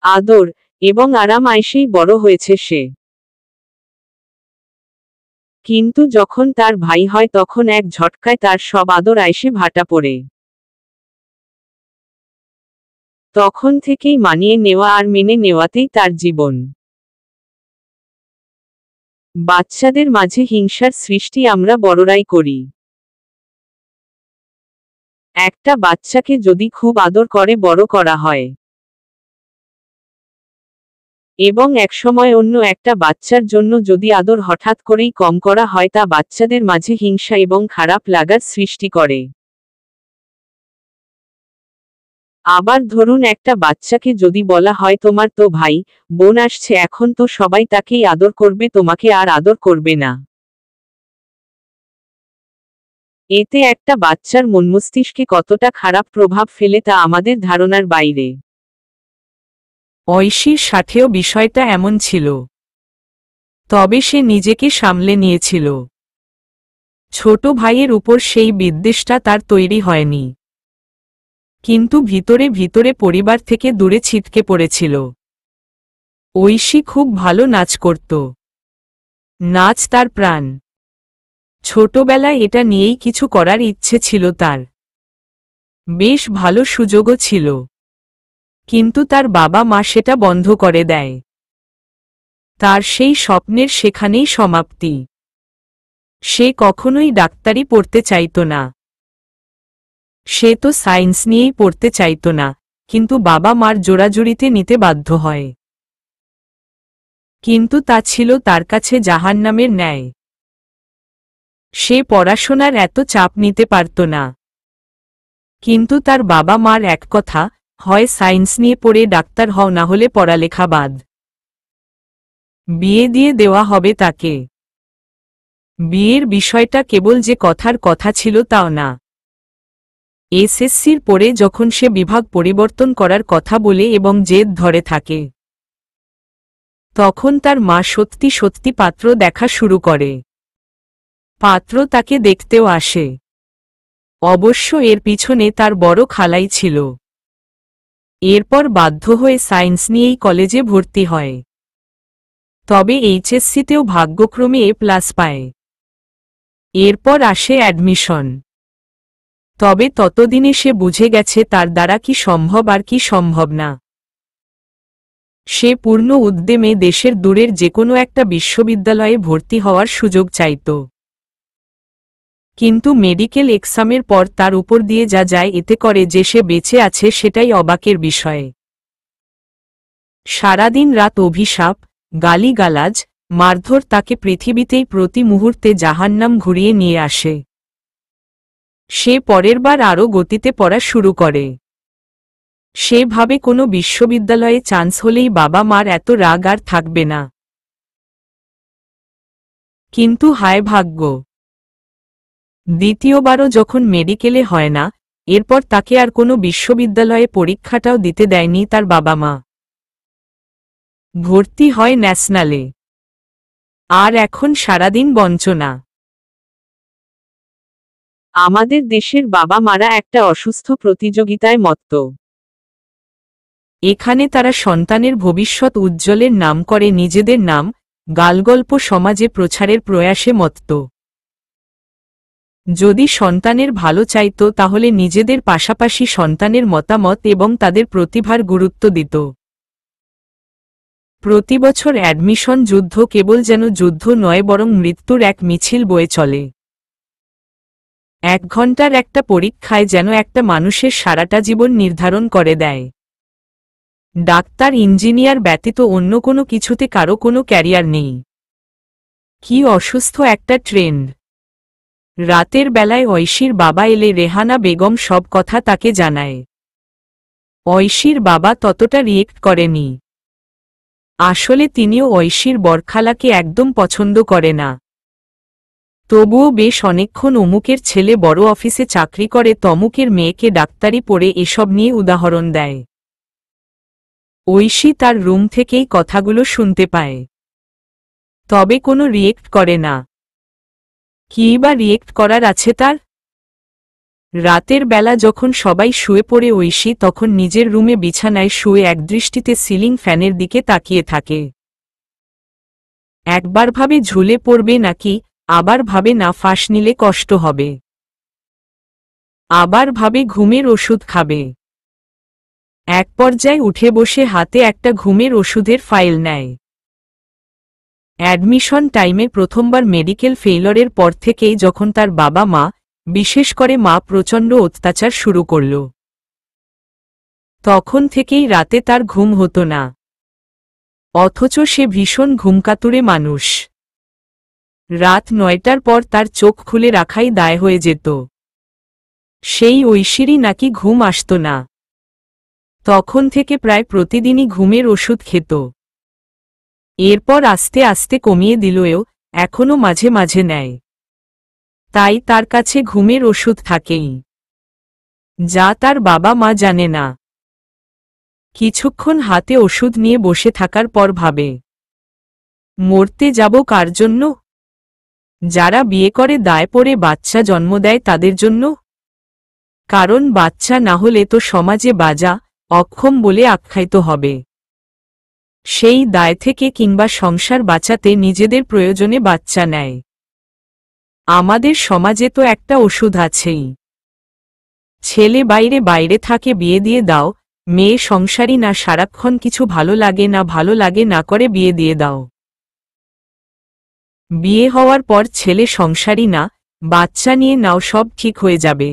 আদর এবং আরাম আয়েশেই বড় হয়েছে সে। কিন্তু যখন তার ভাই হয় তখন এক ঝটকায় তার সব আদর আয়েশে ভাটা পড়ে। তখন থেকেই মানিয়ে নেওয়া আর মেনে নেওয়াতেই তার জীবন। বাচ্চাদের মাঝে হিংসার সৃষ্টি আমরা বড়রাই করি। একটা বাচ্চাকে যদি খুব আদর করে বড় করা হয় এবং একসময় অন্য একটা বাচ্চার জন্য যদি আদর হঠাৎ করেই কম করা হয় তা বাচ্চাদের মাঝে হিংসা এবং খারাপ লাগার সৃষ্টি করে। আবার ধরুন একটা বাচ্চাকে যদি বলা হয় তোমার তো ভাই বোন আসছে এখন তো সবাই তাকেই আদর করবে তোমাকে আর আদর করবে না। এতে একটা বাচ্চার মন মস্তিষ্কে কতটা খারাপ প্রভাব ফেলে তা আমাদের ধারণার বাইরে। ঐশীর সাথেও বিষয়টা এমন ছিল। তবে সে নিজেকে সামলে নিয়েছিল। ছোট ভাইয়ের উপর সেই বিদ্বেষটা তার তৈরি হয়নি, কিন্তু ভিতরে ভিতরে পরিবার থেকে দূরে ছিটকে পড়েছিল। ঐশী খুব ভালো নাচ করত। নাচ তার প্রাণ। ছোটবেলায় এটা নিয়েই কিছু করার ইচ্ছে ছিল তার। বেশ ভালো সুযোগও ছিল, কিন্তু তার বাবা মা সেটা বন্ধ করে দেয়। তার সেই স্বপ্নের সেখানেই সমাপ্তি। সে কখনোই ডাক্তারি পড়তে চাইত না। সে তো সায়েন্স নিয়েই পড়তে চাইত না, কিন্তু বাবা মার জোরাজুরিতে নিতে বাধ্য হয়। কিন্তু তা ছিল তার কাছে জাহান্নামের ন্যায়। সে পড়াশোনার এত চাপ নিতে পারত না। কিন্তু তার বাবা মার এক কথা, হয় সায়েন্স নিয়ে পড়ে ডাক্তার হও না হলে পড়ালেখা বাদ। বিয়ে দিয়ে দেওয়া হবে তাকে। বিয়ের বিষয়টা কেবল যে কথার কথা ছিল তাও না। এসএসসির পরে যখন সে বিভাগ পরিবর্তন করার কথা বলে এবং জেদ ধরে থাকে, তখন তার মা সত্যি সত্যি পাত্র দেখা শুরু করে। পাত্র তাকে দেখতেও আসে। অবশ্য এর পিছনে তার বড় খালাই ছিল। এরপর বাধ্য হয়ে সায়েন্স নিয়েই কলেজে ভর্তি হয়। তবে এইচএসসিতেও ভাগ্যক্রমে A+ পায়। এরপর আসে অ্যাডমিশন। তবে ততদিনে সে বুঝে গেছে তার দ্বারা কি সম্ভব আর কি সম্ভব না। সে পূর্ণ উদ্যমে দেশের দূরের যেকোনো একটা বিশ্ববিদ্যালয়ে ভর্তি হওয়ার সুযোগ চাইত। কিন্তু মেডিকেল এক্সামের পর তার উপর দিয়ে যা যায় এতে করে যে সে বেঁচে আছে সেটাই অবাকের বিষয়। সারাদিন রাত অভিশাপ, গালিগালাজ, মারধর তাকে পৃথিবীতেই প্রতি মুহূর্তে জাহান্নাম ঘুরিয়ে নিয়ে আসে। সে পরের বার আরও গতিতে পড়া শুরু করে। সে ভাবে কোনো বিশ্ববিদ্যালয়ে চান্স হলেই বাবা মার এত রাগ আর থাকবে না। কিন্তু হায় ভাগ্য, দ্বিতীয়বারও যখন মেডিকেলে হয় না, এরপর তাকে আর কোনো বিশ্ববিদ্যালয়ে পরীক্ষাটাও দিতে দেয়নি তার বাবা মা। ভর্তি হয় ন্যাশনালে। আর এখন সারাদিন বঞ্চনা। আমাদের দেশের বাবা মারা একটা অসুস্থ প্রতিযোগিতায় মত্ত। এখানে তারা সন্তানের ভবিষ্যৎ উজ্জ্বলের নাম করে নিজেদের নাম, গালগল্প সমাজে প্রচারের প্রয়াসে মত্ত। যদি সন্তানের ভালো চাইত তাহলে নিজেদের পাশাপাশি সন্তানের মতামত এবং তাদের প্রতিভার গুরুত্ব দিত। প্রতিবছর অ্যাডমিশন যুদ্ধ কেবল যেন যুদ্ধ নয় বরং মৃত্যুর এক মিছিল বয়ে চলে। 1 ঘন্টার একটা পরীক্ষায় যেন একটা মানুষের সারাটা জীবন নির্ধারণ করে দেয়। ডাক্তার ইঞ্জিনিয়ার ব্যতীত অন্য কোনো কিছুতে কারো কোনো ক্যারিয়ার নেই। কি অসুস্থ একটা ট্রেন্ড। রাতের বেলায় ঐশীর বাবা এলে রেহানা বেগম সব কথা তাকে জানায়। ঐশীর বাবা ততটা রিয়েক্ট করেনি। আসলে তিনিও ঐশীর বরখালাকে একদম পছন্দ করে না। তবুও বেশ অনেকক্ষণ অমুকের ছেলে বড় অফিসে চাকরি করে, তমুকের মেয়েকে ডাক্তারি পড়ে এসব নিয়ে উদাহরণ দেয়। ঐশী তার রুম থেকেই কথাগুলো শুনতে পায়, তবে কোনো রিয়েক্ট করে না। কী বা রিয়েক্ট করার আছে তার? রাতের বেলা যখন সবাই শুয়ে পড়ে ঐশী তখন নিজের রুমে বিছানায় শুয়ে একদৃষ্টিতে সিলিং ফ্যানের দিকে তাকিয়ে থাকে। একবার ভাবে ঝুলে পড়বে নাকি, আবার ভাবে না ফাঁস নিলে কষ্ট হবে, আবার ভাবে ঘুমের ওষুধ খাবে। এক পর্যায়ে উঠে বসে হাতে একটা ঘুমের ওষুধের ফাইল নেয়। অ্যাডমিশন টাইমে প্রথমবার মেডিকেল ফেইলরের পর থেকেই যখন তার বাবা মা, বিশেষ করে মা প্রচণ্ড অত্যাচার শুরু করল, তখন থেকেই রাতে তার ঘুম হতো না। অথচ সে ভীষণ ঘুমকাতুরে মানুষ। রাত 9টার পর তার চোখ খুলে রাখাই দায় হয়ে যেত। সেই ঐশীরই নাকি ঘুম আসত না। তখন থেকে প্রায় প্রতিদিনই ঘুমের ওষুধ খেত। এরপর আস্তে আস্তে কমিয়ে দিলও, এখনও মাঝে মাঝে নেয়। তাই তার কাছে ঘুমের ওষুধ থাকেই, যা তার বাবা মা জানে না। কিছুক্ষণ হাতে ওষুধ নিয়ে বসে থাকার পর ভাবে, মরতে যাব কার জন্য? যারা বিয়ে করে দায় পড়ে বাচ্চা জন্ম দেয় তাদের জন্য। কারণ বাচ্চা না হলে তো সমাজে বাজা, অক্ষম বলে আখ্যায়িত হবে। সেই দায় থেকে কিংবা সংসার বাঁচাতে নিজেদের প্রয়োজনে বাচ্চা নেয়। আমাদের সমাজে তো একটা ওষুধ আছেই, ছেলে বাইরে বাইরে থাকে বিয়ে দিয়ে দাও, মেয়ে সংসারী না, সারাক্ষণ কিছু ভালো লাগে না করে বিয়ে দিয়ে দাও। বিয়ে হওয়ার পর ছেলে সংসারী না, বাচ্চা নিয়ে নাও, সব ঠিক হয়ে যাবে।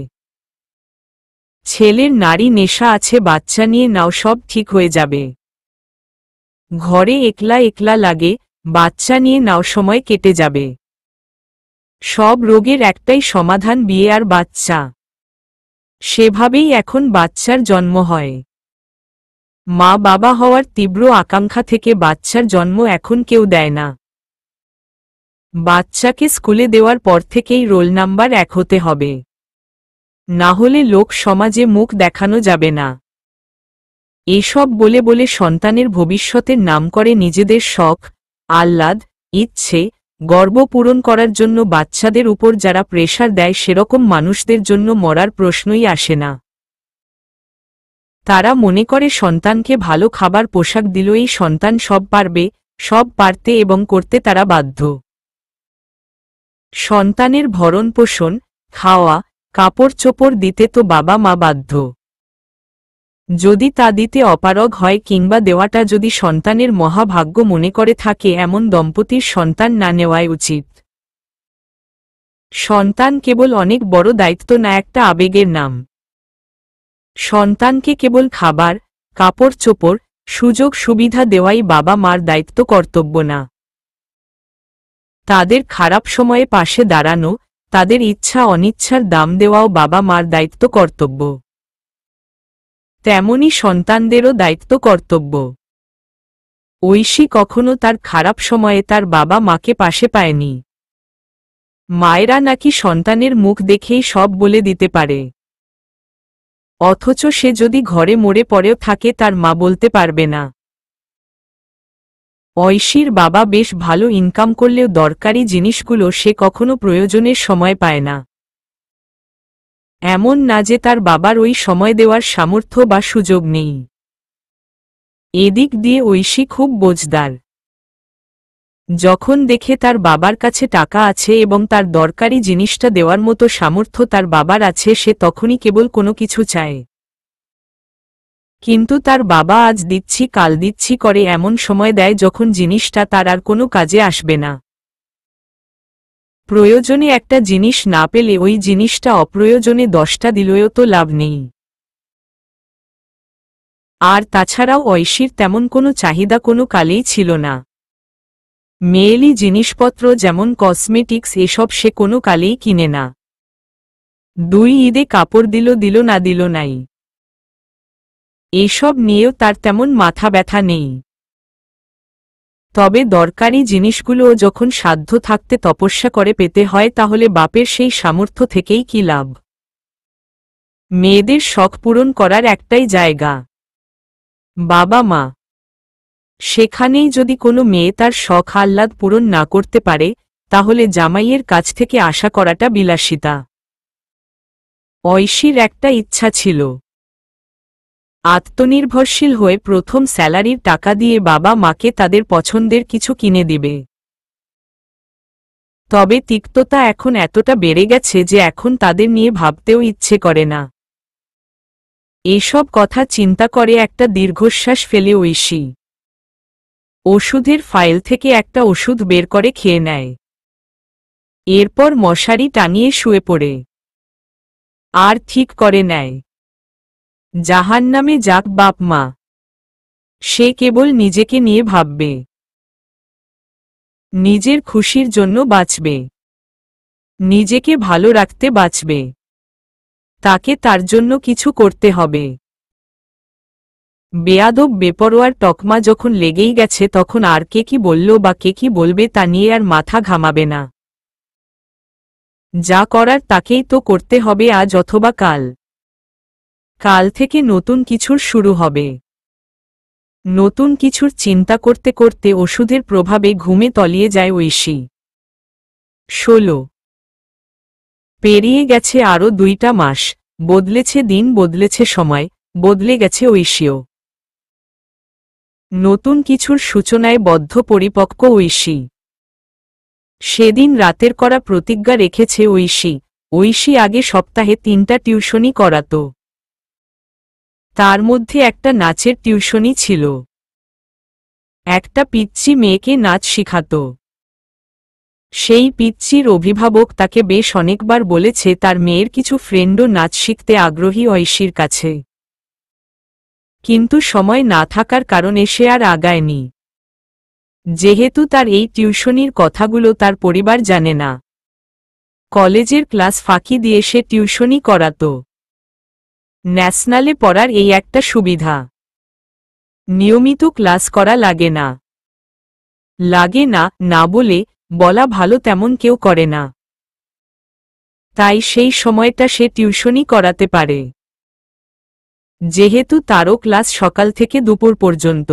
ছেলের নারী নেশা আছে, বাচ্চা নিয়ে নাও, সব ঠিক হয়ে যাবে। ঘরে একলা একলা লাগে, বাচ্চা নিয়ে নাও, সময় কেটে যাবে। সব রোগের একটাই সমাধান, বিয়ে আর বাচ্চা। সেভাবেই এখন বাচ্চার জন্ম হয়। মা বাবা হওয়ার তীব্র আকাঙ্ক্ষা থেকে বাচ্চার জন্ম এখন কেউ দেয় না। বাচ্চাকে স্কুলে দেওয়ার পর থেকেই রোল নাম্বার 1 হতে হবে, না হলে লোক সমাজে মুখ দেখানো যাবে না। এসব বলে বলে সন্তানের ভবিষ্যতের নাম করে নিজেদের শখ, আহ্লাদ, ইচ্ছে, গর্ব পূরণ করার জন্য বাচ্চাদের উপর যারা প্রেশার দেয় সেরকম মানুষদের জন্য মরার প্রশ্নই আসে না। তারা মনে করে সন্তানকে ভালো খাবার পোশাক দিলেই সন্তান সব পারবে, সব পারতে এবং করতে তারা বাধ্য। সন্তানের ভরণ পোষণ, খাওয়া, কাপড় চোপড় দিতে তো বাবা মা বাধ্য। যদি তা দিতে অপারগ হয় কিংবা দেওয়াটা যদি সন্তানের মহাভাগ্য মনে করে থাকে, এমন দম্পতির সন্তান না নেওয়াই উচিত। সন্তান কেবল অনেক বড় দায়িত্ব না, একটা আবেগের নাম। সন্তানকে কেবল খাবার, কাপড় চোপড়, সুযোগ সুবিধা দেওয়াই বাবা মার দায়িত্ব, কর্তব্য না। তাদের খারাপ সময়ে পাশে দাঁড়ানো, তাদের ইচ্ছা অনিচ্ছার দাম দেওয়াও বাবা মার দায়িত্ব, কর্তব্য। তেমনি সন্তানদেরও দায়িত্ব, কর্তব্য। ঐশী কখনো তার খারাপ সময়ে তার বাবা মাকে পাশে পায়নি। মায়েরা নাকি সন্তানের মুখ দেখেই সব বলে দিতে পারে, অথচ সে যদি ঘরে মরে পড়েও থাকে তার মা বলতে পারবে না। ঐশীর বাবা বেশ ভালো ইনকাম করলেও দরকারি জিনিসগুলো সে কখনো প্রয়োজনের সময় পায় না। এমন না যে তার বাবার ওই সময় দেওয়ার সামর্থ্য বা সুযোগ নেই। এদিক দিয়ে ঐশী খুব বোঝদার। যখন দেখে তার বাবার কাছে টাকা আছে এবং তার দরকারি জিনিসটা দেওয়ার মতো সামর্থ্য তার বাবার আছে, সে তখনই কেবল কোনো কিছু চায়। কিন্তু তার বাবা আজ দিচ্ছি কাল দিচ্ছি করে এমন সময় দেয় যখন জিনিসটা তার আর কোনো কাজে আসবে না। প্রয়োজনে একটা জিনিস না পেলে ওই জিনিসটা অপ্রয়োজনে 10টা দিলেও তো লাভ নেই। আর তাছাড়াও ঐশীর তেমন কোনো চাহিদা কোনো কালেই ছিল না। মেয়েলি জিনিসপত্র যেমন কসমেটিক্স এসব সে কোনো কালেই কিনে না। 2 ঈদে কাপড় দিল না দিল নাই, এসব নিয়েও তার তেমন মাথা ব্যথা নেই। তবে দরকারি জিনিসগুলোও যখন সাধ্য থাকতে তপস্যা করে পেতে হয় তাহলে বাপের সেই সামর্থ্য থেকেই কি লাভ? মেয়েদের শখ পূরণ করার একটাই জায়গা বাবা মা। সেখানেই যদি কোনো মেয়ে তার শখ আহ্লাদ পূরণ না করতে পারে তাহলে জামাইয়ের কাছ থেকে আশা করাটা বিলাসিতা। ঐশীর একটা ইচ্ছা ছিল, আত্মনির্ভরশীল হয়ে প্রথম স্যালারির টাকা দিয়ে বাবা মাকে তাদের পছন্দের কিছু কিনে দিবে। তবে তিক্ততা এখন এতটা বেড়ে গেছে যে এখন তাদের নিয়ে ভাবতেও ইচ্ছে করে না। এসব কথা চিন্তা করে একটা দীর্ঘশ্বাস ফেলে ঐশী ওষুধের ফাইল থেকে একটা ওষুধ বের করে খেয়ে নেয়। এরপর মশারি টানিয়ে শুয়ে পড়ে আর ঠিক করে নেয়, জাহান্নামে যাক বাপ মা, সে কেবল নিজেকে নিয়ে ভাববে, নিজের খুশির জন্য বাঁচবে, নিজেকে ভালো রাখতে বাঁচবে, তাকে তার জন্য কিছু করতে হবে। বেয়াদব বেপরোয়ার তকমা যখন লেগেই গেছে তখন আর কে কি বলল বা কে কি বলবে তা নিয়ে আর মাথা ঘামাবে না। যা করার তাকেই তো করতে হবে আজ অথবা কাল। কাল থেকে নতুন কিছুর শুরু হবে। নতুন কিছুর চিন্তা করতে করতে ওষুধের প্রভাবে ঘুমে তলিয়ে যায় ঐশী। 16 পেরিয়ে গেছে আরও 2টা মাস, বদলেছে দিন, বদলেছে সময়, বদলে গেছে ঐশীও। নতুন কিছুর সূচনায় বদ্ধপরিপক্ক ঐশী। সেদিন রাতের করা প্রতিজ্ঞা রেখেছে ঐশী আগে সপ্তাহে 3টা টিউশনি করাত। তার মধ্যে একটা নাচের টিউশনি ছিল। একটা পিচ্চি মেয়েকে নাচ শিখাত। সেই পিচ্চির অভিভাবক তাকে বেশ অনেকবার বলেছে তার মেয়ের কিছু ফ্রেন্ডও নাচ শিখতে আগ্রহী ঐশীর কাছে, কিন্তু সময় না থাকার কারণে সে আর আগায়নি। যেহেতু তার এই টিউশনির কথাগুলো তার পরিবার জানে না, কলেজের ক্লাস ফাঁকি দিয়ে সে টিউশনি করাত। ন্যাশনালে পড়ার এই একটা সুবিধা, নিয়মিত ক্লাস করা লাগে না। না বলে বলা ভালো, তেমন কেউ করে না, তাই সেই সময়টা সে টিউশনি করাতে পারে। যেহেতু তারও ক্লাস সকাল থেকে দুপুর পর্যন্ত,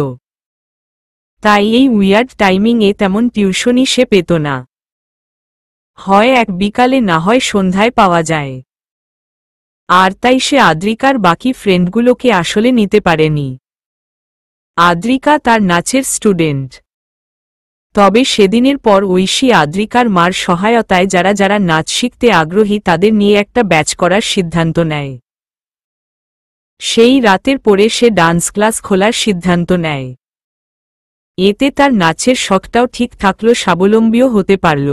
তাই এই উইয়ার্ড টাইমিংয়ে তেমন টিউশনি সে পেত না। হয় এক বিকালে, না হয় সন্ধ্যায় পাওয়া যায়। আর তাই সে আদ্রিকার বাকি ফ্রেন্ডগুলোকে আসলে নিতে পারেনি। আদ্রিকা তার নাচের স্টুডেন্ট। তবে সেদিনের পর ঐশী আদ্রিকার মার সহায়তায় যারা যারা নাচ শিখতে আগ্রহী তাদের নিয়ে একটা ব্যাচ করার সিদ্ধান্ত নেয়। সেই রাতের পরে সে ডান্স ক্লাস খোলার সিদ্ধান্ত নেয়। এতে তার নাচের শখটাও ঠিক থাকল, স্বাবলম্বীও হতে পারল।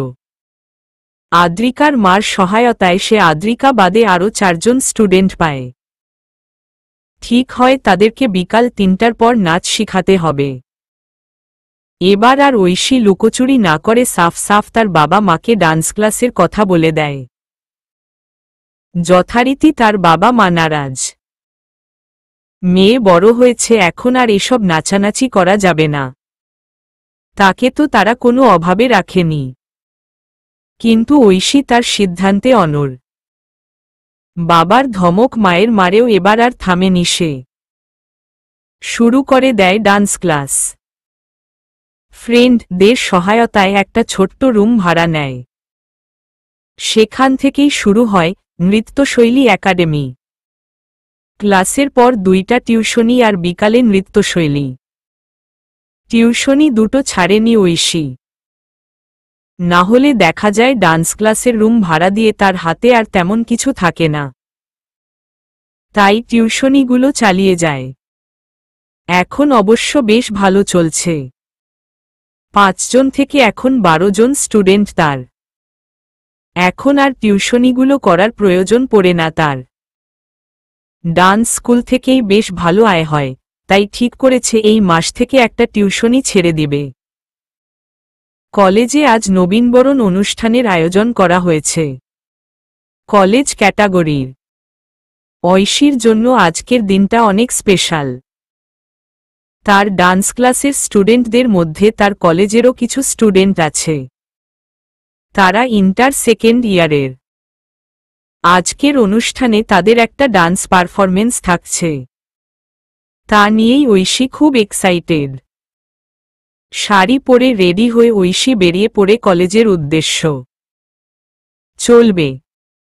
আদ্রিকার মার সহায়তায় সে আদ্রিকা বাদে আরও 4 জন স্টুডেন্ট পায়। ঠিক হয় তাদেরকে বিকাল 3টার পর নাচ শিখাতে হবে। এবার আর ঐশী লুকোচুরি না করে সাফ সাফ তার বাবা মাকে ডান্স ক্লাসের কথা বলে দেয়। যথারীতি তার বাবা মা নারাজ। মেয়ে বড় হয়েছে, এখন আর এসব নাচানাচি করা যাবে না। তাকে তো তারা কোনো অভাবে রাখেনি। কিন্তু ঐশী তার সিদ্ধান্তে অনড়। বাবার ধমক মায়ের মারেও এবার আর থামেনি সে। শুরু করে দেয় ডান্স ক্লাস। ফ্রেন্ডদের সহায়তায় একটা ছোট্ট রুম ভাড়া নেয়। সেখান থেকেই শুরু হয় নৃত্যশৈলী একাডেমি। ক্লাসের পর 2টা টিউশনি আর বিকালে নৃত্যশৈলী। টিউশনি দুটো ছাড়েনি ঐশী। না হলে দেখা যায় ডান্স ক্লাসের রুম ভাড়া দিয়ে তার হাতে আর তেমন কিছু থাকে না। তাই টিউশনিগুলো চালিয়ে যায়। এখন অবশ্য বেশ ভালো চলছে। 5 জন থেকে এখন 12 জন স্টুডেন্ট তার। এখন আর টিউশনিগুলো করার প্রয়োজন পড়ে না তার। ডান্স স্কুল থেকেই বেশ ভালো আয় হয়, তাই ঠিক করেছে এই মাস থেকে একটা টিউশনি ছেড়ে দিবে। কলেজে আজ নবীনবরণ অনুষ্ঠানের আয়োজন করা হয়েছে। কলেজ ক্যাটাগরির ঐশীর জন্য আজকের দিনটা অনেক স্পেশাল। তার ডান্স ক্লাসের স্টুডেন্টদের মধ্যে তার কলেজেরও কিছু স্টুডেন্ট আছে। তারা ইন্টার সেকেন্ড ইয়ারের। আজকের অনুষ্ঠানে তাদের একটা ডান্স পারফরমেন্স থাকছে। তা নিয়েই ঐশী খুব এক্সাইটেড। শাড়ি পরে রেডি হয়ে ঐশী বেরিয়ে পড়ে কলেজের উদ্দেশ্য। চলবে।